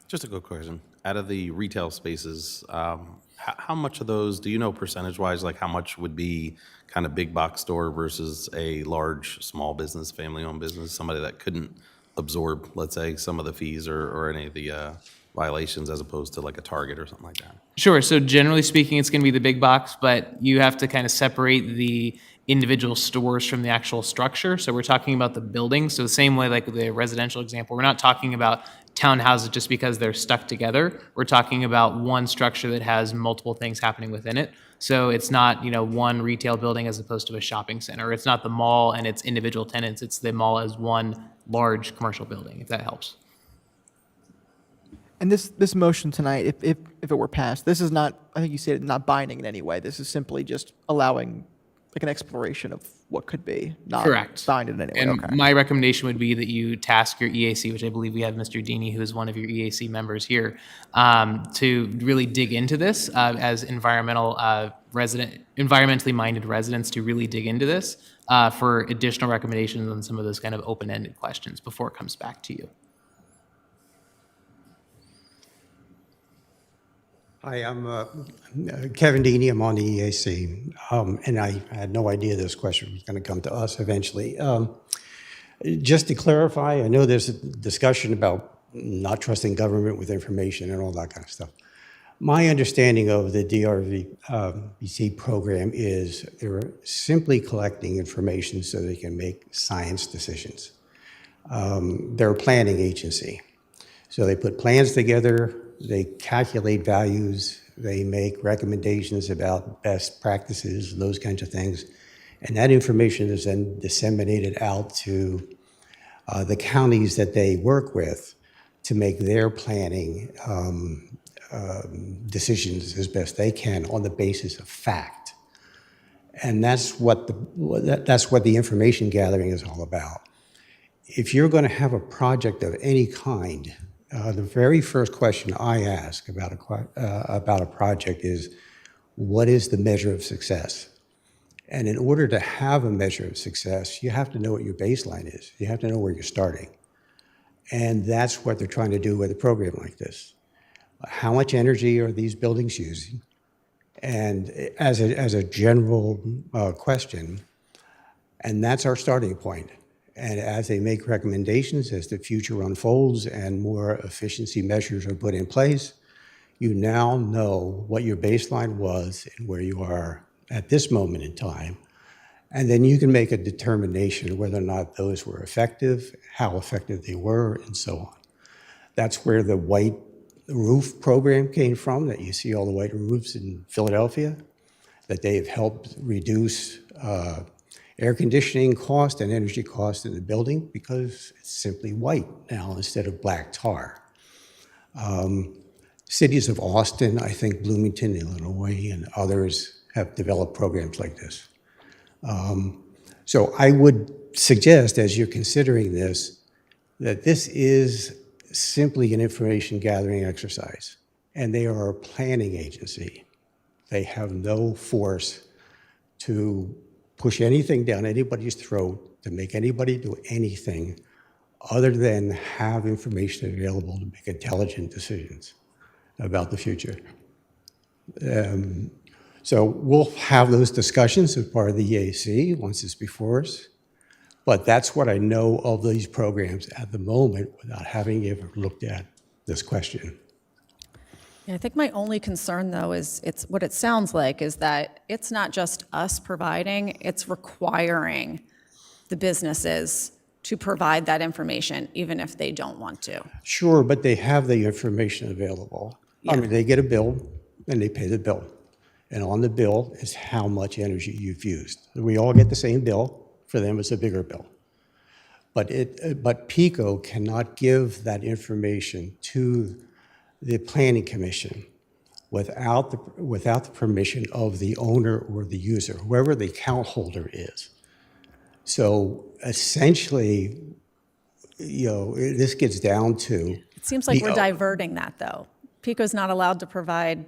Just a quick question. Out of the retail spaces, how much of those, do you know percentage-wise, like how much would be kind of big box store versus a large, small business, family-owned business, somebody that couldn't absorb, let's say, some of the fees or any of the violations as opposed to like a Target or something like that? Sure. So generally speaking, it's going to be the big box, but you have to kind of separate the individual stores from the actual structure. So we're talking about the building. So the same way like the residential example, we're not talking about townhouses just because they're stuck together. We're talking about one structure that has multiple things happening within it. So it's not, one retail building as opposed to a shopping center. It's not the mall and its individual tenants. It's the mall as one large commercial building, if that helps. And this motion tonight, if it were passed, this is not, I think you said, not binding in any way. This is simply just allowing like an exploration of what could be, not Correct. binding in any way. And Okay. my recommendation would be that you task your EAC, which I believe we have Mr. Deeney, who is one of your EAC members here, to really dig into this as environmentally minded residents to really dig into this for additional recommendations on some of those kind of open-ended questions before it comes back to you. Hi, I'm Kevin Deeney. I'm on the EAC, and I had no idea this question was going to come to us eventually. Just to clarify, I know there's a discussion about not trusting government with information and all that kind of stuff. My understanding of the DRVC program is they're simply collecting information so they can make science decisions. They're a planning agency. So they put plans together, they calculate values, they make recommendations about best practices, those kinds of things. And that information is then disseminated out to the counties that they work with to make their planning decisions as best they can on the basis of fact. And that's what the information gathering is all about. If you're going to have a project of any kind, the very first question I ask about a project is, what is the measure of success? And in order to have a measure of success, you have to know what your baseline is. You have to know where you're starting. And that's what they're trying to do with a program like this. How much energy are these buildings using? And as a general question, and that's our starting point. And as they make recommendations, as the future unfolds and more efficiency measures are put in place, you now know what your baseline was and where you are at this moment in time. And then you can make a determination whether or not those were effective, how effective they were, and so on. That's where the white roof program came from, that you see all the white roofs in Philadelphia, that they have helped reduce air conditioning cost and energy cost in the building because it's simply white now instead of black tar. Cities of Austin, I think Bloomington, Illinois, and others have developed programs like this. So I would suggest, as you're considering this, that this is simply an information gathering exercise, and they are a planning agency. They have no force to push anything down anybody's throat, to make anybody do anything other than have information available to make intelligent decisions about the future. So we'll have those discussions as part of the EAC once it's before us. But that's what I know of these programs at the moment without having ever looked at this question. Yeah, I think my only concern, though, is it's what it sounds like is that it's not just us providing, it's requiring the businesses to provide that information, even if they don't want to. Sure, but they have the information available. Yeah. I mean, they get a bill and they pay the bill. And on the bill is how much energy you've used. We all get the same bill. For them, it's a bigger bill. But PICO cannot give that information to the Planning Commission without the permission of the owner or the user, whoever the account holder is. So essentially, this gets down to. It seems like we're diverting that, though. PICO's not allowed to provide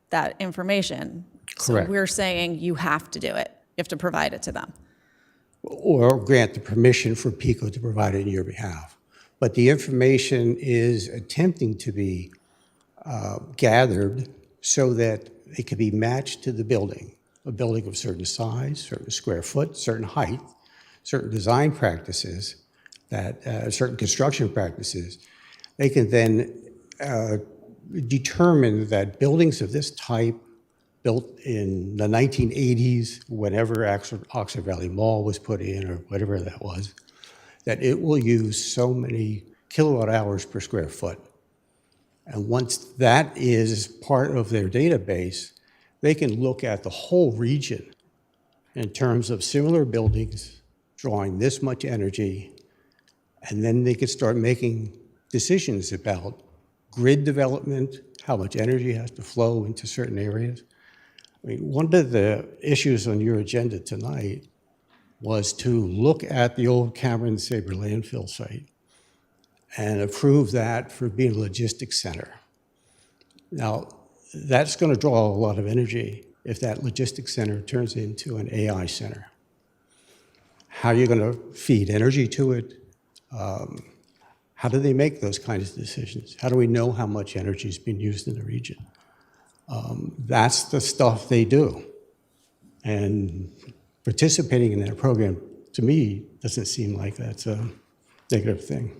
that information. Correct. So we're saying you have to do it. You have to provide it to them. Or grant the permission for PICO to provide it on your behalf. But the information is attempting to be gathered so that it can be matched to the building, a building of certain size, certain square foot, certain height, certain design practices, certain construction practices. They can then determine that buildings of this type built in the 1980s, whenever Oxford Valley Mall was put in or whatever that was, that it will use so many kilowatt hours per square foot. And once that is part of their database, they can look at the whole region in terms of similar buildings drawing this much energy, and then they can start making decisions about grid development, how much energy has to flow into certain areas. I mean, one of the issues on your agenda tonight was to look at the old Cameron Sabre landfill site and approve that for being a logistics center. Now, that's going to draw a lot of energy if that logistics center turns into an AI center. How are you going to feed energy to it? How do they make those kinds of decisions? How do we know how much energy is being used in the region? That's the stuff they do. And participating in that program, to me, doesn't seem like that's a negative thing.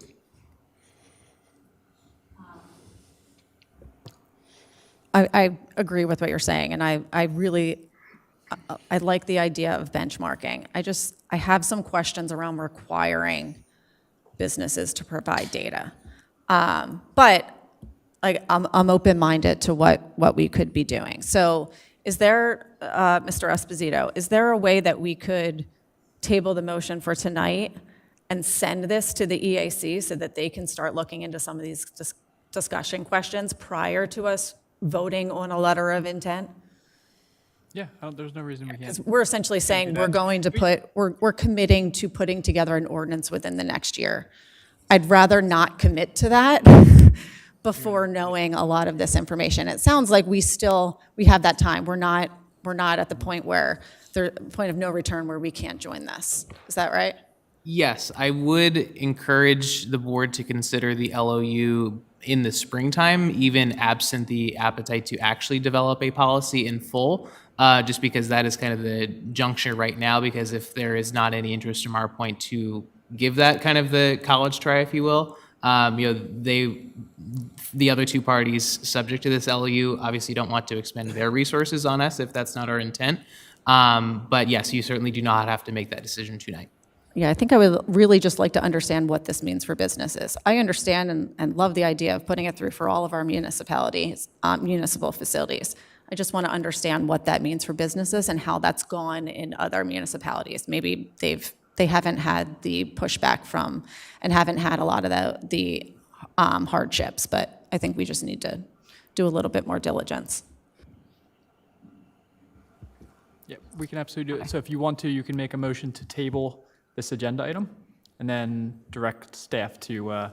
I agree with what you're saying, and I really like the idea of benchmarking. I have some questions around requiring businesses to provide data. But I'm open-minded to what we could be doing. So is there, Mr. Esposito, is there a way that we could table the motion for tonight and send this to the EAC so that they can start looking into some of these discussion questions prior to us voting on a letter of intent? Yeah, there's no reason we can't. 'Cause we're essentially saying we're going to we're committing to putting together an ordinance within the next year. I'd rather not commit to that before knowing a lot of this information. It sounds like we have that time. We're not at the point of no return where we can't join this. Is that right? Yes, I would encourage the board to consider the LOU in the springtime, even absent the appetite to actually develop a policy in full, just because that is kind of the juncture right now, because if there is not any interest from our point to give that kind of the college try, if you will, the other two parties subject to this LOU obviously don't want to expend their resources on us if that's not our intent. But yes, you certainly do not have to make that decision tonight. Yeah, I think I would really just like to understand what this means for businesses. I understand and love the idea of putting it through for all of our municipalities, municipal facilities. I just want to understand what that means for businesses and how that's gone in other municipalities. Maybe they haven't had the pushback from and haven't had a lot of the hardships, but I think we just need to do a little bit more diligence. Yeah, we can absolutely do it. So if you want to, you can make a motion to table this agenda item and then direct staff to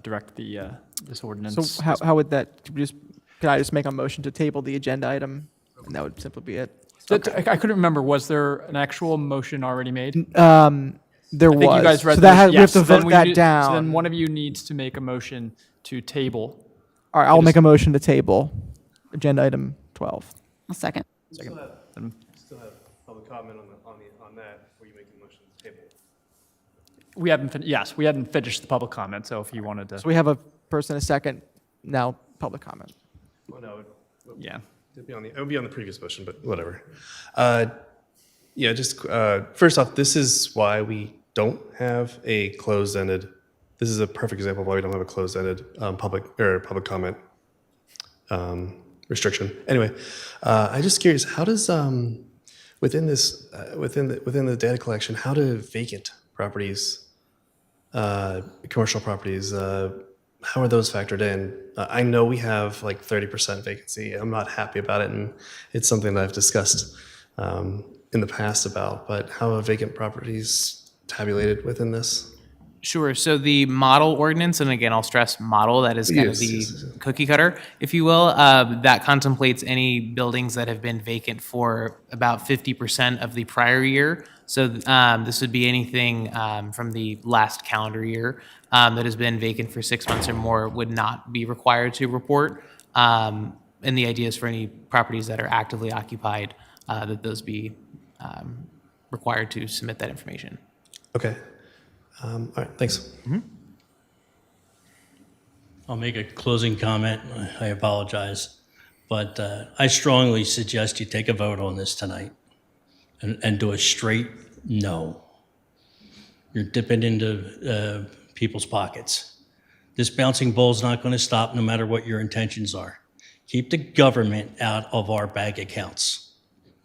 direct this ordinance. So how would that, could I just make a motion to table the agenda item? And that would simply be it. I couldn't remember, was there an actual motion already made? There I think was. you guys read So that the- we have to so then vote that So down. then one of you needs to make a motion to table. All right, I'll make a motion to table agenda item 12. A second. Still have public comment on that before you make the motion to table. We hadn't finished the public comment, so if you wanted to. So we have a person, a second, now public comment. Well, no, Yeah. it would be on the previous motion, but whatever. First off, this is why we don't have a closed-ended. This is a perfect example of why we don't have a closed-ended public comment restriction. Anyway, I'm just curious, how does within this within the data collection, how do vacant properties, commercial properties, how are those factored in? I know we have like 30% vacancy. I'm not happy about it, and it's something that I've discussed in the past about. But how are vacant properties tabulated within this? Sure. So the model ordinance, and again, I'll stress model, that is kind of the cookie cutter, if you will, that contemplates any buildings that have been vacant for about 50% of the prior year. So this would be anything from the last calendar year that has been vacant for 6 months or more would not be required to report. And the idea is for any properties that are actively occupied, that those be required to submit that information. Okay. All right, thanks. I'll make a closing comment. I apologize. But I strongly suggest you take a vote on this tonight and do a straight no. You're dipping into people's pockets. This bouncing ball is not going to stop no matter what your intentions are. Keep the government out of our bank accounts.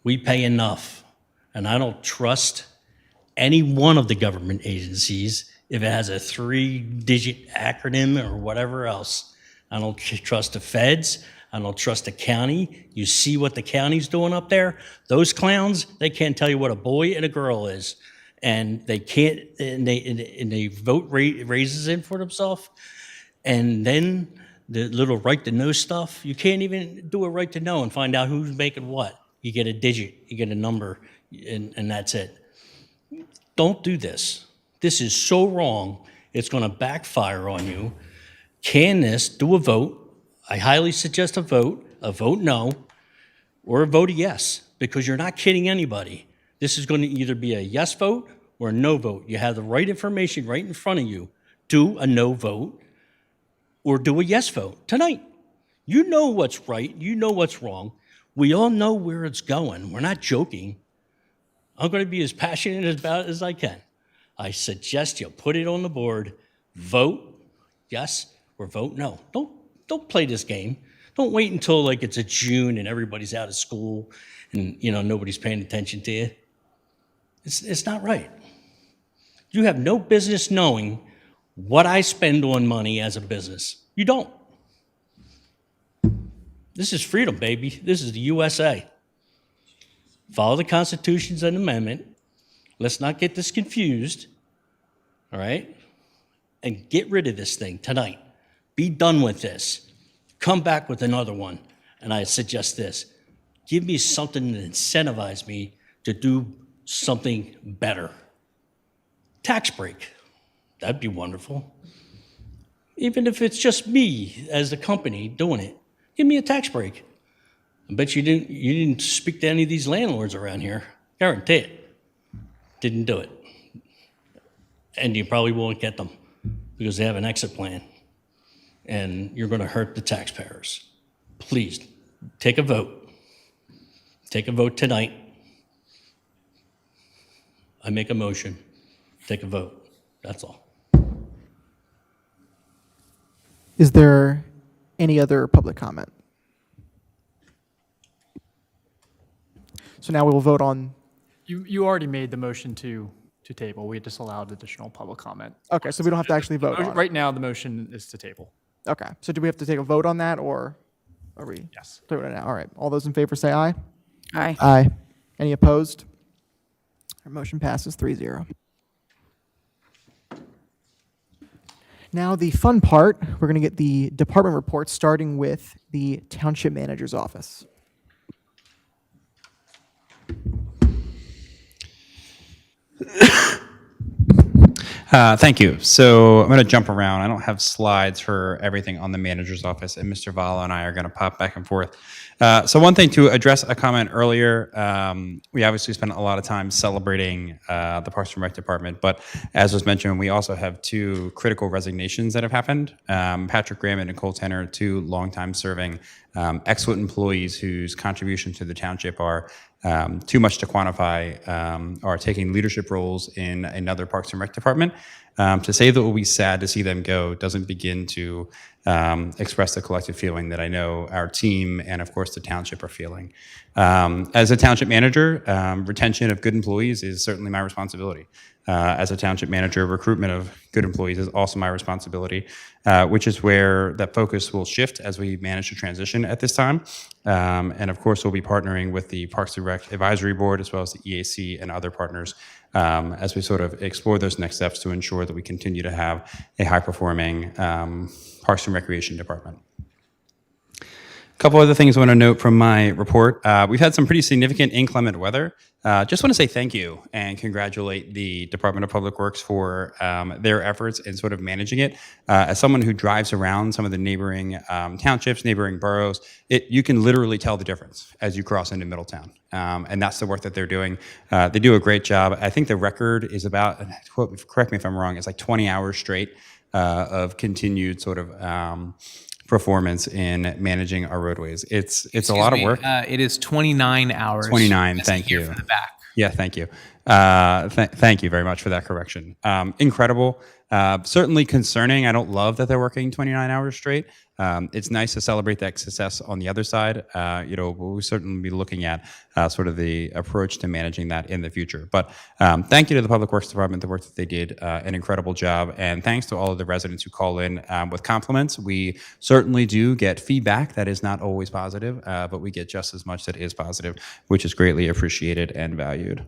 We pay enough. And I don't trust any one of the government agencies if it has a 3-digit acronym or whatever else. I don't trust the feds. I don't trust the county. You see what the county's doing up there? Those clowns, they can't tell you what a boy and a girl is. And they can't, and they vote raises in for themselves. And then the little right to know stuff, you can't even do a right to know and find out who's making what. You get a digit, you get a number, and that's it. Don't do this. This is so wrong. It's going to backfire on you. Can this do a vote? I highly suggest a vote no, or a vote a yes, because you're not kidding anybody. This is going to either be a yes vote or a no vote. You have the right information right in front of you. Do a no vote or do a yes vote tonight. You know what's right. You know what's wrong. We all know where it's going. We're not joking. I'm going to be as passionate about it as I can. I suggest you put it on the board, vote yes or vote no. Don't play this game. Don't wait until like it's a June and everybody's out of school and nobody's paying attention to you. It's not right. You have no business knowing what I spend on money as a business. You don't. This is freedom, baby. This is the USA. Follow the Constitution's an amendment. Let's not get this confused, all right? And get rid of this thing tonight. Be done with this. Come back with another one. And I suggest this. Give me something to incentivize me to do something better. Tax break. That'd be wonderful. Even if it's just me as the company doing it, give me a tax break. I bet you didn't speak to any of these landlords around here. Guarantee it. Didn't do it. And you probably won't get them because they have an exit plan. And you're going to hurt the taxpayers. Please, take a vote. Take a vote tonight. I make a motion. Take a vote. That's all. Is there any other public comment? So now we will vote on. You already made the motion to table. We just allowed additional public comment. Okay, so we don't have to actually vote on it. Right now, the motion is to table. Okay, so do we have to take a vote on that, or are we? Yes. Doing it now. All right. All those in favor say aye. Aye. Aye. Any opposed? Our motion passes 3-0. Now the fun part, we're going to get the department reports, starting with the Township Manager's Office. Thank you. So I'm going to jump around. I don't have slides for everything on the manager's office, and Mr. Valo and I are going to pop back and forth. So one thing, to address a comment earlier, we obviously spent a lot of time celebrating the Parks and Rec department, but as was mentioned, we also have 2 critical resignations that have happened. Patrick Graham and Nicole Tenner, 2 longtime serving excellent employees whose contribution to the township are too much to quantify, are taking leadership roles in another Parks and Rec department. To say that it will be sad to see them go doesn't begin to express the collective feeling that I know our team and, of course, the township are feeling. As a township manager, retention of good employees is certainly my responsibility. As a township manager, recruitment of good employees is also my responsibility, which is where that focus will shift as we manage the transition at this time. And of course, we'll be partnering with the Parks and Rec Advisory Board as well as the EAC and other partners as we sort of explore those next steps to ensure that we continue to have a high-performing Parks and Recreation department. A couple other things I want to note from my report. We've had some pretty significant inclement weather. Just want to say thank you and congratulate the Department of Public Works for their efforts in sort of managing it. As someone who drives around some of the neighboring townships, neighboring boroughs, you can literally tell the difference as you cross into Middletown. And that's the work that they're doing. They do a great job. I think the record is about, correct me if I'm wrong, it's like 20 hours straight of continued sort of performance in managing our roadways. It's a lot of work. It is 29 hours. 29, thank you. From the back. Yeah, thank you. Thank you very much for that correction. Incredible. Certainly concerning. I don't love that they're working 29 hours straight. It's nice to celebrate that success on the other side. We'll certainly be looking at sort of the approach to managing that in the future. But thank you to the Public Works Department, the work that they did, an incredible job. And thanks to all of the residents who call in with compliments. We certainly do get feedback that is not always positive, but we get just as much that is positive, which is greatly appreciated and valued.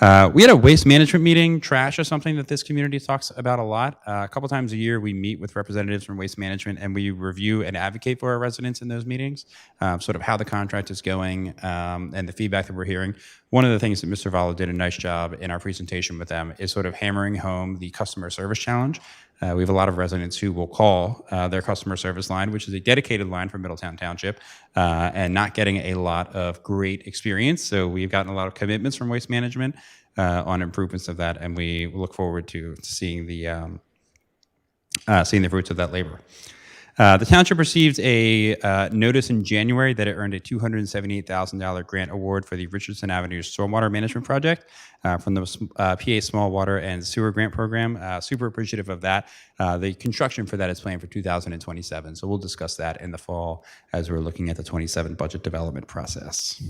We had a waste management meeting. Trash is something that this community talks about a lot. A couple times a year, we meet with representatives from waste management and we review and advocate for our residents in those meetings, sort of how the contract is going and the feedback that we're hearing. One of the things that Mr. Valla did a nice job in our presentation with them is sort of hammering home the customer service challenge. We have a lot of residents who will call their customer service line, which is a dedicated line for Middletown Township, and not getting a lot of great experience. So we've gotten a lot of commitments from Waste Management on improvements of that, and we look forward to seeing the fruits of that labor. The township received a notice in January that it earned a $278,000 grant award for the Richardson Avenue Stormwater Management Project from the PA Small Water and Sewer Grant Program. Super appreciative of that. The construction for that is planned for 2027, so we'll discuss that in the fall as we're looking at the 27 budget development process.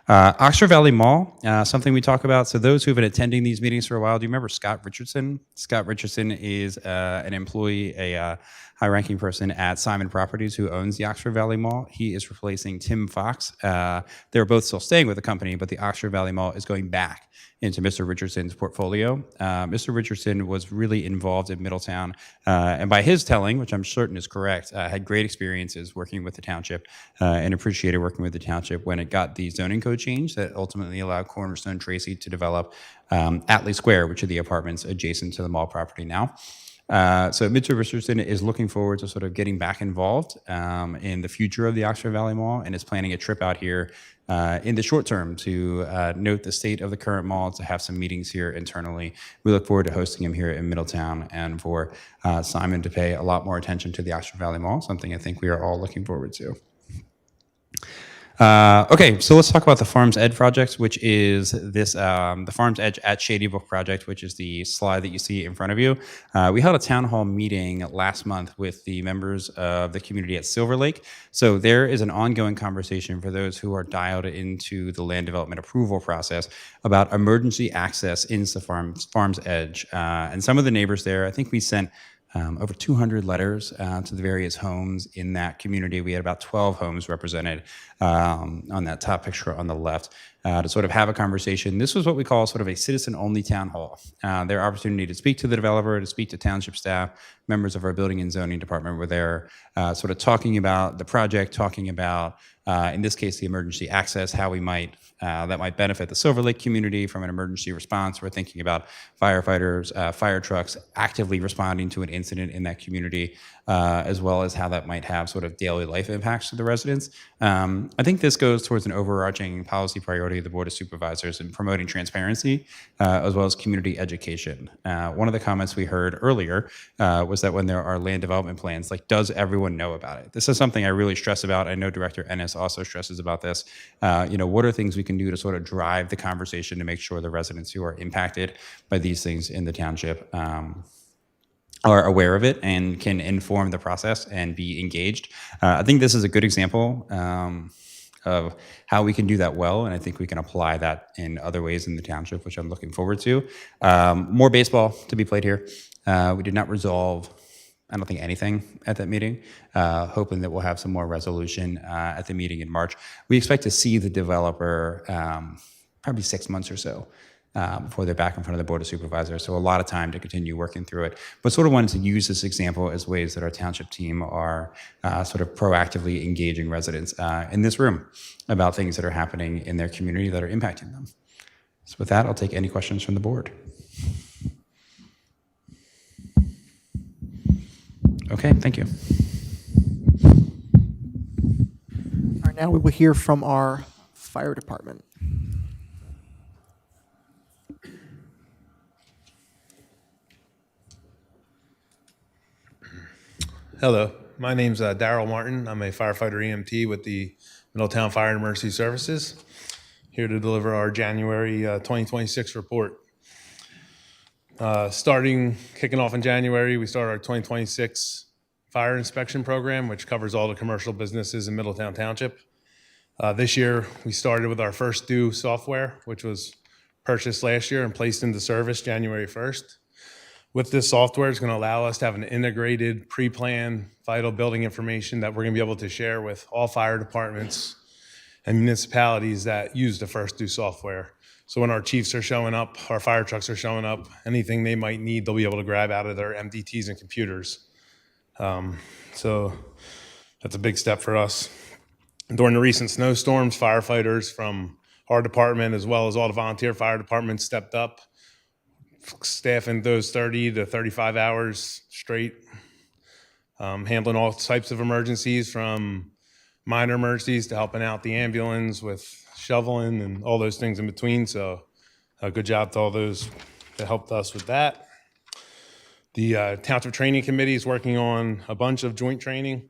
Oxford Valley Mall, something we talk about. So those who have been attending these meetings for a while, do you remember Scott Richardson? Scott Richardson is an employee, a high-ranking person at Simon Properties who owns the Oxford Valley Mall. He is replacing Tim Fox. They're both still staying with the company, but the Oxford Valley Mall is going back into Mr. Richardson's portfolio. Mr. Richardson was really involved in Middletown, and by his telling, which I'm certain is correct, had great experiences working with the township and appreciated working with the township when it got the zoning code change that ultimately allowed Cornerstone Tracy to develop Atlee Square, which are the apartments adjacent to the mall property now. So Mr. Richardson is looking forward to sort of getting back involved in the future of the Oxford Valley Mall and is planning a trip out here in the short term to note the state of the current mall, to have some meetings here internally. We look forward to hosting him here in Middletown and for Simon to pay a lot more attention to the Oxford Valley Mall, something I think we are all looking forward to. Okay, so let's talk about the Farms Edge project, which is this, the Farms Edge at Shady Brook project, which is the slide that you see in front of you. We held a town hall meeting last month with the members of the community at Silver Lake. So there is an ongoing conversation for those who are dialed into the land development approval process about emergency access into Farms Edge. And some of the neighbors there, I think we sent over 200 letters to the various homes in that community. We had about 12 homes represented on that top picture on the left to sort of have a conversation. This was what we call sort of a citizen-only town hall. Their opportunity to speak to the developer, to speak to township staff, members of our building and zoning department were there sort of talking about the project, talking about, in this case, the emergency access, how we might that might benefit the Silver Lake community from an emergency response. We're thinking about firefighters, fire trucks actively responding to an incident in that community, as well as how that might have sort of daily life impacts to the residents. I think this goes towards an overarching policy priority of the Board of Supervisors in promoting transparency, as well as community education. One of the comments we heard earlier was that when there are land development plans, like, does everyone know about it? This is something I really stress about. I know Director Ennis also stresses about this. What are things we can do to sort of drive the conversation to make sure the residents who are impacted by these things in the township are aware of it and can inform the process and be engaged. I think this is a good example of how we can do that well, and I think we can apply that in other ways in the township, which I'm looking forward to. More baseball to be played here. We did not resolve, I don't think, anything at that meeting, hoping that we'll have some more resolution at the meeting in March. We expect to see the developer probably 6 months or so before they're back in front of the Board of Supervisors. So a lot of time to continue working through it. But sort of wanted to use this example as ways that our township team are sort of proactively engaging residents in this room about things that are happening in their community that are impacting them. So with that, I'll take any questions from the board. Okay, thank you. All right, now we will hear from our fire department. Hello, my name's Daryl Martin. I'm a firefighter EMT with the Middletown Fire and Emergency Services, here to deliver our January 2026 report. Kicking off in January, we started our 2026 fire inspection program, which covers all the commercial businesses in Middletown Township. This year, we started with our first due software, which was purchased last year and placed into service January 1st. With this software, it's going to allow us to have an integrated, pre-planned, vital building information that we're going to be able to share with all fire departments and municipalities that use the first due software. So when our chiefs are showing up, our fire trucks are showing up, anything they might need, they'll be able to grab out of their MDTs and computers. So that's a big step for us. During the recent snowstorms, firefighters from our department, as well as all the volunteer fire departments, stepped up, staffing those 30 to 35 hours straight, handling all types of emergencies, from minor emergencies to helping out the ambulance with shoveling and all those things in between. So a good job to all those that helped us with that. The Township Training Committee is working on a bunch of joint training,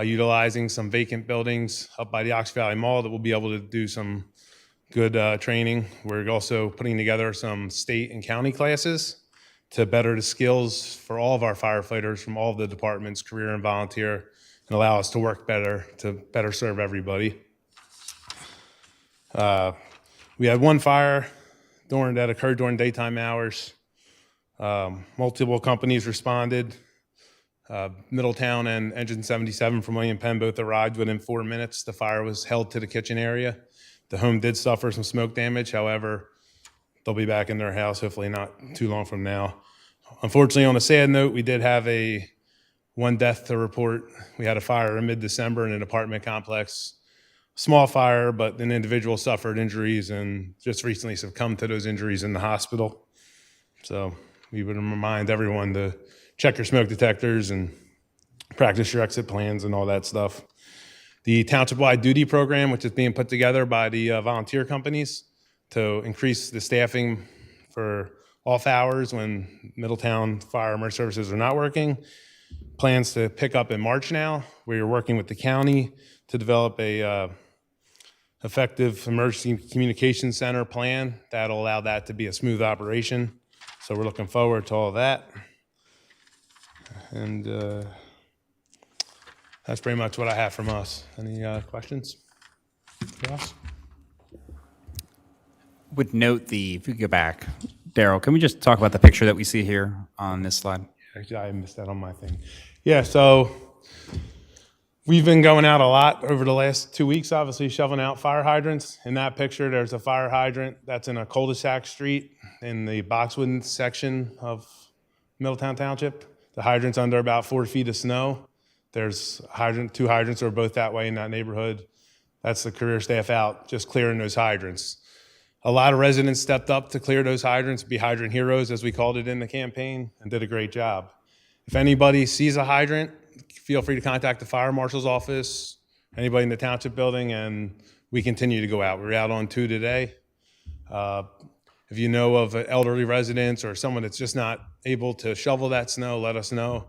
utilizing some vacant buildings up by the Ox Valley Mall that will be able to do some good training. We're also putting together some state and county classes to better the skills for all of our firefighters from all of the departments, career and volunteer, and allow us to work better, to better serve everybody. We had one fire that occurred during daytime hours. Multiple companies responded. Middletown and Engine 77 from William Penn both arrived within 4 minutes. The fire was held to the kitchen area. The home did suffer some smoke damage. However, they'll be back in their house, hopefully not too long from now. Unfortunately, on a sad note, we did have one death to report. We had a fire in mid-December in an apartment complex. Small fire, but an individual suffered injuries and just recently succumbed to those injuries in the hospital. So we would remind everyone to check your smoke detectors and practice your exit plans and all that stuff. The township-wide duty program, which is being put together by the volunteer companies to increase the staffing for off hours when Middletown Fire and Emergency Services are not working, plans to pick up in March now. We are working with the county to develop a effective emergency communication center plan that'll allow that to be a smooth operation. So we're looking forward to all of that. And that's pretty much what I have from us. Any questions? Yes? Would note if we go back, Daryl, can we just talk about the picture that we see here on this slide? Actually, I missed that on my thing. Yeah, so we've been going out a lot over the last 2 weeks, obviously shoveling out fire hydrants. In that picture, there's a fire hydrant that's in a cul-de-sac street in the Boxwood section of Middletown Township. The hydrant's under about 4 feet of snow. There's two hydrants are both that way in that neighborhood. That's the career staff out, just clearing those hydrants. A lot of residents stepped up to clear those hydrants, be hydrant heroes, as we called it in the campaign, and did a great job. If anybody sees a hydrant feel free to contact the fire marshal's office, anybody in the township building, and we continue to go out. We're out on 2 today. If you know of elderly residents or someone that's just not able to shovel that snow, let us know,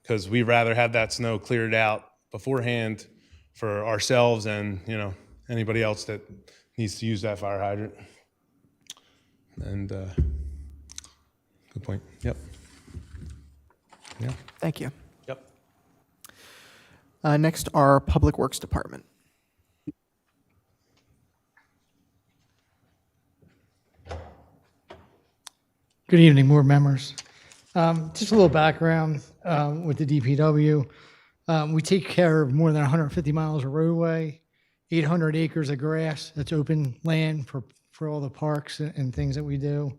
because we'd rather have that snow cleared out beforehand for ourselves and, anybody else that needs to use that fire hydrant. And good point. Yep. Yeah. Thank you. Yep. Next, our Public Works Department. Good evening, board members. Just a little background with the DPW. We take care of more than 150 miles of roadway, 800 acres of grass. That's open land for all the parks and things that we do.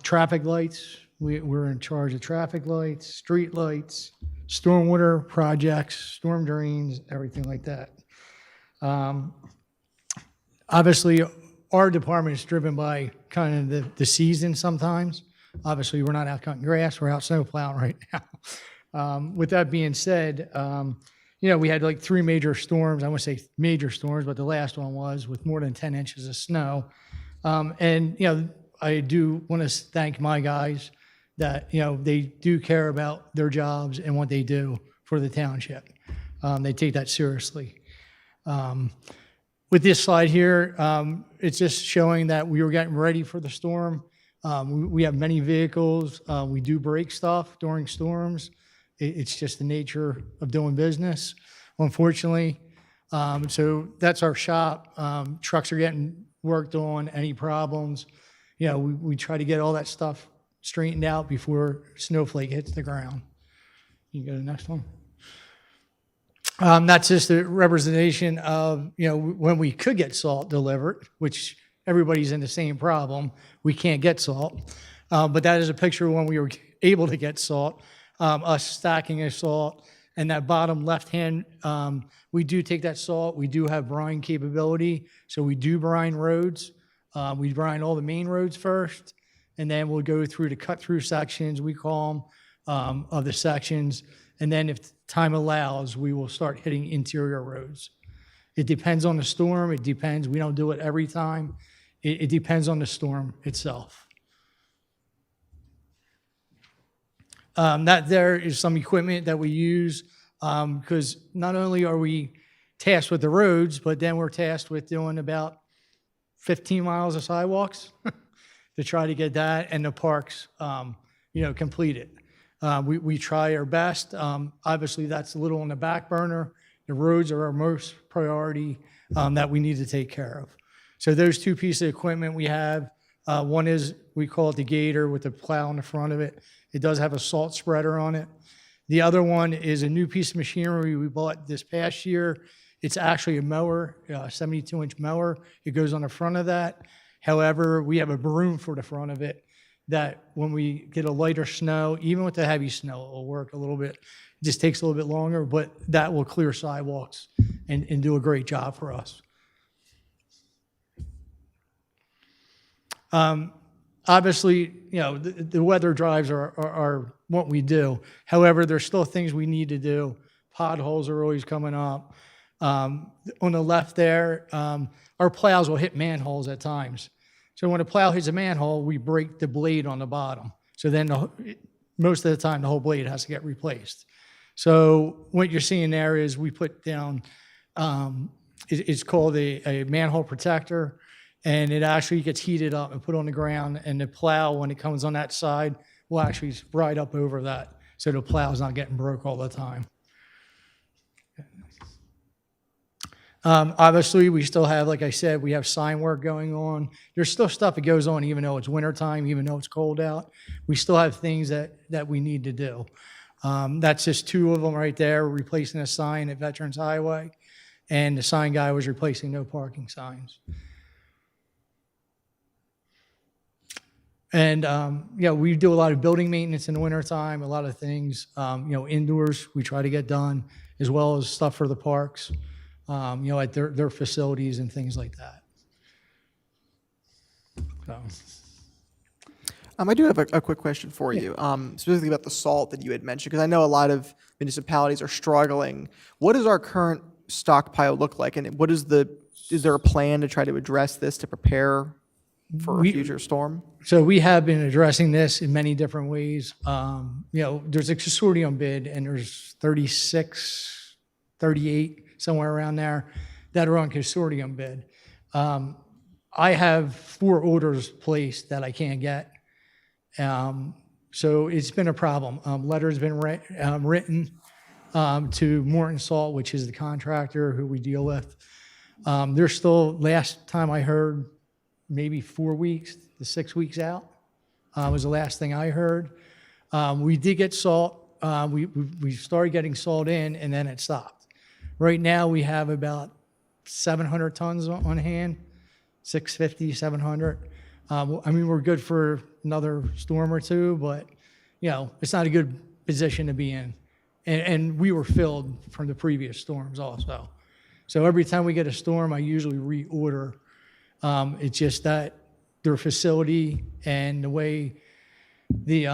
Traffic lights, we're in charge of traffic lights, street lights, stormwater projects, storm drains, everything like that. Obviously, our department is driven by kind of the season sometimes. Obviously, we're not out cutting grass, we're out snow plowing right now. With that being said, we had like 3 major storms. I won't say major storms, but the last one was with more than 10 inches of snow. I do want to thank my guys that, they do care about their jobs and what they do for the township. They take that seriously. With this slide here, it's just showing that we were getting ready for the storm. We have many vehicles. We do break stuff during storms. It's just the nature of doing business, unfortunately. So that's our shop. Trucks are getting worked on, any problems. We try to get all that stuff straightened out before snowflake hits the ground. You can go to the next one. That's just a representation of, when we could get salt delivered, which everybody's in the same problem. We can't get salt. But that is a picture when we were able to get salt, us stacking a salt. And that bottom left-hand, we do take that salt. We do have brine capability. So we do brine roads. We brine all the main roads first, and then we'll go through the cut-through sections, we call them, of the sections. And then if time allows, we will start hitting interior roads. It depends on the storm. It depends. We don't do it every time. It depends on the storm itself. That there is some equipment that we use because not only are we tasked with the roads, but then we're tasked with doing about 15 miles of sidewalks to try to get that and the parks, completed. We try our best. Obviously, that's a little on the back burner. The roads are our most priority that we need to take care of. So those 2 pieces of equipment we have, one is, we call it the Gator with the plow in the front of it. It does have a salt spreader on it. The other one is a new piece of machinery we bought this past year. It's actually a mower, a 72-inch mower. It goes on the front of that. However, we have a broom for the front of it that when we get a lighter snow, even with the heavy snow, it will work a little bit. It just takes a little bit longer, but that will clear sidewalks and do a great job for us. Obviously, the weather drives are what we do. However, there's still things we need to do. Potholes are always coming up. On the left there, our plows will hit manholes at times. So when a plow hits a manhole, we break the blade on the bottom. So then most of the time, the whole blade has to get replaced. So what you're seeing there is we put down, it's called a manhole protector, and it actually gets heated up and put on the ground, and the plow, when it comes on that side, will actually ride up over that, so the plow's not getting broke all the time. Obviously, we still have, like I said, we have sign work going on. There's still stuff that goes on even though it's wintertime, even though it's cold out. We still have things that we need to do. That's just 2 of them right there, replacing a sign at Veterans Highway, and the sign guy was replacing no parking signs. And, we do a lot of building maintenance in the wintertime, a lot of things, indoors we try to get done, as well as stuff for the parks. At their facilities and things like that. So. I do have a quick question for you, specifically about the salt that you had mentioned, because I know a lot of municipalities are struggling. What does our current stockpile look like? And is there a plan to try to address this to prepare for a future storm? So we have been addressing this in many different ways. There's a consortium bid, and there's 36, 38, somewhere around there, that are on consortium bid. I have 4 orders placed that I can't get. So it's been a problem. Letters been written to Morton Salt, which is the contractor who we deal with. They're still, last time I heard, maybe 4 weeks to 6 weeks out was the last thing I heard. We did get salt. We started getting salt in, and then it stopped. Right now, we have about 700 tons on hand, 650, 700. We're good for another storm or two, but, it's not a good position to be in. And we were filled from the previous storms also. So every time we get a storm, I usually reorder. It's just that their facility and the way the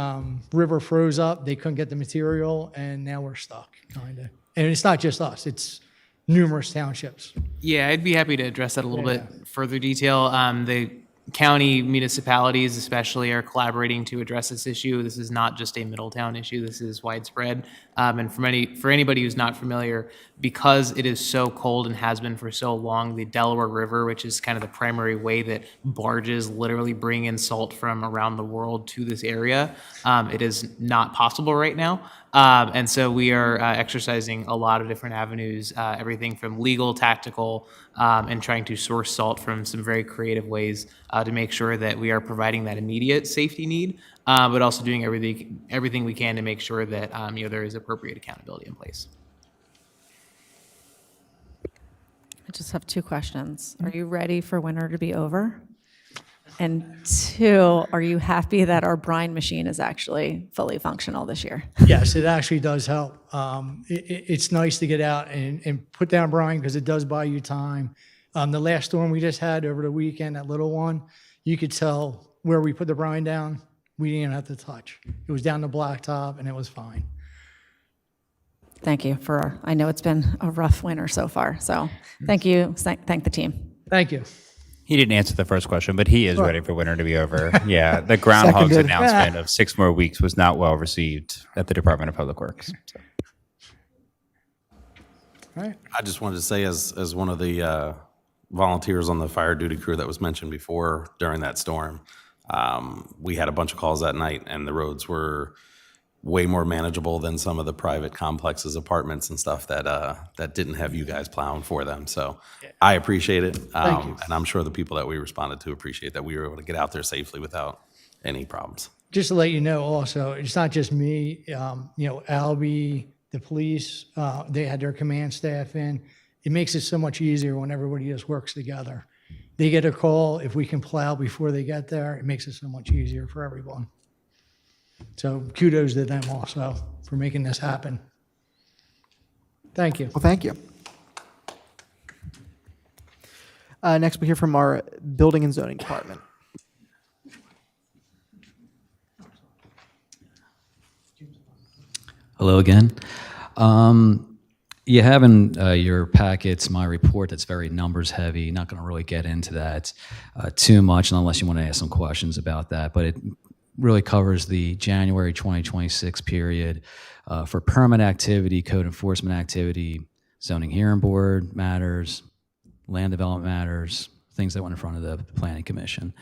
river froze up, they couldn't get the material, and now we're stuck, kind of. And it's not just us, it's numerous townships. Yeah, I'd be happy to address that a little bit further detail. The county municipalities especially are collaborating to address this issue. This is not just a Middletown issue, this is widespread. And for anybody who's not familiar, because it is so cold and has been for so long, the Delaware River, which is kind of the primary way that barges literally bring in salt from around the world to this area, it is not possible right now. And so we are exercising a lot of different avenues, everything from legal, tactical, and trying to source salt from some very creative ways to make sure that we are providing that immediate safety need, but also doing everything we can to make sure that there is appropriate accountability in place. I just have 2 questions. Are you ready for winter to be over? And 2, are you happy that our brine machine is actually fully functional this year? Yes, it actually does help. It's nice to get out and put down brine because it does buy you time. The last storm we just had over the weekend, that little one, you could tell where we put the brine down, we didn't have to touch. It was down the blacktop and it was fine. Thank you I know it's been a rough winter so far, so thank you, thank the team. Thank you. He didn't answer the first question, but he is ready for winter to be over. Yeah, the groundhog's announcement of 6 more weeks was not well received at the Department of Public Works. So. All right. I just wanted to say, as one of the volunteers on the fire duty crew that was mentioned before during that storm, we had a bunch of calls that night, and the roads were way more manageable than some of the private complexes, apartments and stuff that didn't have you guys plowing for them. So I appreciate it. And I'm sure the people that we responded to appreciate that we were able to get out there safely without any problems. Just to let you know also, it's not just me, Albie, the police, they had their command staff in. It makes it so much easier when everybody just works together. They get a call, if we can plow before they get there, it makes it so much easier for everyone. So kudos to them also for making this happen. Thank you. Well, thank you. Next, we hear from our Building and Zoning Department. Hello again. You have in your packets my report that's very numbers heavy. Not going to really get into that too much unless you want to ask some questions about that. But it really covers the January 2026 period for permit activity, code enforcement activity, zoning hearing board matters, land development matters, things that went in front of the Planning Commission.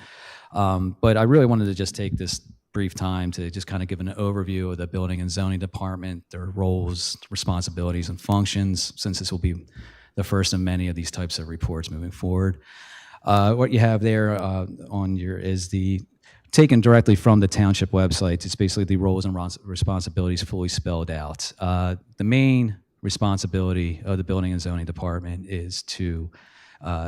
But I really wanted to just take this brief time to just kind of give an overview of the Building and Zoning Department, their roles, responsibilities, and functions, since this will be the first of many of these types of reports moving forward. What you have there on your is the taken directly from the township website. It's basically the roles and responsibilities fully spelled out. The main responsibility of the Building and Zoning Department is to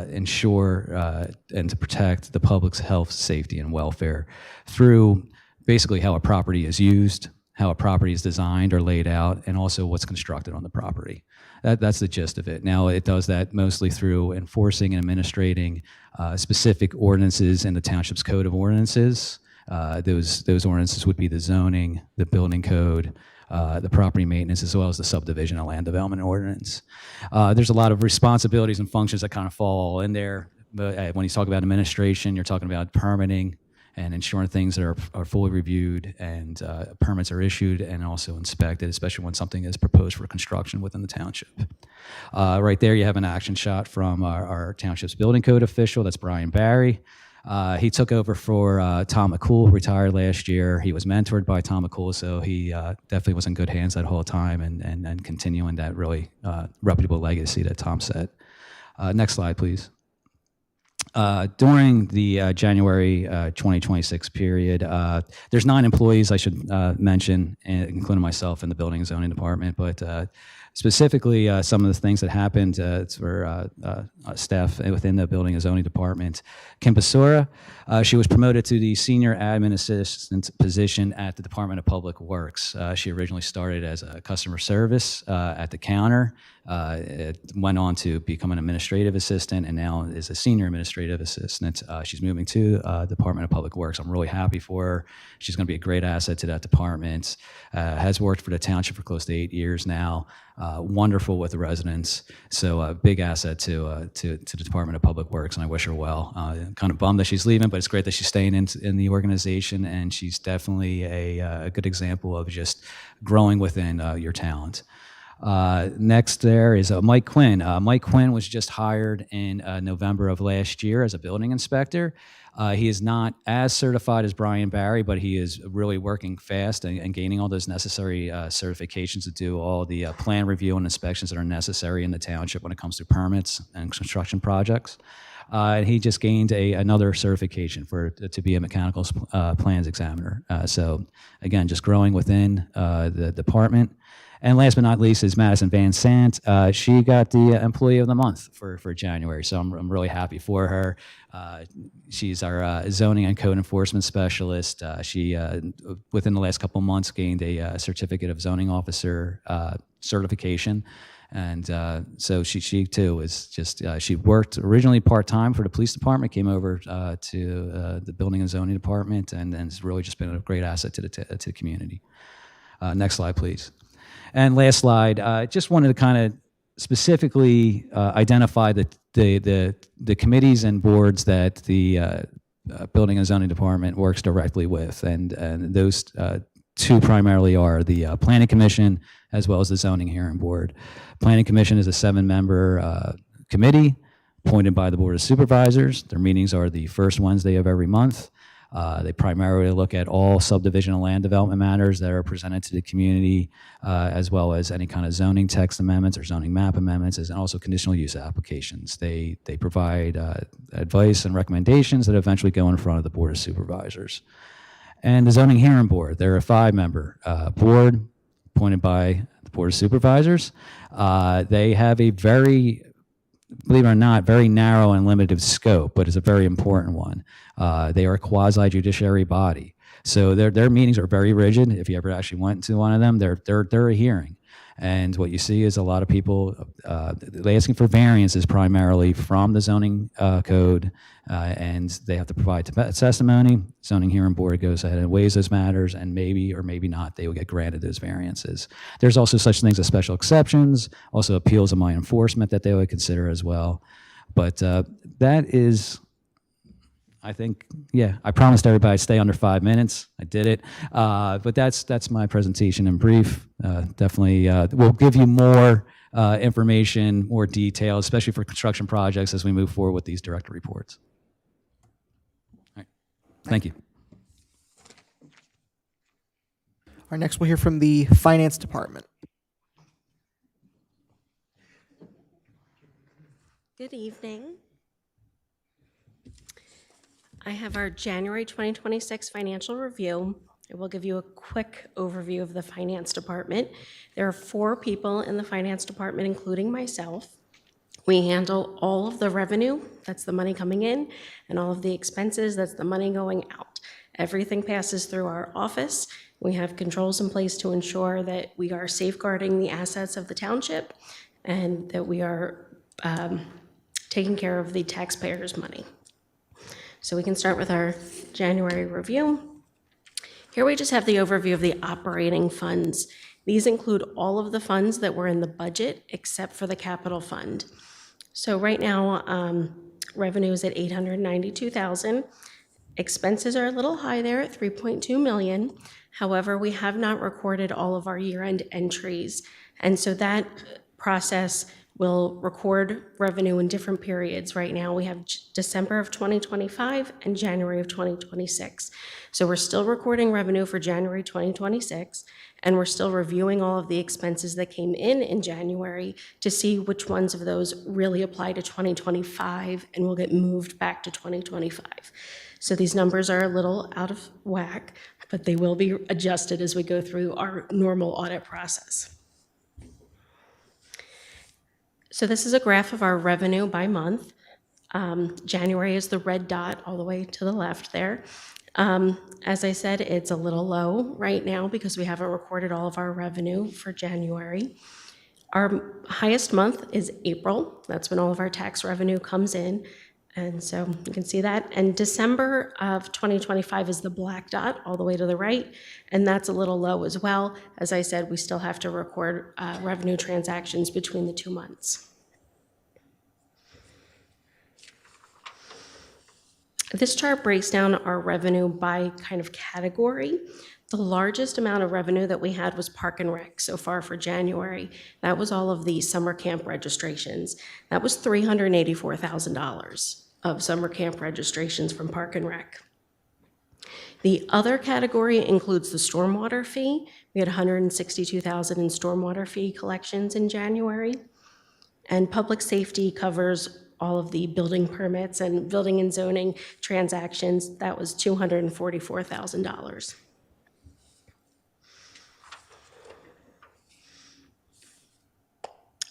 ensure and to protect the public's health, safety, and welfare through basically how a property is used, how a property is designed or laid out, and also what's constructed on the property. That's the gist of it. Now, it does that mostly through enforcing and administrating specific ordinances in the township's code of ordinances. Those ordinances would be the zoning, the building code, the property maintenance, as well as the subdivision and land development ordinance. There's a lot of responsibilities and functions that kind of fall in there. But when you talk about administration, you're talking about permitting and ensuring things that are fully reviewed and permits are issued and also inspected, especially when something is proposed for construction within the township. Right there, you have an action shot from our township's building code official. That's Brian Barry. He took over for Tom McCool, who retired last year. He was mentored by Tom McCool, so he definitely was in good hands that whole time and continuing that really reputable legacy that Tom set. Next slide, please. During the January 2026 period, there's 9 employees I should mention, including myself in the building and zoning department, but specifically some of the things that happened for staff within the building and zoning department. Kim Basura, she was promoted to the senior admin assistant position at the Department of Public Works. She originally started as a customer service at the counter, went on to become an administrative assistant, and now is a senior administrative assistant. She's moving to Department of Public Works. I'm really happy for her. She's going to be a great asset to that department. Has worked for the township for close to 8 years now. Wonderful with the residents. So a big asset to the Department of Public Works, and I wish her well. Kind of bummed that she's leaving, but it's great that she's staying in the organization, and she's definitely a good example of just growing within your talent. Next there is Mike Quinn. Mike Quinn was just hired in November of last year as a building inspector. He is not as certified as Brian Barry, but he is really working fast and gaining all those necessary certifications to do all the plan review and inspections that are necessary in the township when it comes to permits and construction projects. And he just gained another certification to be a mechanical plans examiner. So again, just growing within the department. And last but not least is Madison Van Sant. She got the Employee of the Month for January, so I'm really happy for her. She's our zoning and code enforcement specialist. She, within the last couple of months, gained a certificate of zoning officer certification. And so she too is just, she worked originally part-time for the police department, came over to the building and zoning department, and has really just been a great asset to the community. Next slide, please. And last slide, just wanted to kind of specifically identify the committees and boards that the Building and Zoning Department works directly with. And those 2 primarily are the Planning Commission as well as the Zoning Hearing Board. Planning Commission is a 7-member committee appointed by the Board of Supervisors. Their meetings are the first Wednesday of every month. They primarily look at all subdivision and land development matters that are presented to the community, as well as any kind of zoning text amendments or zoning map amendments, and also conditional use applications. They provide advice and recommendations that eventually go in front of the Board of Supervisors. And the Zoning Hearing Board, they're a 5-member board appointed by the Board of Supervisors. They have a very, believe it or not, very narrow and limited scope, but it's a very important one. They are a quasi-judiciary body. So their meetings are very rigid. If you ever actually went to one of them, they're a hearing. And what you see is a lot of people asking for variances primarily from the zoning code, and they have to provide testimony. Zoning Hearing Board goes ahead and weighs those matters, and maybe or maybe not they will get granted those variances. There's also such things as special exceptions, also appeals of my enforcement that they would consider as well. But that is, I think, yeah, I promised everybody I'd stay under 5 minutes. I did it. But that's my presentation in brief. Definitely we'll give you more information, more detail, especially for construction projects as we move forward with these director reports. All right. Thank you. Our next we'll hear from the Finance Department. Good evening. I have our January 2026 financial review. I will give you a quick overview of the Finance Department. There are 4 people in the Finance Department, including myself. We handle all of the revenue, that's the money coming in, and all of the expenses, that's the money going out. Everything passes through our office. We have controls in place to ensure that we are safeguarding the assets of the township and that we are taking care of the taxpayers' money. So we can start with our January review. Here we just have the overview of the operating funds These include all of the funds that were in the budget except for the capital fund. So right now, revenue is at $892,000. Expenses are a little high there at $3.2 million. However, we have not recorded all of our year-end entries. And so that process will record revenue in different periods. Right now, we have December of 2025 and January of 2026. So we're still recording revenue for January 2026, and we're still reviewing all of the expenses that came in January to see which ones of those really apply to 2025 and will get moved back to 2025. So these numbers are a little out of whack, but they will be adjusted as we go through our normal audit process. So this is a graph of our revenue by month. January is the red dot all the way to the left there. As I said, it's a little low right now because we haven't recorded all of our revenue for January. Our highest month is April. That's when all of our tax revenue comes in. And so you can see that. And December of 2025 is the black dot all the way to the right. And that's a little low as well. As I said, we still have to record revenue transactions between the 2 months. This chart breaks down our revenue by kind of category. The largest amount of revenue that we had was Park and Rec so far for January. That was all of the summer camp registrations. That was $384,000 of summer camp registrations from Park and Rec. The other category includes the stormwater fee. We had $162,000 in stormwater fee collections in January. And public safety covers all of the building permits and building and zoning transactions. That was $244,000.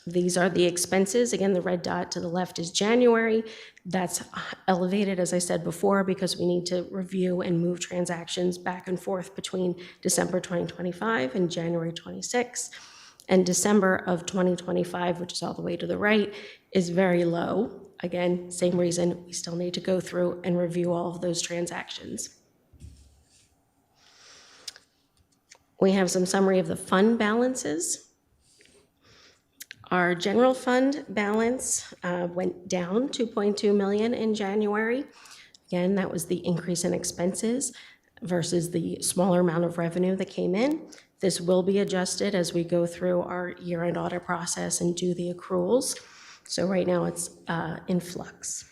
These are the expenses. Again, the red dot to the left is January. That's elevated, as I said before, because we need to review and move transactions back and forth between December 2025 and January 26. And December of 2025, which is all the way to the right, is very low. Again, same reason, we still need to go through and review all of those transactions. We have some summary of the fund balances. Our general fund balance went down $2.2 million in January. Again, that was the increase in expenses versus the smaller amount of revenue that came in. This will be adjusted as we go through our year-end audit process and do the accruals. So right now it's in flux.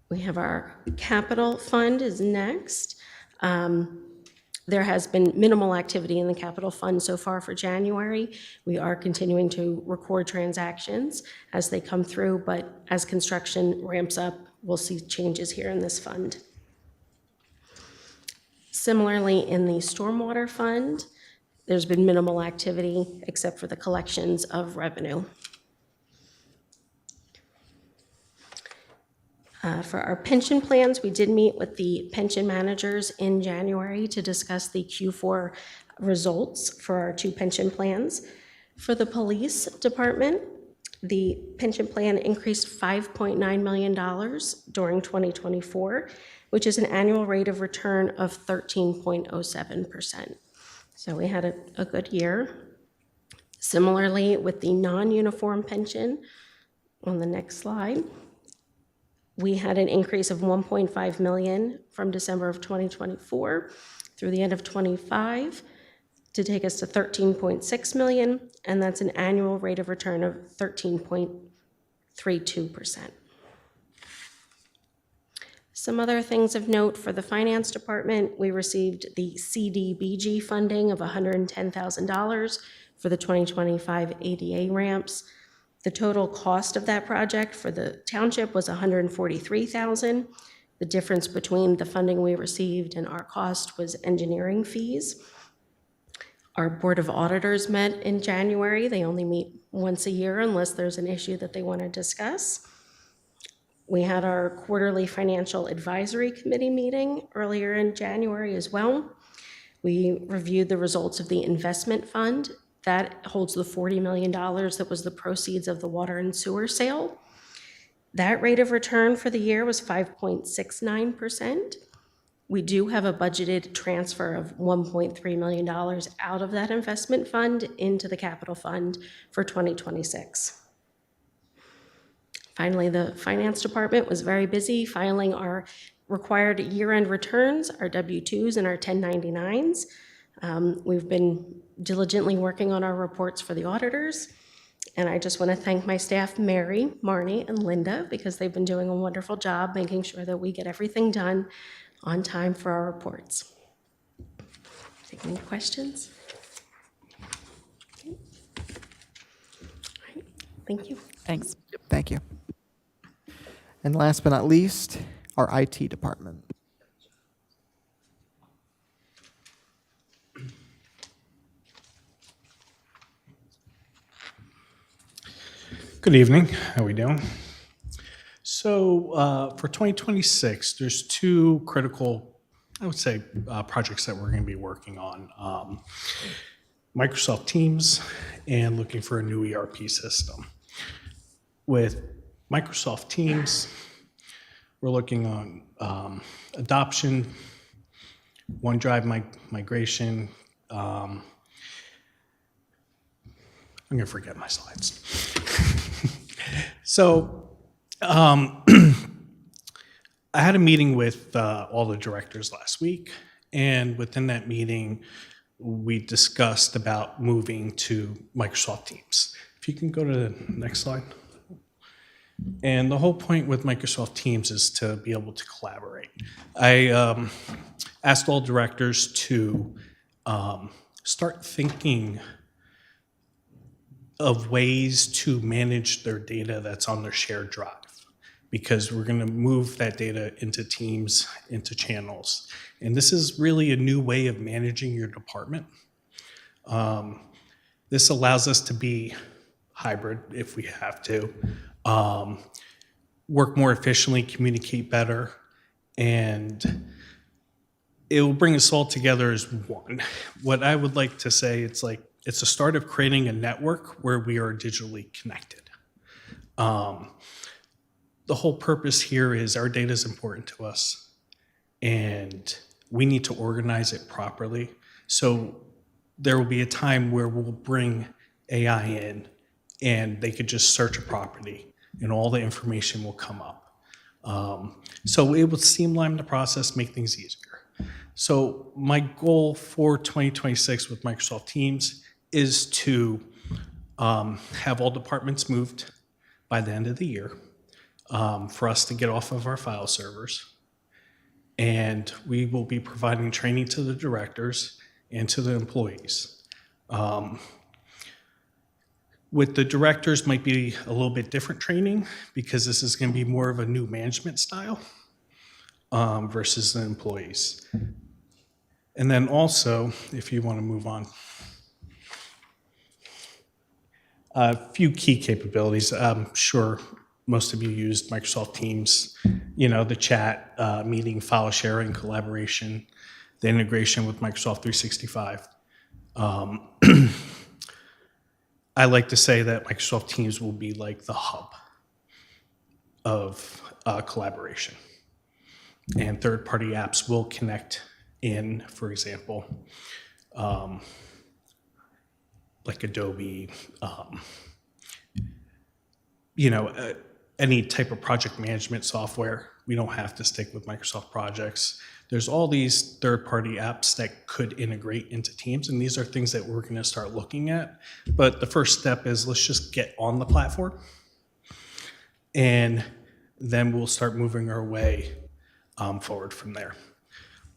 We have our capital fund is next. There has been minimal activity in the capital fund so far for January. We are continuing to record transactions as they come through, but as construction ramps up, we'll see changes here in this fund. Similarly, in the stormwater fund, there's been minimal activity except for the collections of revenue. For our pension plans, we did meet with the pension managers in January to discuss the Q4 results for our 2 pension plans. For the police department, the pension plan increased $5.9 million during 2024, which is an annual rate of return of 13.07%. So we had a good year. Similarly, with the non-uniform pension, on the next slide, we had an increase of $1.5 million from December of 2024 through the end of 25 to take us to $13.6 million, and that's an annual rate of return of 13.32%. Some other things of note for the finance department, we received the CDBG funding of $110,000 for the 2025 ADA ramps. The total cost of that project for the township was $143,000. The difference between the funding we received and our cost was engineering fees. Our Board of Auditors met in January. They only meet once a year unless there's an issue that they want to discuss. We had our quarterly financial advisory committee meeting earlier in January as well. We reviewed the results of the investment fund. That holds the $40 million that was the proceeds of the water and sewer sale. That rate of return for the year was 5.69%. We do have a budgeted transfer of $1.3 million out of that investment fund into the capital fund for 2026. Finally, the finance department was very busy filing our required year-end returns, our W-2s and our 1099s. We've been diligently working on our reports for the auditors. And I just want to thank my staff, Mary, Marnie, and Linda, because they've been doing a wonderful job making sure that we get everything done on time for our reports. Take any questions? Okay. All right. Thank you. Thanks. Thank you. And last but not least, our IT department. Good evening. How we doing? So for 2026, there's two critical, I would say, projects that we're going to be working on. Microsoft Teams and looking for a new ERP system. With Microsoft Teams, we're looking on adoption, OneDrive migration. I'm going to forget my slides. So I had a meeting with all the directors last week, and within that meeting, we discussed about moving to Microsoft Teams. If you can go to the next slide. And the whole point with Microsoft Teams is to be able to collaborate. I asked all directors to start thinking of ways to manage their data that's on their shared drive, because we're going to move that data into teams, into channels. And this is really a new way of managing your department. This allows us to be hybrid if we have to, work more efficiently, communicate better, and it will bring us all together as one. What I would like to say, it's a start of creating a network where we are digitally connected. The whole purpose here is our data is important to us, and we need to organize it properly. So there will be a time where we'll bring AI in, and they could just search a property, and all the information will come up. So it will streamline the process, make things easier. So my goal for 2026 with Microsoft Teams is to have all departments moved by the end of the year, for us to get off of our file servers. And we will be providing training to the directors and to the employees. With the directors might be a little bit different training, because this is going to be more of a new management style versus the employees. And then also, if you want to move on, a few key capabilities. I'm sure most of you used Microsoft Teams, the chat, meeting, file sharing, collaboration, the integration with Microsoft 365. I like to say that Microsoft Teams will be like the hub of collaboration. And third-party apps will connect in, for example, like Adobe, any type of project management software. We don't have to stick with Microsoft Projects. There's all these third-party apps that could integrate into Teams, and these are things that we're going to start looking at. But the first step is let's just get on the platform, and then we'll start moving our way forward from there.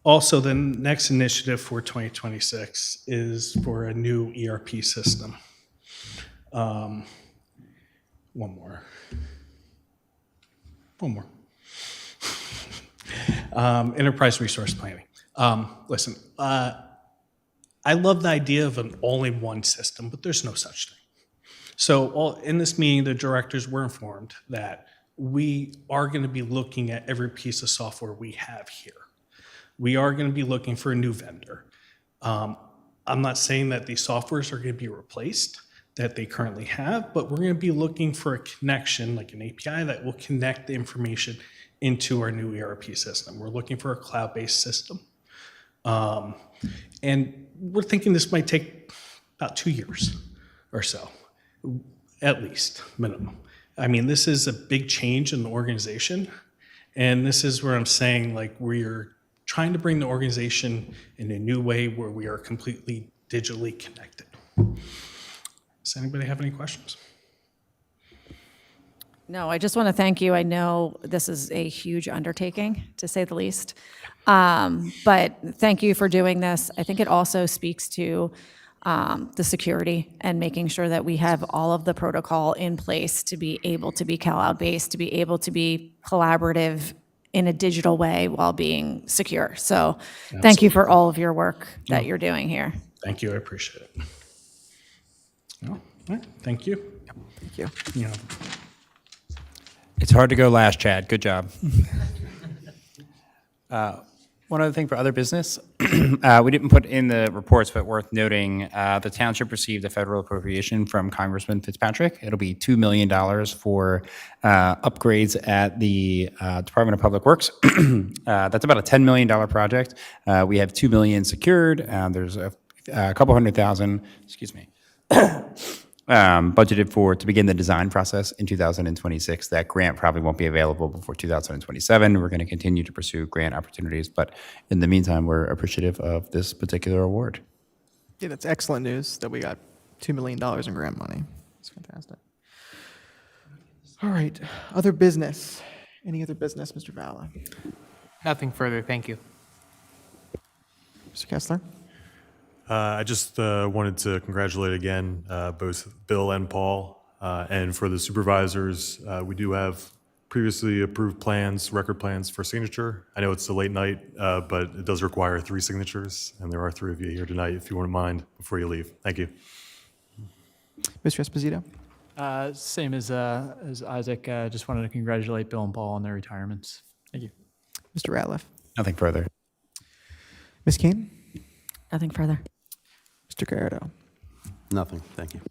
Also, the next initiative for 2026 is for a new ERP system. One more. Enterprise resource planning. Listen, I love the idea of an all-in-one system, but there's no such thing. So in this meeting, the directors were informed that we are going to be looking at every piece of software we have here. We are going to be looking for a new vendor. I'm not saying that these softwares are going to be replaced that they currently have, but we're going to be looking for a connection, like an API, that will connect the information into our new ERP system. We're looking for a cloud-based system. And we're thinking this might take about 2 years or so, at least, minimum. I mean, this is a big change in the organization. And this is where I'm saying, like, we're trying to bring the organization in a new way where we are completely digitally connected. Does anybody have any questions? No, I just want to thank you. I know this is a huge undertaking, to say the least. But thank you for doing this. I think it also speaks to the security and making sure that we have all of the protocol in place to be able to be cloud-based, to be able to be collaborative in a digital way while being secure. So thank you for all of your work that you're doing here. Thank you. I appreciate it. Well, all right. Thank you. Thank you. Yeah. It's hard to go last, Chad. Good job. One other thing for other business, we didn't put in the reports, but worth noting, the township received a federal appropriation from Congressman Fitzpatrick. It'll be $2 million for upgrades at the Department of Public Works. That's about a $10 million project. We have $2 million secured. There's a couple $100,000, excuse me, budgeted to begin the design process in 2026. That grant probably won't be available before 2027. We're going to continue to pursue grant opportunities, but in the meantime, we're appreciative of this particular award. Yeah, that's excellent news that we got $2 million in grant money. It's fantastic. All right, other business. Any other business, Mr. Valla? Nothing further, thank you. Mr. Kessler? I just wanted to congratulate again both Bill and Paul. And for the supervisors, we do have previously approved plans, record plans for signature. I know it's a late night, but it does require 3 signatures, and there are 3 of you here tonight if you wouldn't mind before you leave. Thank you. Mr. Esposito? Same as Isaac. Just wanted to congratulate Bill and Paul on their retirements. Thank you. Mr. Ratliff? Nothing further. Ms. Kane? Nothing further. Mr. Garrido? Nothing, thank you.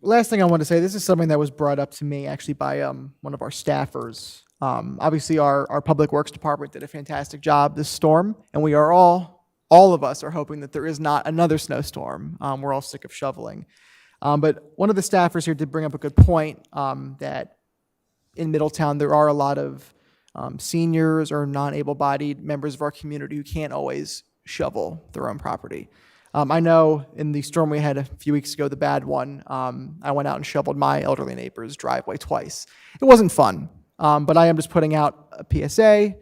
Last thing I want to say, this is something that was brought up to me actually by one of our staffers. Obviously, our Public Works Department did a fantastic job this storm, and we are all of us are hoping that there is not another snowstorm. We're all sick of shoveling. But one of the staffers here did bring up a good point that in Middletown, there are a lot of seniors or non-able-bodied members of our community who can't always shovel their own property. I know in the storm we had a few weeks ago, the bad one, I went out and shoveled my elderly neighbor's driveway twice. It wasn't fun, but I am just putting out a PSA.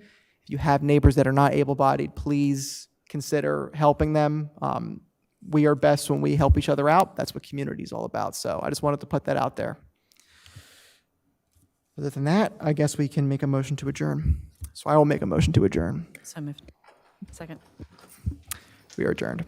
If you have neighbors that are not able-bodied, please consider helping them. We are best when we help each other out. That's what community is all about. So I just wanted to put that out there. Other than that, I guess we can make a motion to adjourn. So I will make a motion to adjourn. So moved. Second. We are adjourned.